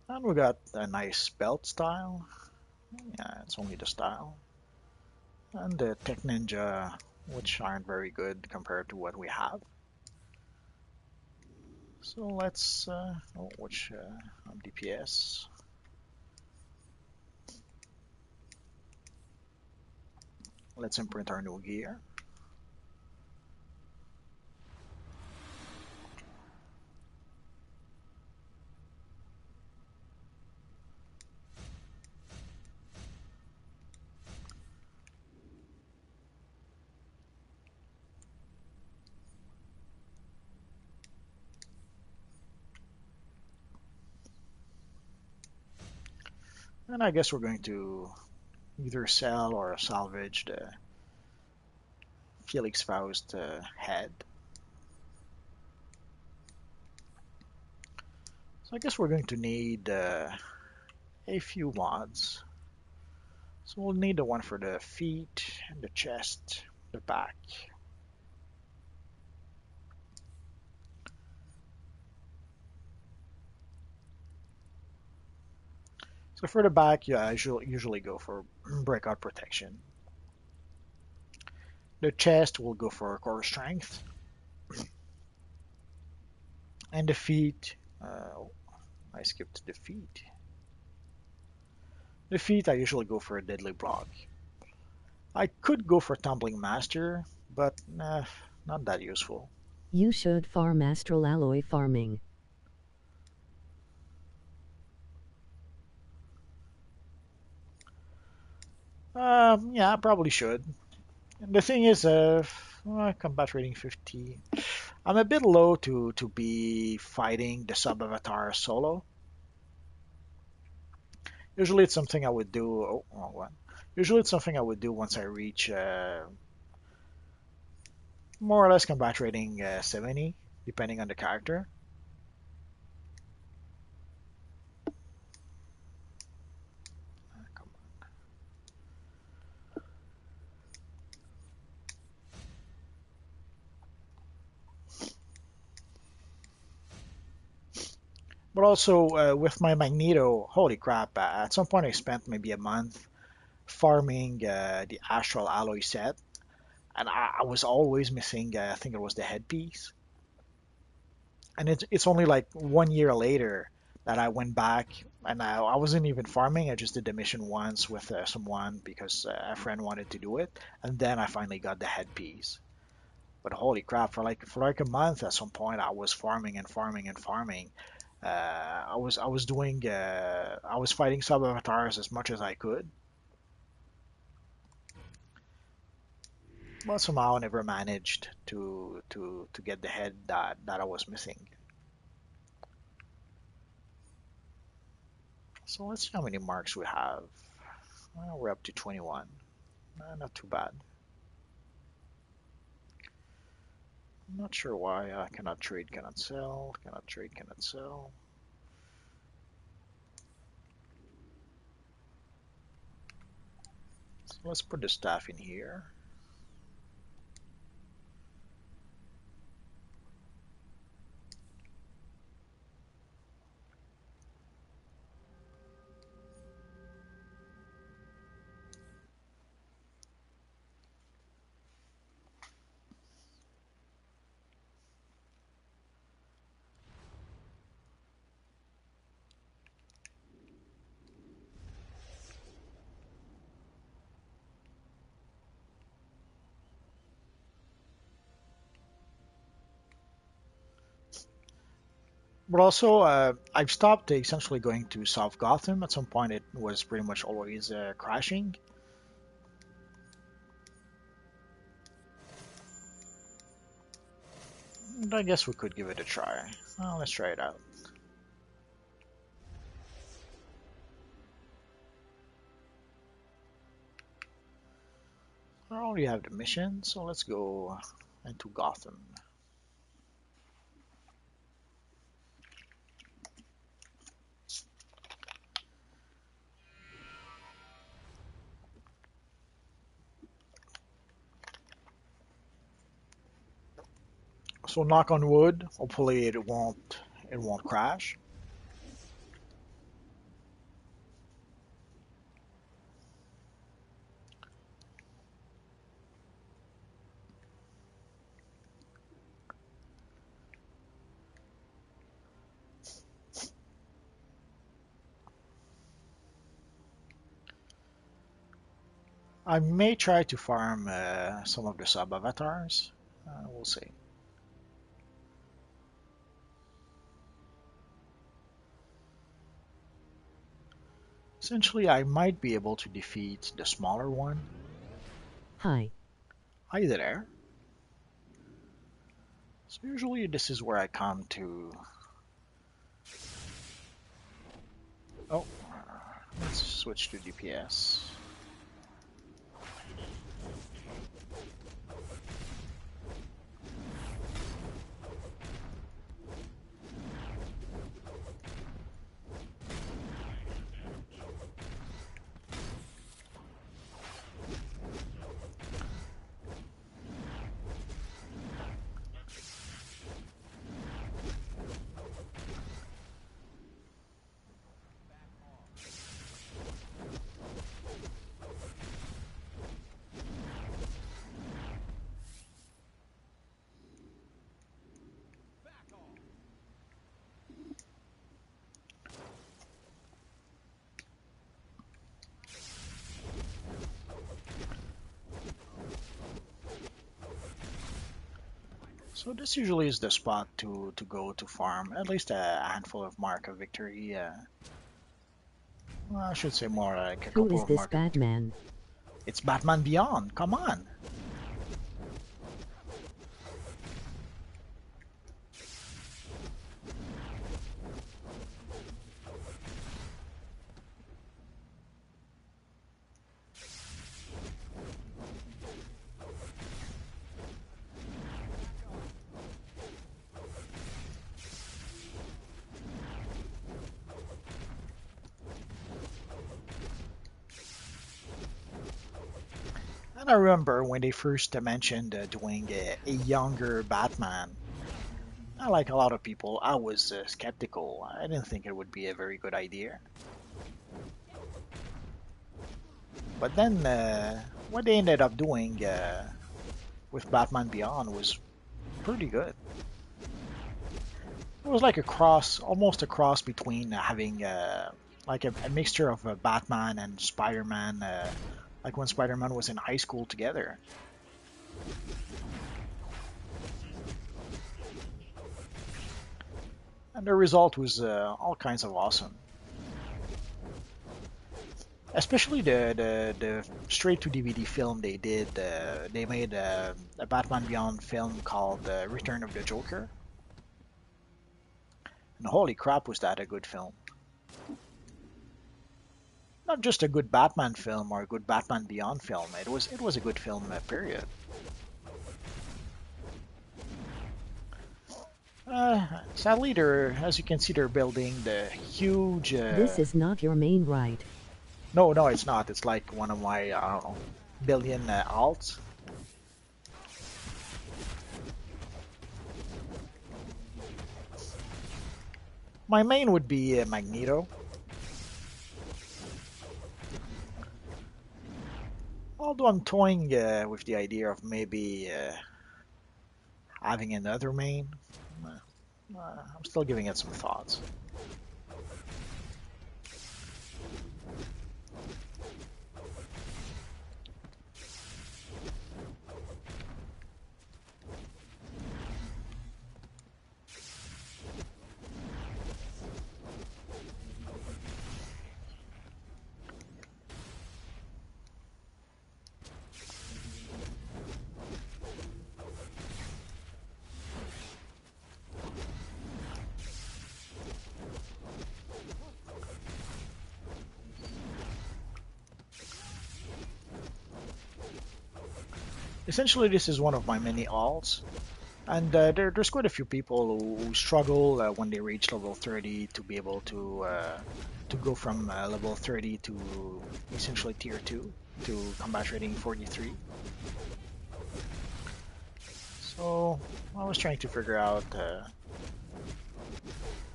Speaker 1: And we got a nice belt style. Yeah, it's only the style. And the Tech Ninja, which aren't very good compared to what we have. So let's, which DPS. Let's imprint our new gear. And I guess we're going to either sell or salvage the Felix Faust head. So I guess we're going to need a few mods. So we'll need the one for the feet, and the chest, the back. So for the back, yeah, I usually go for breakout protection. The chest will go for core strength. And the feet, I skipped the feet. The feet, I usually go for a deadly block. I could go for tumbling master, but not that useful.
Speaker 4: You should farm astral alloy farming.
Speaker 1: Yeah, I probably should. And the thing is, combat rating 50. I'm a bit low to be fighting the sub avatar solo. Usually it's something I would do. Oh, wrong one. Usually it's something I would do once I reach more or less combat rating 70, depending on the character. But also with my Magneto, holy crap! At some point I spent maybe a month farming the Astral Alloy set, and I was always missing. I think it was the headpiece, and it's only like 1 year later that I went back, and I wasn't even farming. I just did the mission once with someone because a friend wanted to do it, and then I finally got the headpiece. But holy crap, for like a month at some point I was farming and farming and farming. I was doing I was fighting sub avatars as much as I could, but somehow I never managed to get the head that I was missing. So let's see how many marks we have. Well, we're up to 21. Not too bad. I'm not sure why. Cannot trade, cannot sell, cannot trade, cannot sell. So let's put the staff in here. But also, I've stopped essentially going to South Gotham. At some point, it was pretty much always crashing. And I guess we could give it a try. Well, let's try it out. I already have the mission, so let's go into Gotham. So knock on wood. Hopefully it won't crash. I may try to farm some of the sub avatars. We'll see. Essentially, I might be able to defeat the smaller one.
Speaker 4: Hi.
Speaker 1: Hi there. So usually this is where I come to. Oh, let's switch to DPS. So this usually is the spot to go to farm at least a handful of mark of victory. Well, I should say more like a
Speaker 4: Who
Speaker 1: couple
Speaker 4: is
Speaker 1: of
Speaker 4: this
Speaker 1: mark of victory.
Speaker 4: Batman?
Speaker 1: It's Batman Beyond. Come on. And I remember when they first mentioned doing a younger Batman. Like a lot of people, I was skeptical. I didn't think it would be a very good idea. But then what they ended up doing with Batman Beyond was pretty good. It was like a cross, almost a cross between having like a mixture of Batman and Spider-Man, like when Spider-Man was in high school together. And the result was all kinds of awesome. Especially the straight to DVD film they did. They made a Batman Beyond film called Return of the Joker. And holy crap, was that a good film! Not just a good Batman film or a good Batman Beyond film. It was a good film. Period. Sadly, as you can see, they're building the huge.
Speaker 4: This is not your main right.
Speaker 1: No, no, it's not. It's like one of my I don't know billion alts. My main would be Magneto. Although I'm toying with the idea of maybe having another main. I'm still giving it some thoughts. Essentially, this is one of my mini alts, and there's quite a few people who struggle when they reach level 30 to be able to go from level 30 to essentially tier 2 to combat rating 43. So I was trying to figure out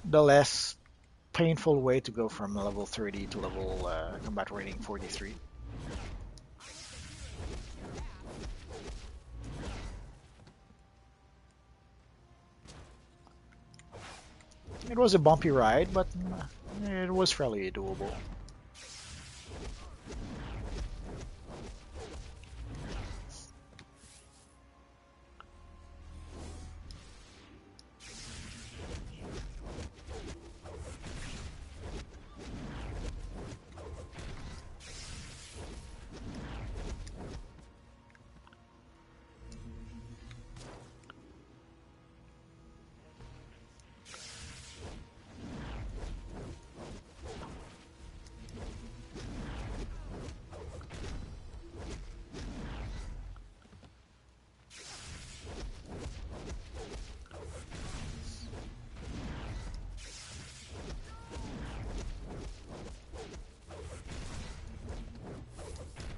Speaker 1: the less painful way to go from level 30 to level combat rating 43. It was a bumpy ride, but it was fairly doable.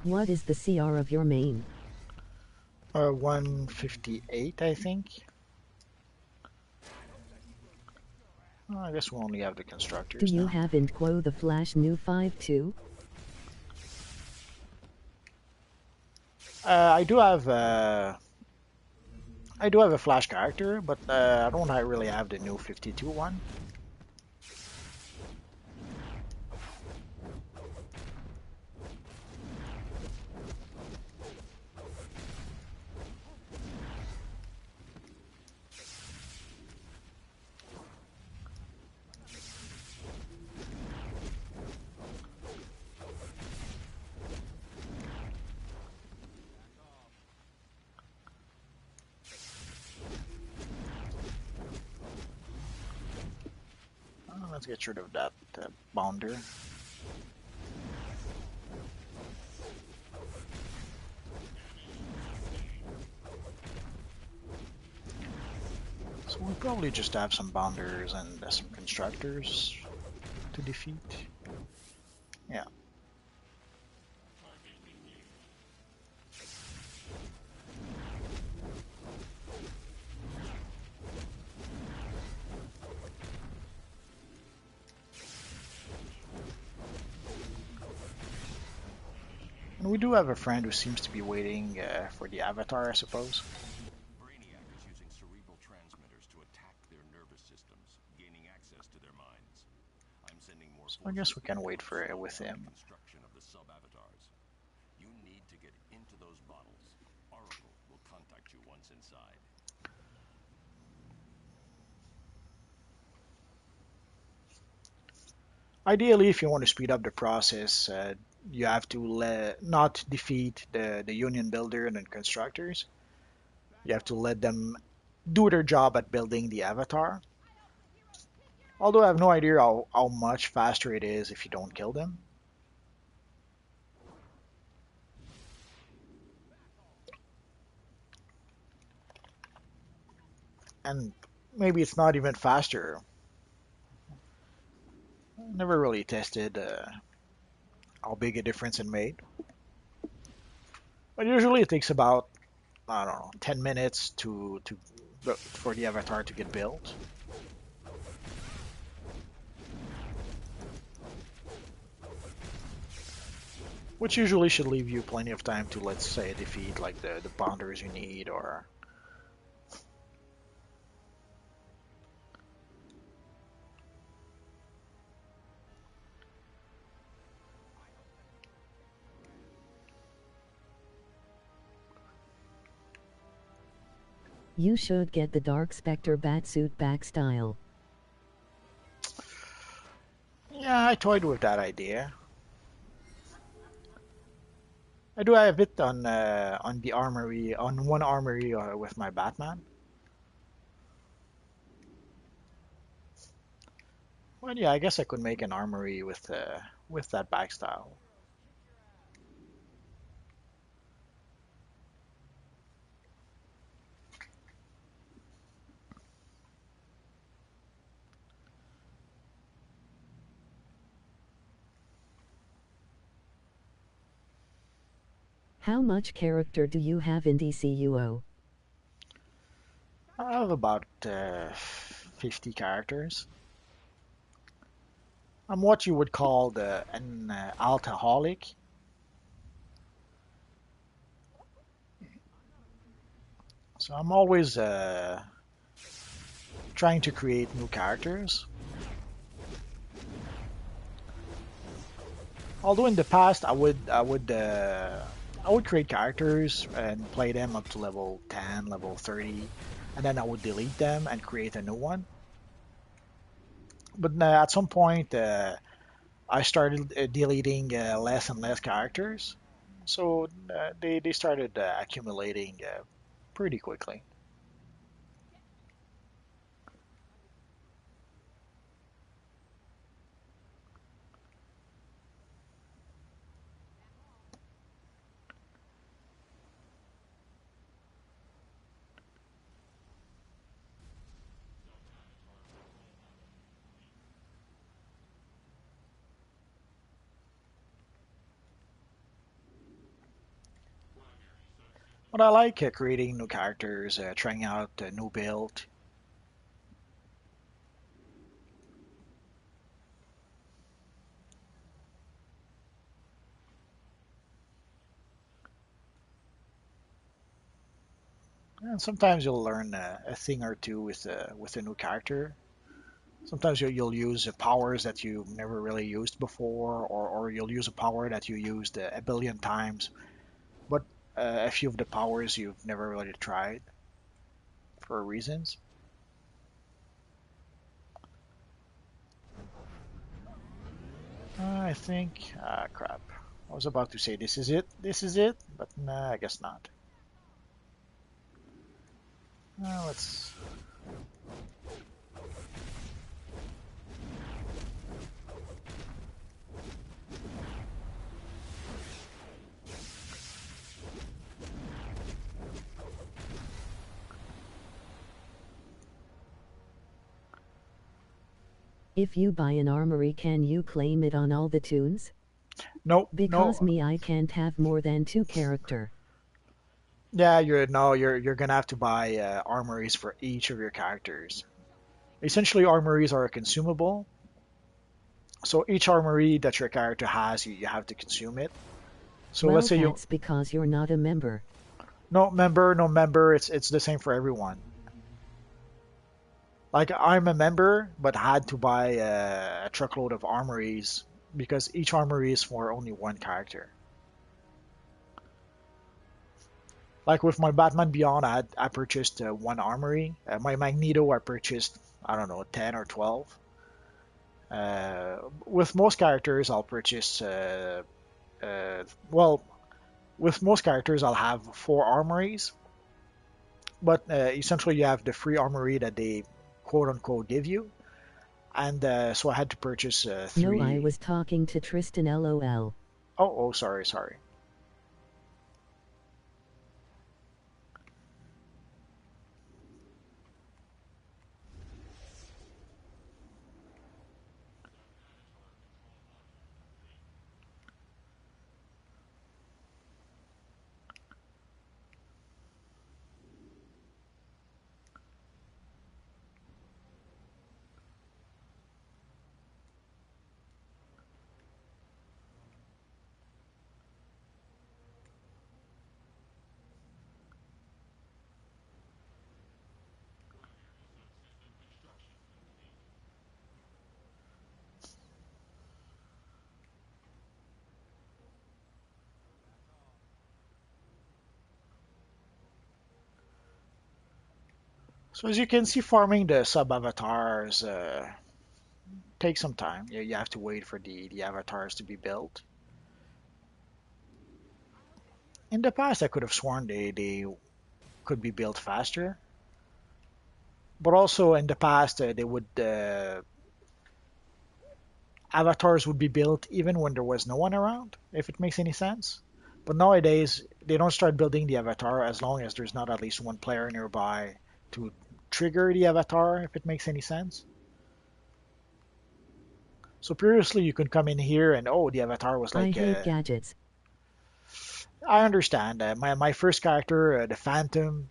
Speaker 4: What is the CR of your main?
Speaker 1: 158, I think. I guess we only have the
Speaker 4: Do
Speaker 1: constructors
Speaker 4: you
Speaker 1: now.
Speaker 4: have IntQuo the Flash new 5.2?
Speaker 1: I do have a Flash character, but I don't really have the new 52 one. Let's get rid of that bounder. So we probably just have some bounders and some constructors to defeat. Yeah. And we do have a friend who seems to be waiting for the avatar, I suppose.
Speaker 8: Brainiac is using cerebral transmitters to attack their nervous systems, gaining access to their minds. I'm sending more
Speaker 1: So I guess we can wait for it with him.
Speaker 8: construction of the sub-avatars. You need to get into those bottles. Oracle will contact you once inside.
Speaker 1: Ideally, if you want to speed up the process, you have to not defeat the Union Builder and the constructors. You have to let them do their job at building the avatar. Although I have no idea how much faster it is if you don't kill them. And maybe it's not even faster. Never really tested how big a difference it made. But usually it takes about, I don't know, 10 minutes for the avatar to get built. Which usually should leave you plenty of time to, let's say, defeat like the bounders you need, or
Speaker 4: You should get the Dark Spectre Batsuit back style.
Speaker 1: yeah, I toyed with that idea. I do have it on the armory, on one armory with my Batman. Well, yeah, I guess I could make an armory with that back style.
Speaker 4: How much character do you have in DCUO?
Speaker 1: I have about 50 characters. I'm what you would call an alcoholic. So I'm always trying to create new characters. Although in the past I would create characters and play them up to level 10, level 30, and then I would delete them and create a new one. But at some point, I started deleting less and less characters, so they started accumulating pretty quickly. But I like creating new characters, trying out a new build. And sometimes you'll learn a thing or two with a new character. Sometimes you'll use powers that you never really used before, or you'll use a power that you used a billion times, but a few of the powers you've never really tried for reasons. I think, crap. I was about to say this is it, but nah, I guess not. Let's.
Speaker 4: If you buy an armory, can you claim it on all the tunes?
Speaker 1: No,
Speaker 4: Because
Speaker 1: no.
Speaker 4: me, I can't have more than 2 character.
Speaker 1: Yeah, you're gonna have to buy armories for each of your characters. Essentially, armories are a consumable. So each armory that your character has, you have to consume it. So let's
Speaker 4: Well,
Speaker 1: say you
Speaker 4: that's because you're not a member.
Speaker 1: no member. It's the same for everyone. Like I'm a member, but had to buy a truckload of armories because each armory is for only one character. Like with my Batman Beyond, I purchased one armory. My Magneto, I purchased I don't know 10 or 12. With most characters, I'll purchase well, with most characters, I'll have 4 armories, but essentially you have the free armory that they quote unquote give you, and so I had to purchase
Speaker 4: No, I
Speaker 1: 3.
Speaker 4: was talking to Tristan, lol.
Speaker 1: Oh, sorry. So as you can see, farming the sub avatars takes some time. You have to wait for the avatars to be built. In the past, I could have sworn they could be built faster, but also in the past they would avatars would be built even when there was no one around, if it makes any sense. But nowadays, they don't start building the avatar as long as there's not at least one player nearby to trigger the avatar, if it makes any sense. So previously, you could come in here and oh, the avatar was
Speaker 4: I
Speaker 1: like.
Speaker 4: hate gadgets.
Speaker 1: I understand. My first character, the Phantom,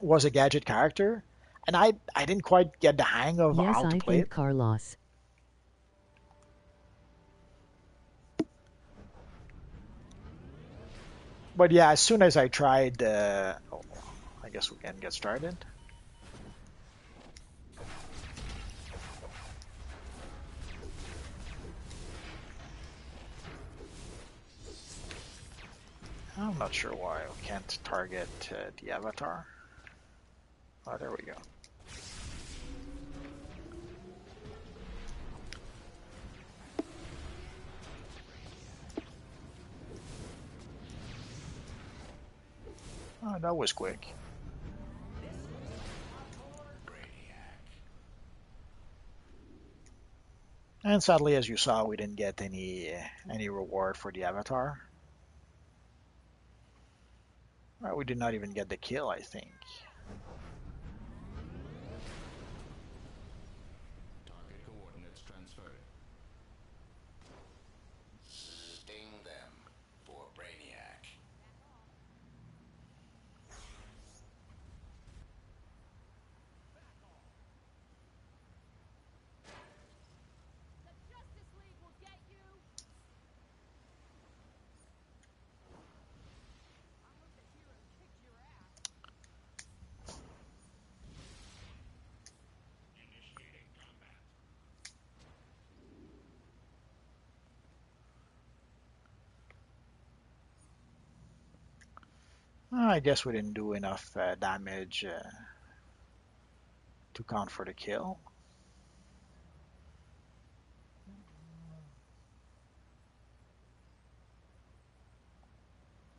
Speaker 1: was a gadget character, and I didn't quite get the hang of
Speaker 4: Yes,
Speaker 1: how to
Speaker 4: I
Speaker 1: play
Speaker 4: think
Speaker 1: it.
Speaker 4: Carlos.
Speaker 1: But yeah, as soon as I tried, oh, I guess we can get started. I'm not sure why I can't target the avatar. Oh, there we go. Oh, that was quick. And sadly, as you saw, we didn't get any reward for the avatar. We did not even get the kill, I think.
Speaker 8: Target coordinates transferred. Sting them for Brainiac.
Speaker 1: I guess we didn't do enough damage to count for the kill.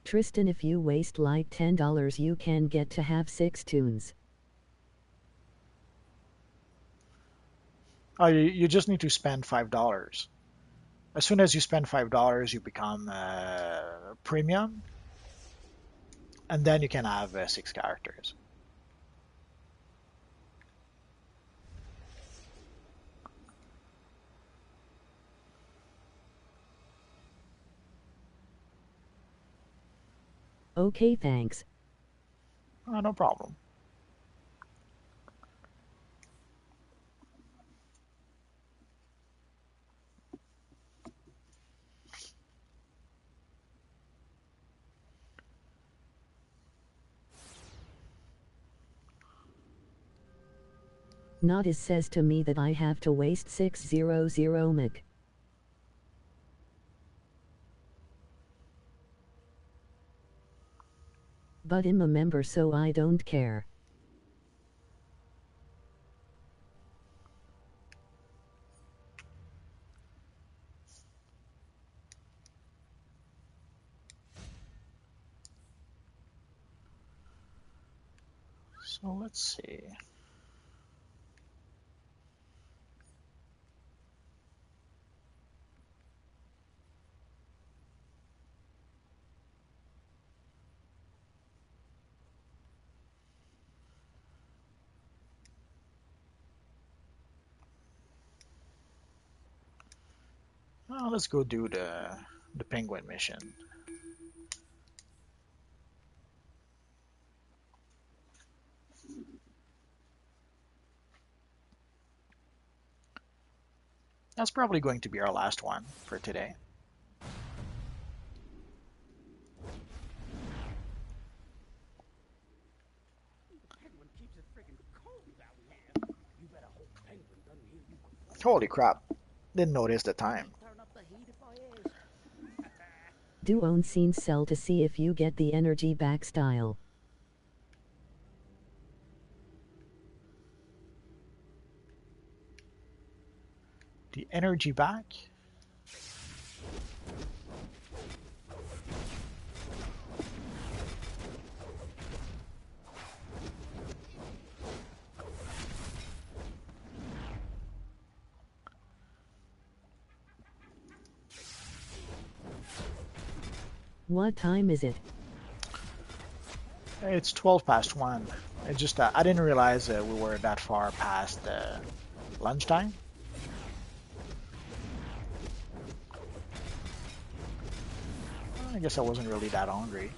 Speaker 4: Tristan, if you waste like $10, you can get to have 6 tunes.
Speaker 1: Oh, you just need to spend $5. As soon as you spend $5, you become premium, and then you can have 6 characters.
Speaker 4: Okay, thanks.
Speaker 1: No problem.
Speaker 4: Nodis says to me that I have to waste 600 MIG. But I'm a member, so I don't care.
Speaker 1: So let's see. Well, let's go do the penguin mission. That's probably going to be our last one for today.
Speaker 5: Penguin keeps it friggin' cold down here. You better hope Penguin doesn't hear you.
Speaker 1: Holy crap. Didn't notice the time.
Speaker 5: Turn up the heat if I is.
Speaker 4: Do own scene cell to see if you get the energy back style.
Speaker 1: The energy back?
Speaker 4: What time is it?
Speaker 1: It's 12 past 1. It just I didn't realize we were that far past lunchtime. I guess I wasn't really that hungry.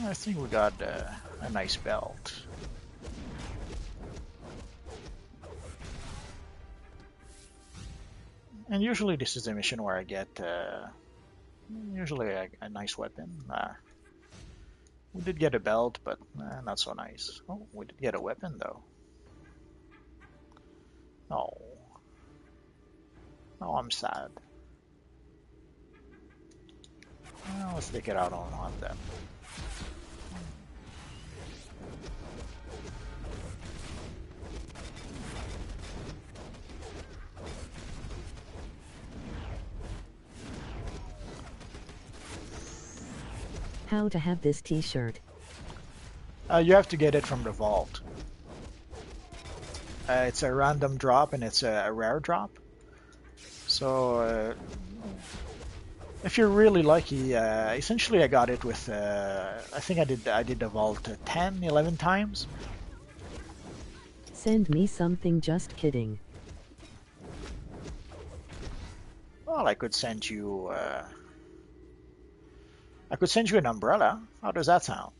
Speaker 1: I think we got a nice belt. And usually this is a mission where I get usually a nice weapon. We did get a belt, but not so nice. Oh, we did get a weapon though. Oh. Oh, I'm sad. Well, let's take it out on them.
Speaker 4: How to have this t-shirt?
Speaker 1: You have to get it from the vault. It's a random drop and it's a rare drop. So if you're really lucky, essentially I got it with I think I did the vault 10, 11 times.
Speaker 4: Send me something, just kidding.
Speaker 1: Well, I could send you I could send you an umbrella. How does that sound?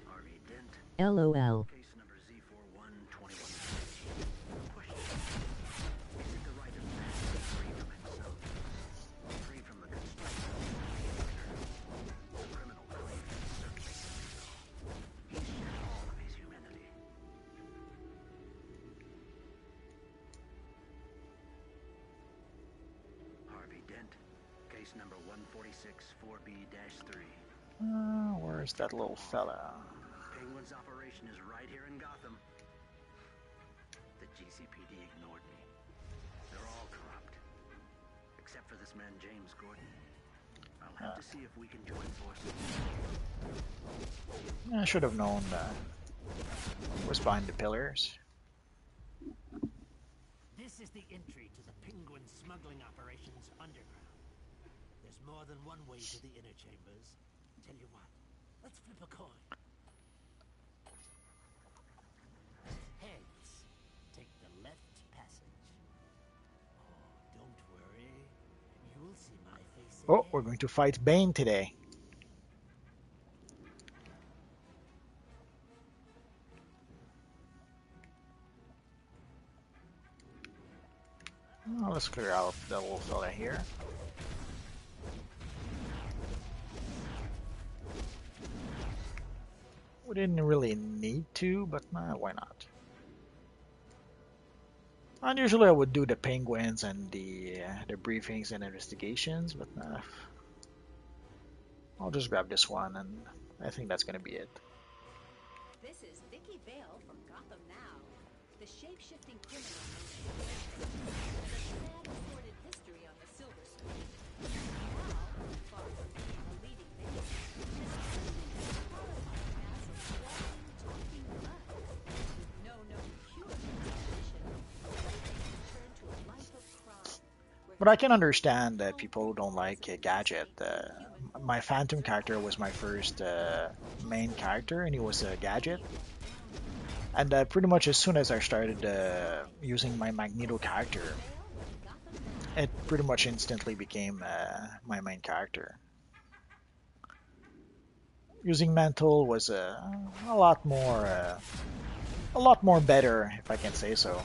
Speaker 6: Harvey Dent.
Speaker 4: LOL.
Speaker 6: Case number Z4121. Question. Is it the right of man to be free from himself? Free from the constraints of the the criminal claim is certainly so. He's shed all of his humanity. Harvey Dent. Case number 146-4B-3.
Speaker 1: Where's that little fella?
Speaker 6: Penguin's operation is right here in Gotham. The GCPD ignored me. They're all corrupt. Except for this man, James Gordon. I'll have to see if we can join forces.
Speaker 1: I should have known was behind the pillars.
Speaker 10: This is the entry to the Penguin smuggling operations underground. There's more than one way to the inner chambers. Tell you what, let's flip a coin. Heads. Take the left passage. Oh, don't worry. You'll see my face
Speaker 1: Oh,
Speaker 10: again.
Speaker 1: we're going to fight Bane today. Oh, let's clear out the little fella here. We didn't really need to, but why not? And usually I would do the penguins and the briefings and investigations, but I'll just grab this one, and I think that's gonna be it.
Speaker 11: This is Vicky Vale from Gotham Now. The shape-shifting criminal has a sad recorded history on the Silver Street. Now, far from being a leading man, has turned into a horrifying mass of walking, talking mud. With no known cure for his condition, everything has turned to a life of crime.
Speaker 1: But I can understand that people who don't like Gadget. My Phantom character was my first main character, and he was a Gadget. And pretty much as soon as I started using my Magneto character, it pretty much instantly became my main character. Using Mantle was a lot more better, if I can say so.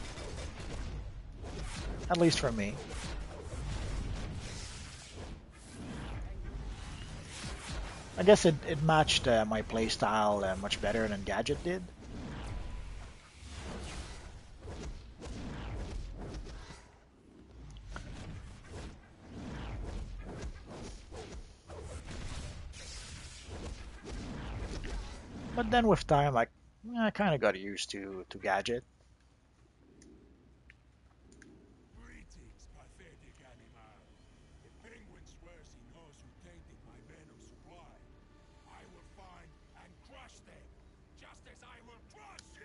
Speaker 1: At least for me. I guess it matched my playstyle much better than Gadget did. But then with time, I kind of got used to Gadget.
Speaker 2: Greetings, pathetic animal. The penguin swears he knows who tainted my venom supply. I will find and crush them, just as I will crush you!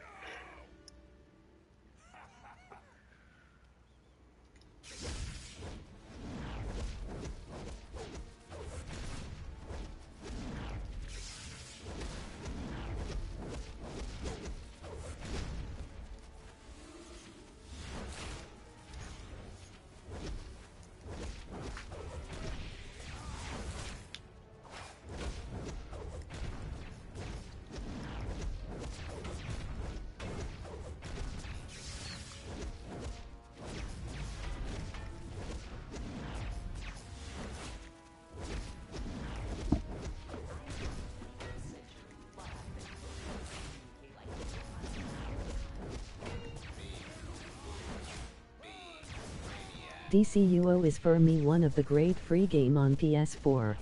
Speaker 4: DCUO is for me one of the great free game on PS4.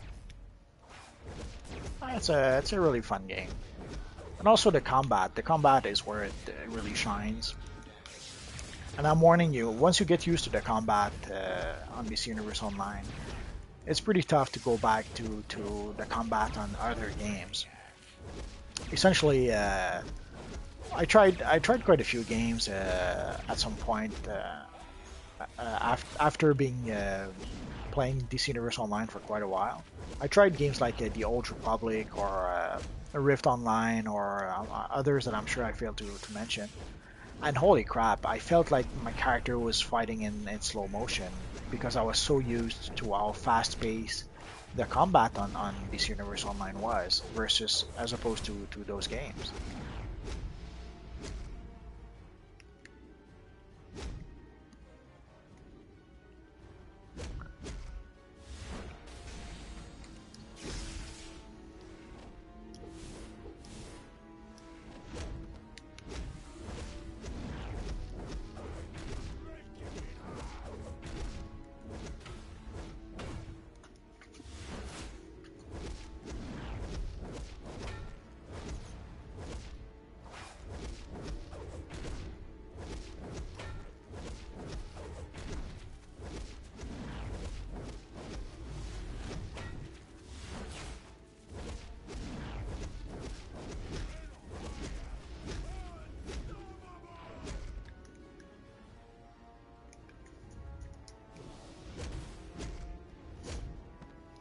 Speaker 1: It's a really fun game. And also the combat. The combat is where it really shines. And I'm warning you, once you get used to the combat on DC Universe Online, it's pretty tough to go back to the combat on other games. Essentially, I tried quite a few games at some point after being playing DC Universe Online for quite a while. I tried games like the Old Republic or Rift Online or others that I'm sure I failed to mention. And holy crap, I felt like my character was fighting in slow motion because I was so used to how fast paced the combat on DC Universe Online was versus as opposed to those games.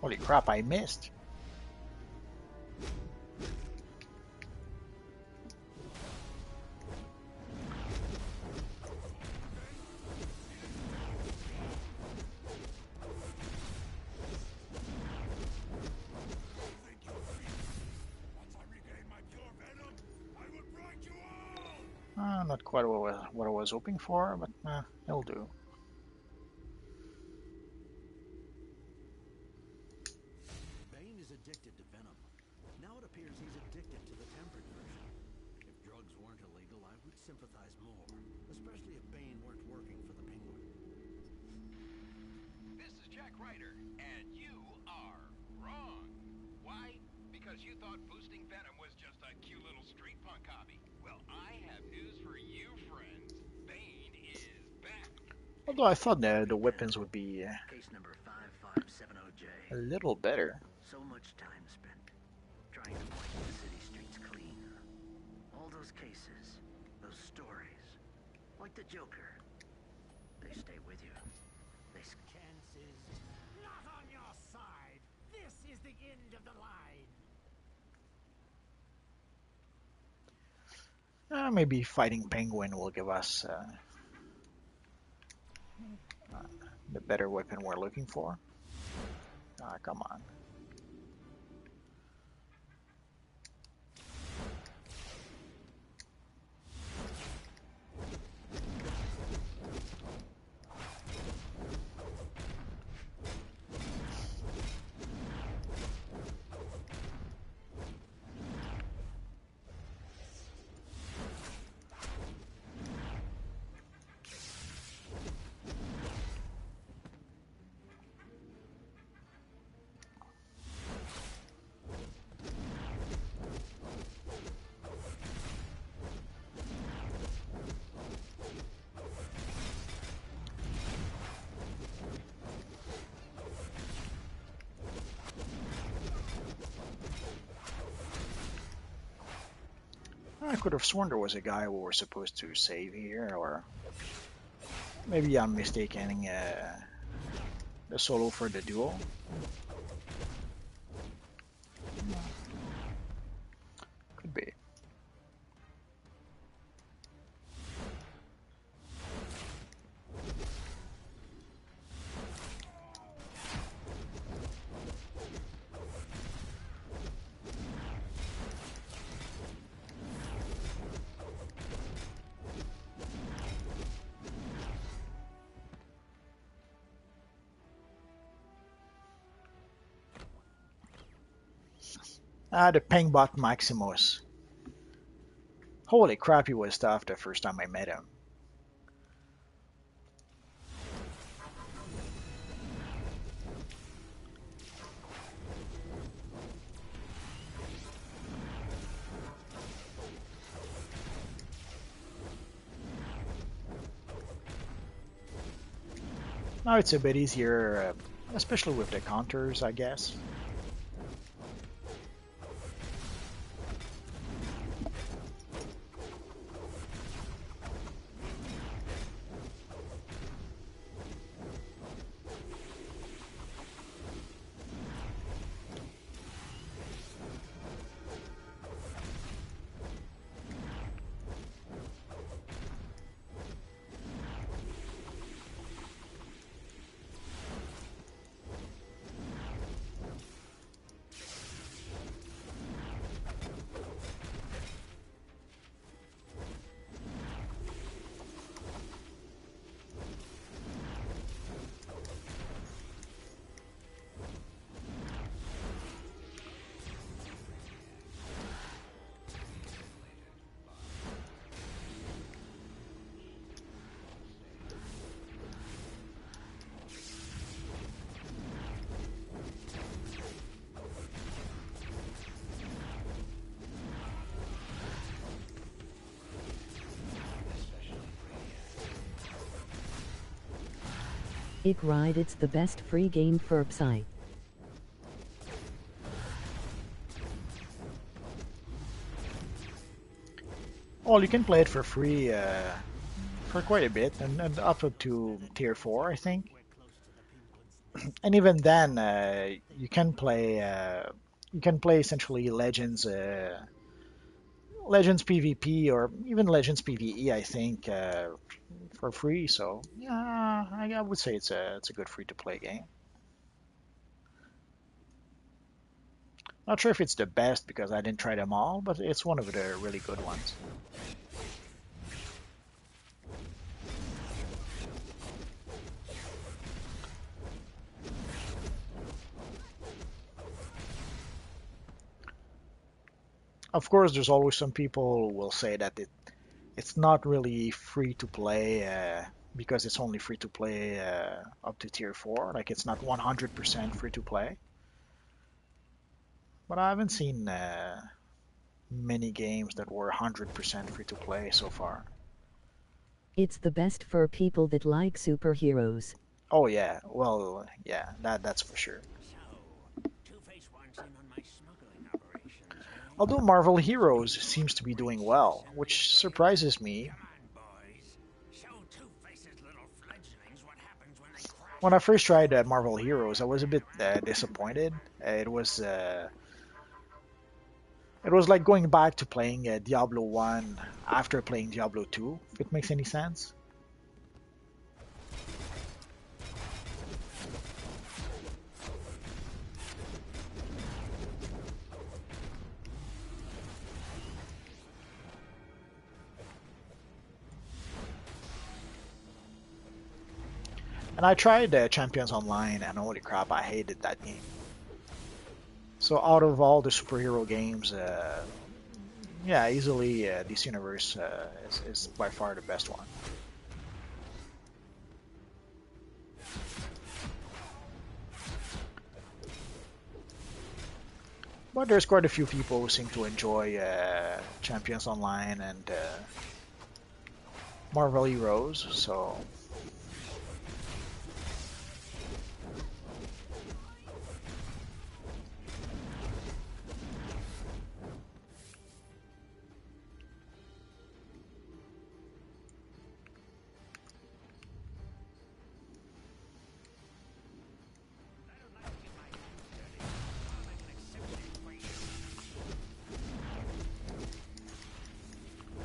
Speaker 1: Holy crap, I missed. Not quite what I was hoping for, but it'll do.
Speaker 10: Bane is addicted to venom. Now it appears he's addicted to the tempered version. If drugs weren't illegal, I would sympathize more, especially if Bane weren't working for the Penguin.
Speaker 12: This is Jack Ryder, and you are wrong. Why? Because you thought boosting venom was just a cute little street punk hobby. Well, I have news for you, friends. Bane is back.
Speaker 1: Although I thought the weapons would be
Speaker 6: Case number 5570J.
Speaker 1: a little better.
Speaker 6: So much time spent trying to wipe the city streets clean. All those cases, those stories, like the Joker, they stay with you.
Speaker 10: Chances not on your side. This is the end of the line.
Speaker 1: Maybe fighting Penguin will give us the better weapon we're looking for. Come on. I could have sworn there was a guy we were supposed to save here, or maybe I'm mistaking the solo for the duel. Could be. The Pengbot Maximus. Holy crap, he was tough the first time I met him. Now it's a bit easier, especially with the counters, I guess.
Speaker 4: It right, it's the best free game for Psy.
Speaker 1: Well, you can play it for free for quite a bit, and up to tier 4, I think. And even then, you can play essentially Legends PvP or even Legends PvE, I think, for free. So yeah, I would say it's a good free to play game. Not sure if it's the best because I didn't try them all, but it's one of the really good ones. Of course, there's always some people who will say that it's not really free to play because it's only free to play up to tier 4. Like it's not 100% free to play. But I haven't seen many games that were 100% free to play so far.
Speaker 4: It's the best for people that like superheroes.
Speaker 1: Oh yeah, well yeah, that's for sure. Although Marvel Heroes seems to be doing well, which surprises me. When I first tried Marvel Heroes, I was a bit disappointed. It was like going back to playing Diablo 1 after playing Diablo 2, if it makes any sense. And I tried Champions Online, and holy crap, I hated that game. So out of all the superhero games, yeah, easily DC Universe is by far the best one. But there's quite a few people who seem to enjoy Champions Online and Marvel Heroes, so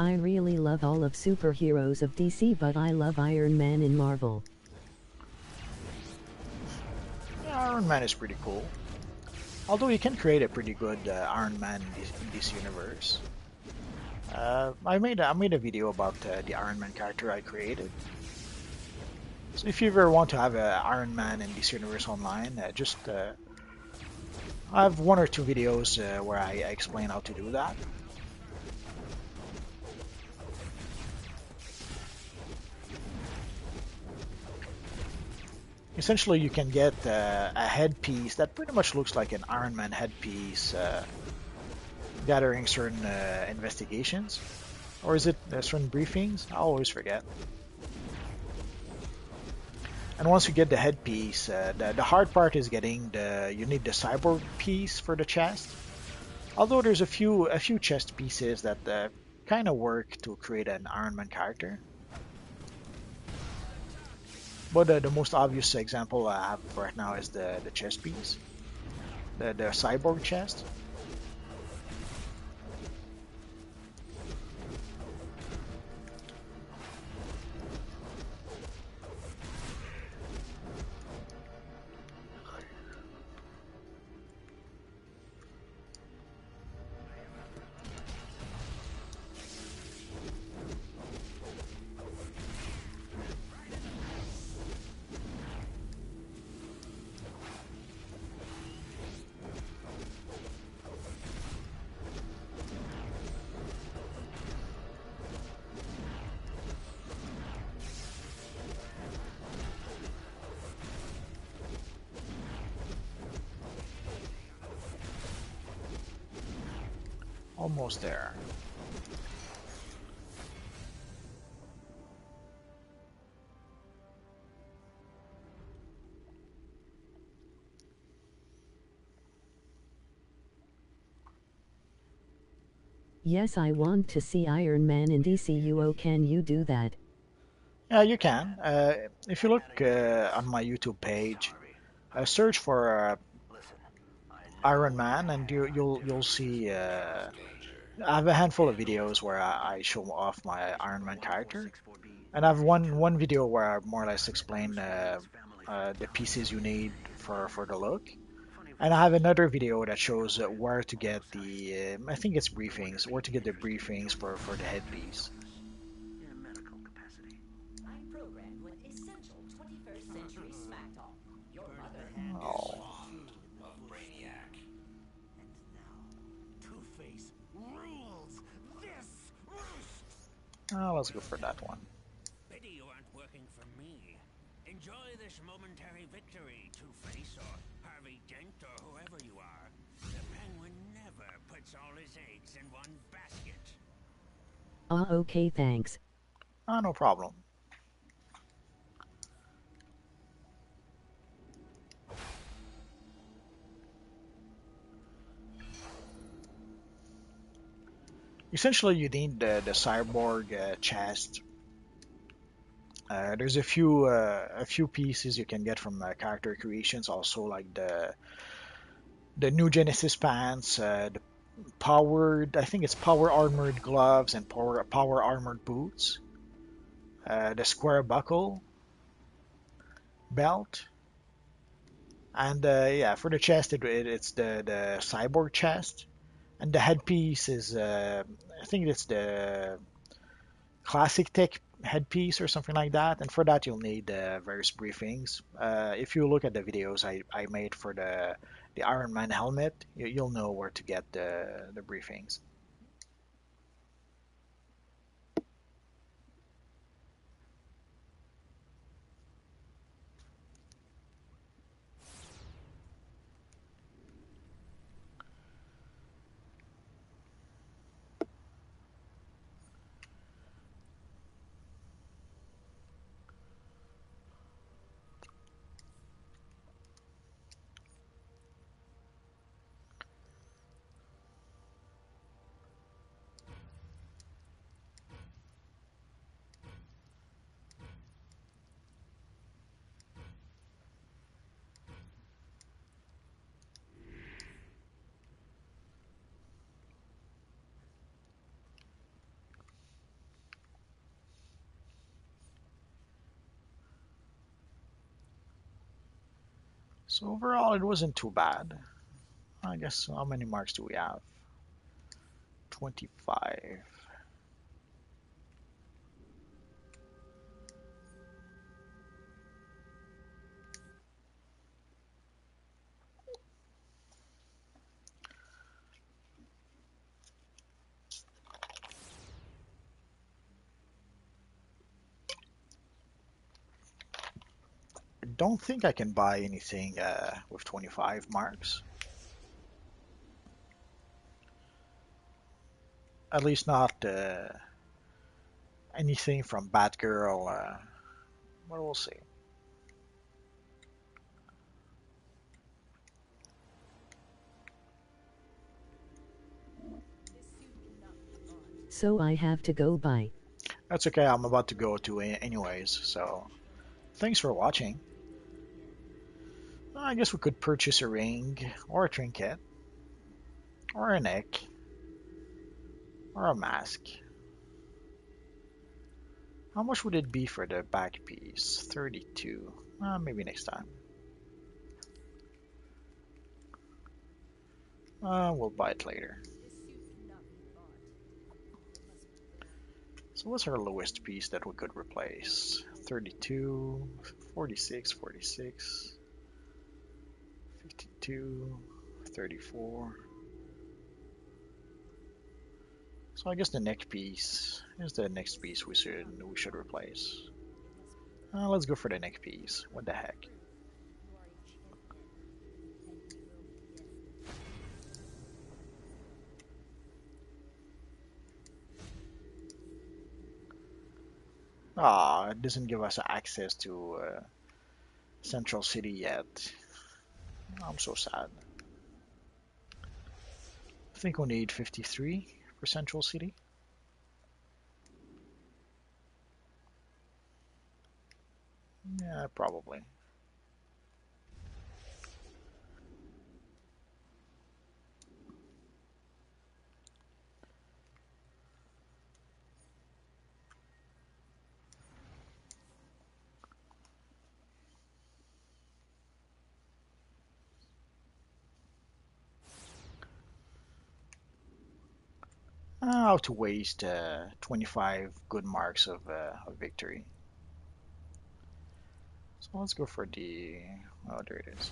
Speaker 4: I really love all of superheroes of DC, but I love Iron Man in Marvel.
Speaker 1: yeah, Iron Man is pretty cool. Although you can create a pretty good Iron Man in this universe. I made a video about the Iron Man character I created. So if you ever want to have an Iron Man in this universe online, I have one or two videos where I explain how to do that. Essentially, you can get a headpiece that pretty much looks like an Iron Man headpiece, gathering certain investigations. Or is it certain briefings? I always forget. And once you get the headpiece, the hard part is getting you need the cyborg piece for the chest. Although there's a few chest pieces that kind of work to create an Iron Man character. But the most obvious example I have right now is the chest piece, the cyborg chest. Almost there.
Speaker 4: Yes, I want to see Iron Man in DCUO. Can you do that?
Speaker 1: Yeah, you can. If you look on my YouTube page, search for Iron Man, and you'll see. I have a handful of videos where I show off my Iron Man character, and I have one video where I more or less explain the pieces you need for the look. And I have another video that shows where to get the, I think it's briefings, where to get the briefings for the headpiece.
Speaker 6: In a medical capacity.
Speaker 11: I'm programmed with essential 21st century smack talk. Your mother had
Speaker 1: Oh,
Speaker 2: Of Brainiac.
Speaker 10: And now, Two-Face rules this roost!
Speaker 1: let's go for that one.
Speaker 5: Pity you aren't working for me. Enjoy this momentary victory, Two-Face or Harvey Dent or whoever you are. The Penguin never puts all his eggs in one basket.
Speaker 4: Okay, thanks.
Speaker 1: No problem. Essentially, you need the cyborg chest. There's a few pieces you can get from character creations, also like the new Genesis pants, the powered, I think it's power armored gloves and power armored boots, the square buckle belt, and yeah, for the chest it's the cyborg chest, and the headpiece is I think it's the classic tech headpiece or something like that. And for that, you'll need various briefings. If you look at the videos I made for the Iron Man helmet, you'll know where to get the briefings. So overall, it wasn't too bad. I guess how many marks do we have? 25. I don't think I can buy anything with 25 marks. At least not anything from Batgirl. Well, we'll see.
Speaker 4: So I have to go bye.
Speaker 1: That's okay, I'm about to go to anyways, so thanks for watching. I guess we could purchase a ring, or a trinket, or a neck, or a mask. How much would it be for the back piece? 32. Maybe next time. We'll buy it later. So what's our lowest piece that we could replace? 32, 46, 46, 52, 34. So I guess the neck piece is the next piece we should replace. Let's go for the neck piece. What the heck? It doesn't give us access to Central City yet. I'm so sad. I think we need 53 for Central City. Yeah, probably. How to waste 25 good marks of victory. So let's go for the. Oh, there it is.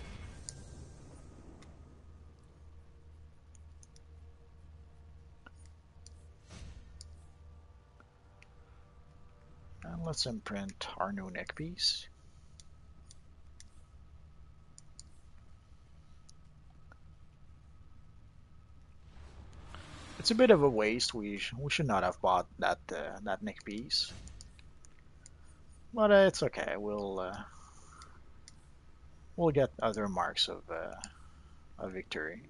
Speaker 1: And let's imprint our new neck piece. It's a bit of a waste. We should not have bought that neck piece, but it's okay. We'll get other marks of victory.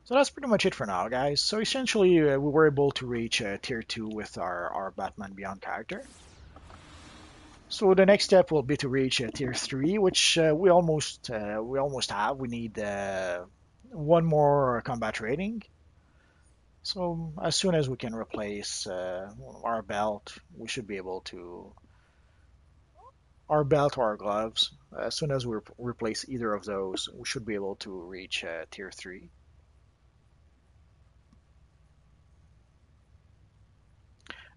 Speaker 1: So that's pretty much it for now, guys. So essentially, we were able to reach tier 2 with our Batman Beyond character. So the next step will be to reach tier 3, which we almost have. We need one more combat rating. So as soon as we can replace our belt, we should be able to our belt or our gloves. As soon as we replace either of those, we should be able to reach tier 3.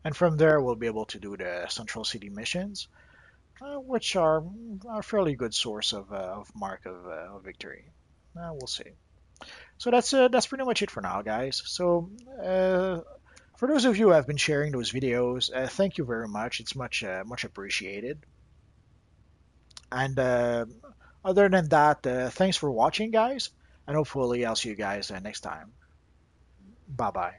Speaker 1: And from there, we'll be able to do the Central City missions, which are a fairly good source of mark of victory. We'll see. So that's pretty much it for now, guys. So for those of you who have been sharing those videos, thank you very much. It's much appreciated. And other than that, thanks for watching, guys. And hopefully I'll see you guys next time. Bye bye.